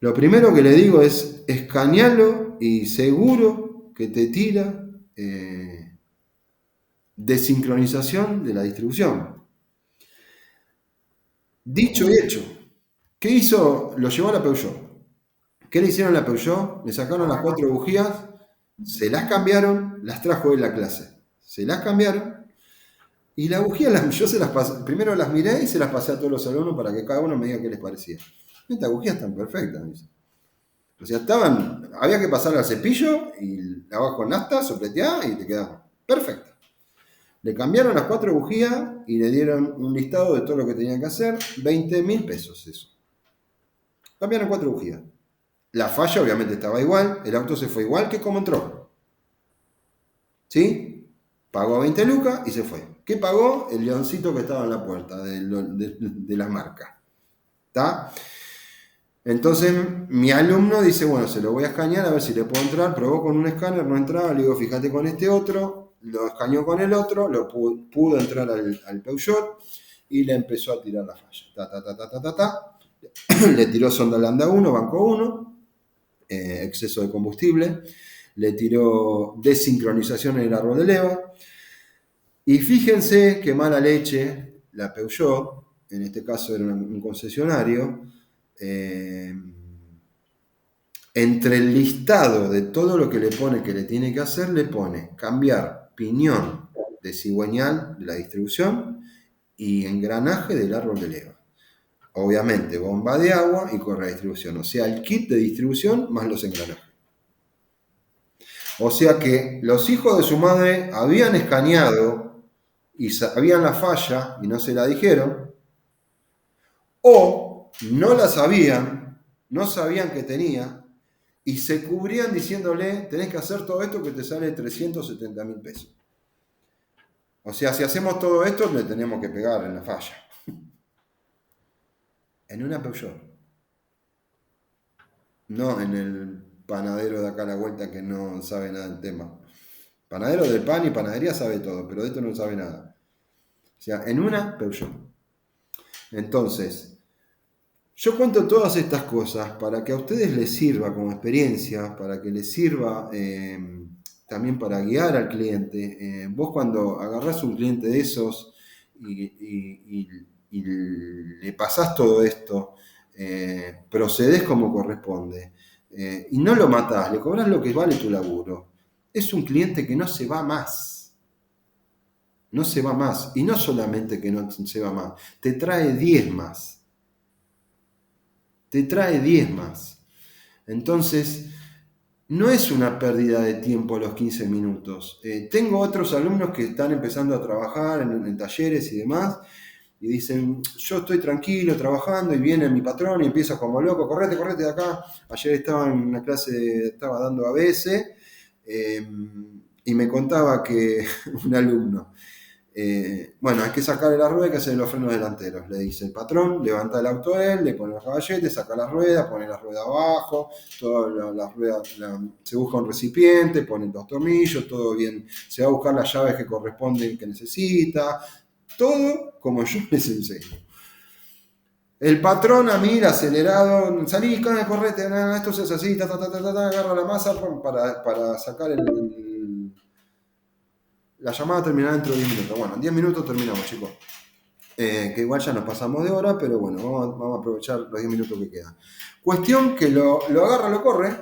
Lo primero que le digo es escanealo y seguro que te tira desincronización de la distribución. Dicho y hecho. ¿Qué hizo? Lo llevó a la Peugeot. ¿Qué le hicieron a la Peugeot? Le sacaron las 4 bujías, se las cambiaron, las trajo en la clase. Se las cambiaron y la bujía yo se las pasé. Primero las miré y se las pasé a todos los alumnos para que cada uno me diga qué les parecía. Estas bujías están perfectas, dice. O sea, había que pasar al cepillo y lavas con nafta, sopletear y te quedaban perfectas. Le cambiaron las 4 bujías y le dieron un listado de todo lo que tenían que hacer, 20.000 pesos eso. Cambiaron 4 bujías. La falla obviamente estaba igual, el auto se fue igual que como entró. ¿Sí? Pagó 20 lucas y se fue. ¿Qué pagó? El leoncito que estaba en la puerta de la marca. ¿Está? Entonces mi alumno dice, bueno, se lo voy a escanear a ver si le puedo entrar. Probó con un escáner, no entraba, le digo, fíjate con este otro. Lo escaneó con el otro, pudo entrar al Peugeot y le empezó a tirar la falla. Le tiró sonda lambda 1, banco 1, exceso de combustible. Le tiró desincronización en el árbol de leva. Y fíjense qué mala leche la Peugeot, en este caso era un concesionario, entre el listado de todo lo que le pone que le tiene que hacer, le pone cambiar piñón de cigüeñal de la distribución y engranaje del árbol de leva. Obviamente bomba de agua y correa de distribución, o sea, el kit de distribución más los engranajes. O sea que los hijos de su madre habían escaneado y sabían la falla y no se la dijeron, o no la sabían, no sabían que tenía, y se cubrían diciéndole, tenés que hacer todo esto que te sale 370.000 pesos. O sea, si hacemos todo esto, le tenemos que pegar en la falla. En una Peugeot. No en el panadero de acá a la vuelta que no sabe nada del tema. Panadero del pan y panadería sabe todo, pero de esto no sabe nada. O sea, en una Peugeot. Entonces, yo cuento todas estas cosas para que a ustedes les sirva como experiencia, para que les sirva también para guiar al cliente. Vos cuando agarrás un cliente de esos y le pasás todo esto, procedés como corresponde y no lo matás, le cobrás lo que vale tu laburo. Es un cliente que no se va más. No se va más. Y no solamente que no se va más, te trae 10 más. Te trae 10 más. Entonces, no es una pérdida de tiempo a los 15 minutos. Tengo otros alumnos que están empezando a trabajar en talleres y demás, y dicen, yo estoy tranquilo trabajando y viene mi patrón y empieza como loco, correte de acá. Ayer estaba en una clase, estaba dando ABS y me contaba que un alumno, bueno, hay que sacarle la rueda y que hacer los frenos delanteros. Le dice el patrón, levanta el auto a él, le pone los caballetes, saca la rueda, pone la rueda abajo, todas las ruedas, se busca un recipiente, pone los tornillos, todo bien, se va a buscar las llaves que corresponden, que necesita, todo como yo les enseño. El patrón a mí, el acelerado, salí, correte, esto se hace así, agarra la masa para sacar la llamada terminará dentro de 10 minutos. Bueno, en 10 minutos terminamos, chicos. Que igual ya nos pasamos de hora, pero bueno, vamos a aprovechar los 10 minutos que quedan. Cuestión que lo agarra, lo corre,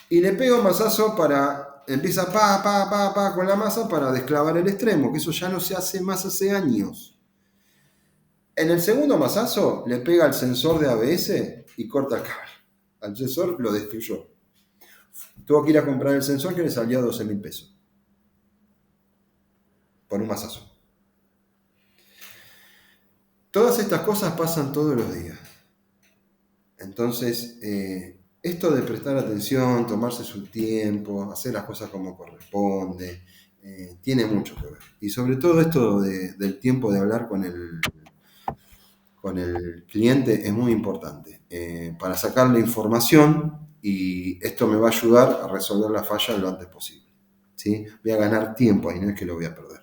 y le pega un mazazo empieza pa con la masa para desclavar el extremo, que eso ya no se hace más hace años. En el segundo mazazo le pega al sensor de ABS y corta el cable. Al sensor lo destruyó. Tuvo que ir a comprar el sensor que le salía 12.000 pesos. Por un mazazo. Todas estas cosas pasan todos los días. Entonces, esto de prestar atención, tomarse su tiempo, hacer las cosas como corresponde, tiene mucho que ver. Y sobre todo esto del tiempo de hablar con el cliente es muy importante para sacarle información, y esto me va a ayudar a resolver la falla lo antes posible. ¿Sí? Voy a ganar tiempo ahí, no es que lo voy a perder.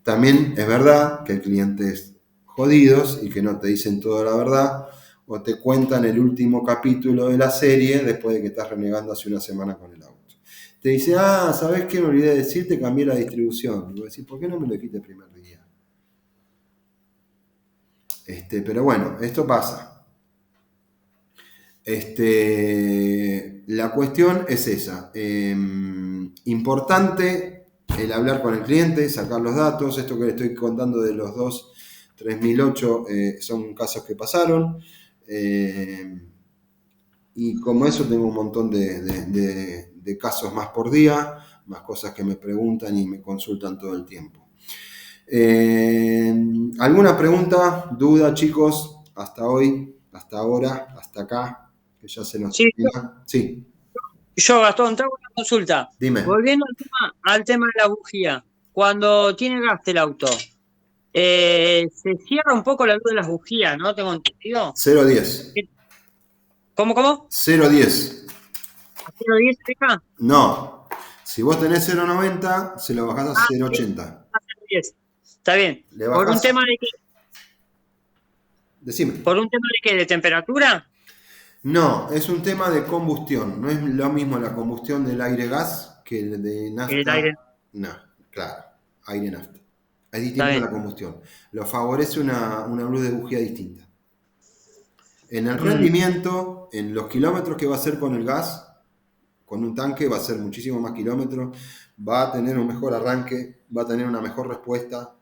También es verdad que hay clientes jodidos y que no te dicen toda la verdad, o te cuentan el último capítulo de la serie después de que estás renegando hace una semana con el auto. Te dice, ¿sabes qué? Me olvidé de decirte, cambié la distribución. Y vos decís, ¿por qué no me lo dijiste el primer día? Pero bueno, esto pasa. La cuestión es esa. Importante el hablar con el cliente, sacar los datos. Esto que le estoy contando de los 3008 son casos que pasaron. Y como eso tengo un montón de casos más por día, más cosas que me preguntan y me consultan todo el tiempo. ¿Alguna pregunta, duda, chicos? Hasta hoy, hasta ahora, hasta acá, que ya se nos termina. Sí. Yo, Gastón, te hago una consulta. Dime. Volviendo al tema de la bujía. Cuando tiene gas el auto, se cierra un poco la luz de las bujías, ¿no? ¿Tengo entendido? 0.10. ¿Cómo? 0.10. ¿0.10 deja? No. Si vos tenés 0.90, se lo bajás a 0.80. 0.10. Está bien. Le bajás. ¿Por un tema de qué? Decime. ¿Por un tema de qué? ¿De temperatura? No, es un tema de combustión. No es lo mismo la combustión del aire-gas que el de nafta. El aire. No, claro, aire-nafta. Es distinta la combustión. Lo favorece una luz de bujía distinta. En el rendimiento, en los kilómetros que va a hacer con el gas, con un tanque va a ser muchísimo más kilómetros, va a tener un mejor arranque, va a tener una mejor respuesta,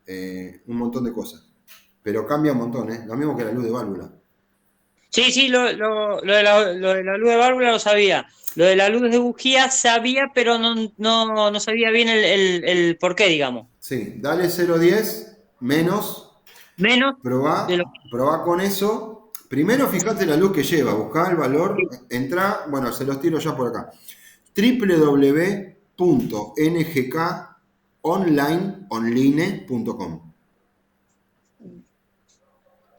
un montón de cosas. Pero cambia un montón, lo mismo que la luz de válvula. Sí, lo de la luz de válvula lo sabía. Lo de la luz de bujía sabía, pero no sabía bien el por qué, digamos. Sí, dale 0.10, menos. Probá con eso. Primero fíjate la luz que lleva, buscá el valor, entrá, bueno, se los tiro ya por acá. www.ngkonline.com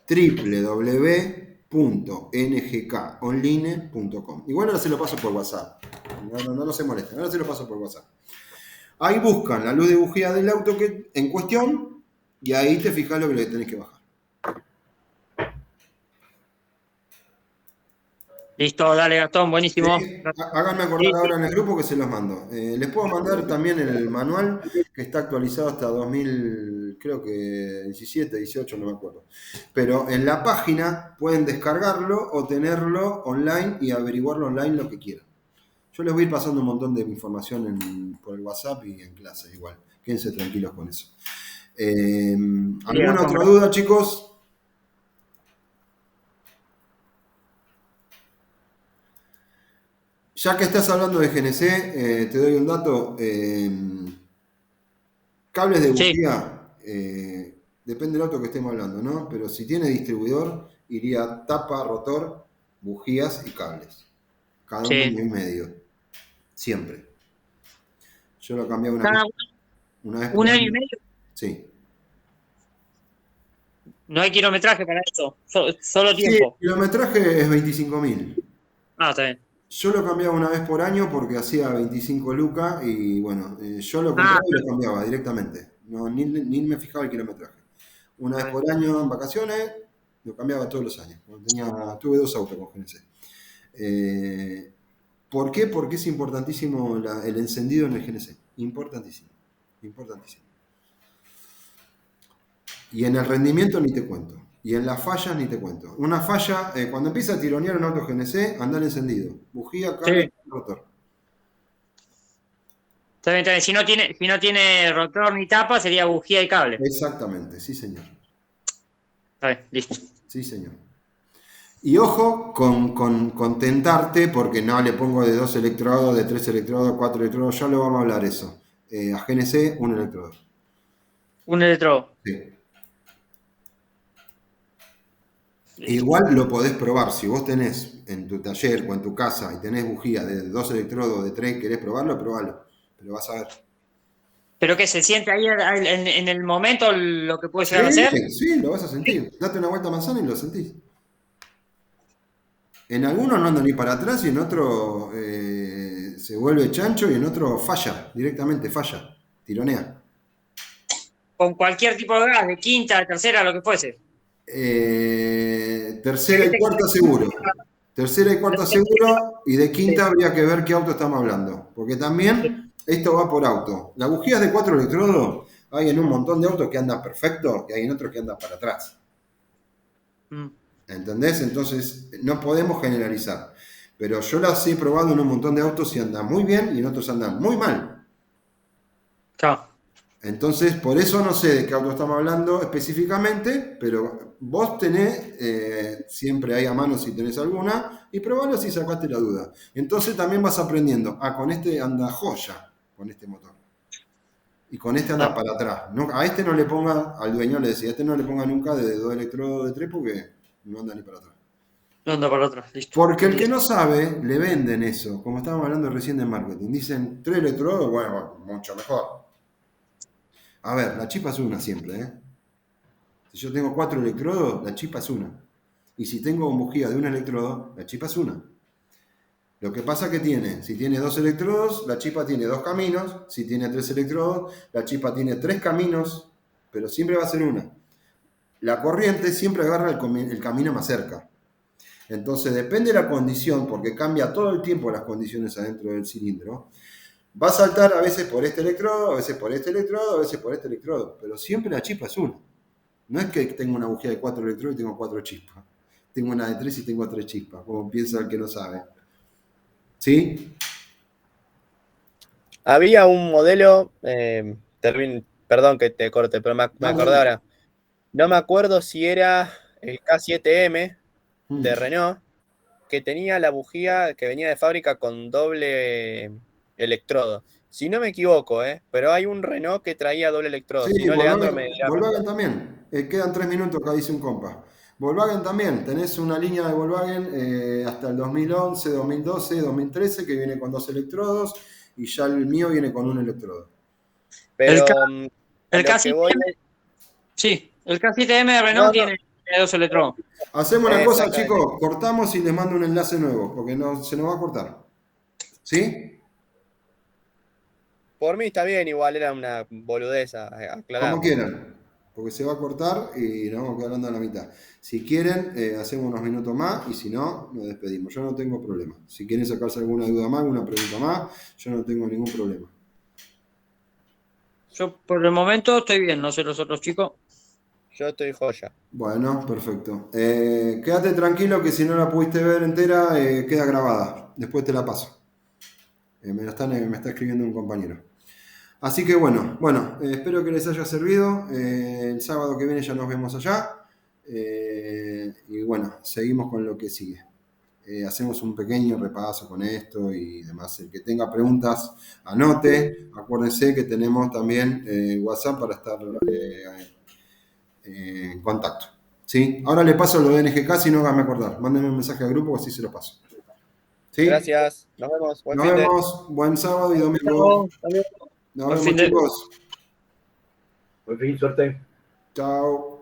www.ngkonline.com. Igual ahora se lo paso por WhatsApp. No se molesten, ahora se lo paso por WhatsApp. Ahí buscan la luz de bujía del auto en cuestión y ahí te fijas lo que le tenés que bajar. Listo, dale, Gastón, buenísimo. Sí, háganme acordar ahora en el grupo que se los mando. Les puedo mandar también el manual que está actualizado hasta 2000, creo que 17, 18, no me acuerdo. Pero en la página pueden descargarlo o tenerlo online y averiguarlo online lo que quieran. Yo les voy a ir pasando un montón de información por el WhatsApp y en clase igual. Quédense tranquilos con eso. ¿Alguna otra duda, chicos? Ya que estás hablando de GNC, te doy un dato. Cables de Sí. bujía, depende del auto que estemos hablando, ¿no? Pero si tiene distribuidor, iría tapa, rotor, bujías y cables. Cada uno Sí. en medio. Siempre. Yo lo cambiaba Cada una vez por un año y año. medio. Sí. No hay kilometraje para eso. Solo Sí, tiempo. el kilometraje es 25.000. Ah, está bien. Yo lo cambiaba una vez por año porque hacía 25 lucas y bueno, yo lo compraba y lo cambiaba directamente. No, ni me fijaba el kilometraje. Una vez por año en vacaciones, lo cambiaba todos los años. Tuve 2 autos con GNC. ¿Por qué? Porque es importantísimo el encendido en el GNC. Importantísimo. Importantísimo. Y en el rendimiento ni te cuento. Y en las fallas ni te cuento. Una falla, cuando empieza a tironear un auto GNC, anda el encendido. Bujía, cable, rotor. Está bien, está bien. Si no tiene rotor ni tapa, sería bujía y cable. Exactamente, sí señor. Está bien, listo. Sí señor. Y ojo con tentarte, porque no le pongo de 2 electrodos, de 3 electrodos, 4 electrodos, ya lo vamos a hablar eso. A GNC, un electrodo. Un electrodo. Sí. Igual lo podés probar, si vos tenés en tu taller o en tu casa y tenés bujía de 2 electrodos, de 3, querés probarlo, probalo. Pero vas a ver. ¿Pero qué se siente ahí en el momento lo que puede llegar a hacer? Sí, lo vas a sentir. Date una vuelta a manzana y lo sentís. En algunos no anda ni para atrás y en otro se vuelve chancho y en otro falla, directamente falla, tironea. Con cualquier tipo de gas, de quinta, de tercera, lo que fuese. Tercera y cuarta seguro. Tercera y cuarta seguro y de quinta habría que ver qué auto estamos hablando. Porque también esto va por auto. Las bujías de 4 electrodos hay en un montón de autos que andan perfecto y hay en otros que andan para atrás. ¿Entendés? Entonces no podemos generalizar. Pero yo las he probado en un montón de autos y andan muy bien y en otros andan muy mal. Claro. Entonces, por eso no sé de qué auto estamos hablando específicamente, pero vos tenés, siempre hay a mano si tenés alguna, y probalo si sacaste la duda. Entonces también vas aprendiendo, con este anda joya, con este motor. Y con este anda para atrás. No, a este no le ponga, al dueño le decía, a este no le ponga nunca de 2 electrodos de 3 porque no anda ni para atrás. No anda para atrás, listo. Porque el que no sabe, le venden eso, como estábamos hablando recién de marketing. Dicen 3 electrodos, bueno, mucho mejor. A ver, la chispa es una siempre, ¿eh? Si yo tengo 4 electrodos, la chispa es una. Y si tengo bujía de un electrodo, la chispa es una. Lo que pasa que si tiene 2 electrodos, la chispa tiene 2 caminos. Si tiene 3 electrodos, la chispa tiene 3 caminos, pero siempre va a ser una. La corriente siempre agarra el camino más cerca. Entonces depende de la condición, porque cambia todo el tiempo las condiciones adentro del cilindro. Va a saltar a veces por este electrodo, a veces por este electrodo, a veces por este electrodo, pero siempre la chispa es una. No es que tengo una bujía de 4 electrodos y tengo 4 chispas. Tengo una de 3 y tengo 3 chispas, como piensa el que no sabe. ¿Sí? Había un modelo, perdón que te corte, pero me acordé ahora. No me acuerdo si era el K7M de Renault, que tenía la bujía que venía de fábrica con doble electrodo. Si no me equivoco, pero hay un Renault que traía doble electrodo. Sí, Si no, Leandro me dirá. Volkswagen también. Quedan 3 minutos, acá dice un compa. Volkswagen también. Tenés una línea de Volkswagen hasta el 2011, 2012, 2013 que viene con 2 electrodos y ya el mío viene con 1 electrodo. Pero el K7M, sí, el K7M de Renault tiene 2 electrodos. Hacemos una cosa, chicos, cortamos y les mando un enlace nuevo, porque se nos va a cortar. ¿Sí? Por mí está bien, igual era una boludez aclarar. Como quieran, porque se va a cortar y nos vamos a quedar hablando a la mitad. Si quieren, hacemos unos minutos más y si no, nos despedimos. Yo no tengo problema. Si quieren sacarse alguna duda más, alguna pregunta más, yo no tengo ningún problema. Yo por el momento estoy bien, no sé los otros chicos. Yo estoy joya. Bueno, perfecto. Quédate tranquilo que si no la pudiste ver entera, queda grabada. Después te la paso. Me está escribiendo un compañero. Así que bueno, espero que les haya servido. El sábado que viene ya nos vemos allá. Y bueno, seguimos con lo que sigue. hacemos un pequeño repaso con esto y demás. El que tenga preguntas, anote. Acuérdense que tenemos también WhatsApp para estar en contacto. ¿Sí? Ahora le paso lo de NGK, si no hágame acordar. Mándenme un mensaje al grupo, así se lo paso. ¿Sí? Gracias. Nos vemos. Buen Nos fin de. vemos. Buen sábado y domingo. Nos Buen vemos, fin de- chicos. Buen fin, suerte. Chao.